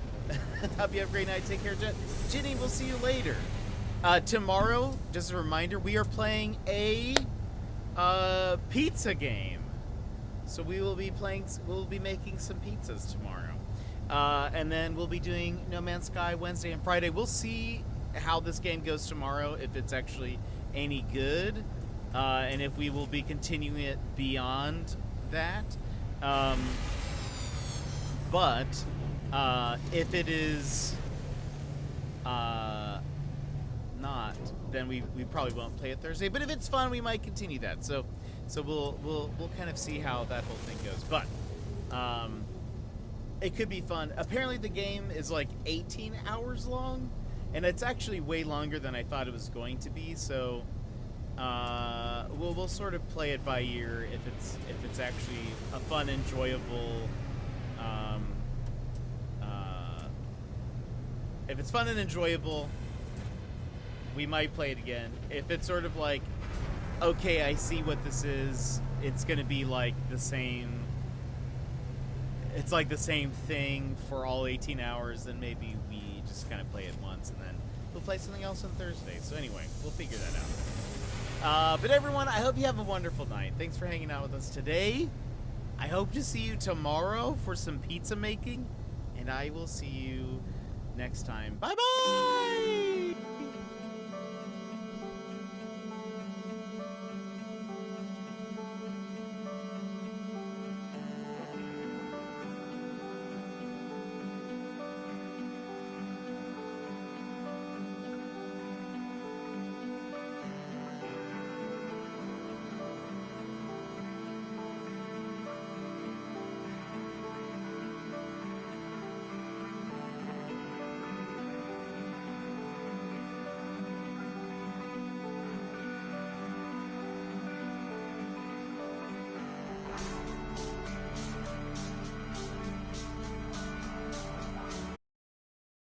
Speaker 2: you have a great night. Take care, Jenny. We'll see you later. Tomorrow, just a reminder, we are playing a pizza game. So we'll be making some pizzas tomorrow. And then we'll be doing No Man's Sky Wednesday and Friday. We'll see how this game goes tomorrow, if it's actually any good, and if we will be continuing it beyond that. But if it is not, then we probably won't play it Thursday. But if it's fun, we might continue that. So we'll kind of see how that whole thing goes. But it could be fun. Apparently the game is like 18 hours long, and it's actually way longer than I thought it was going to be. So we'll sort of play it by ear if it's actually a fun, enjoyable. If it's fun and enjoyable, we might play it again. If it's sort of like, okay, I see what this is, it's gonna be like the same. It's like the same thing for all 18 hours, then maybe we just kind of play it once and then we'll play something else on Thursday. So anyway, we'll figure that out. But everyone, I hope you have a wonderful night. Thanks for hanging out with us today. I hope to see you tomorrow for some pizza making and I will see you next time. Bye bye.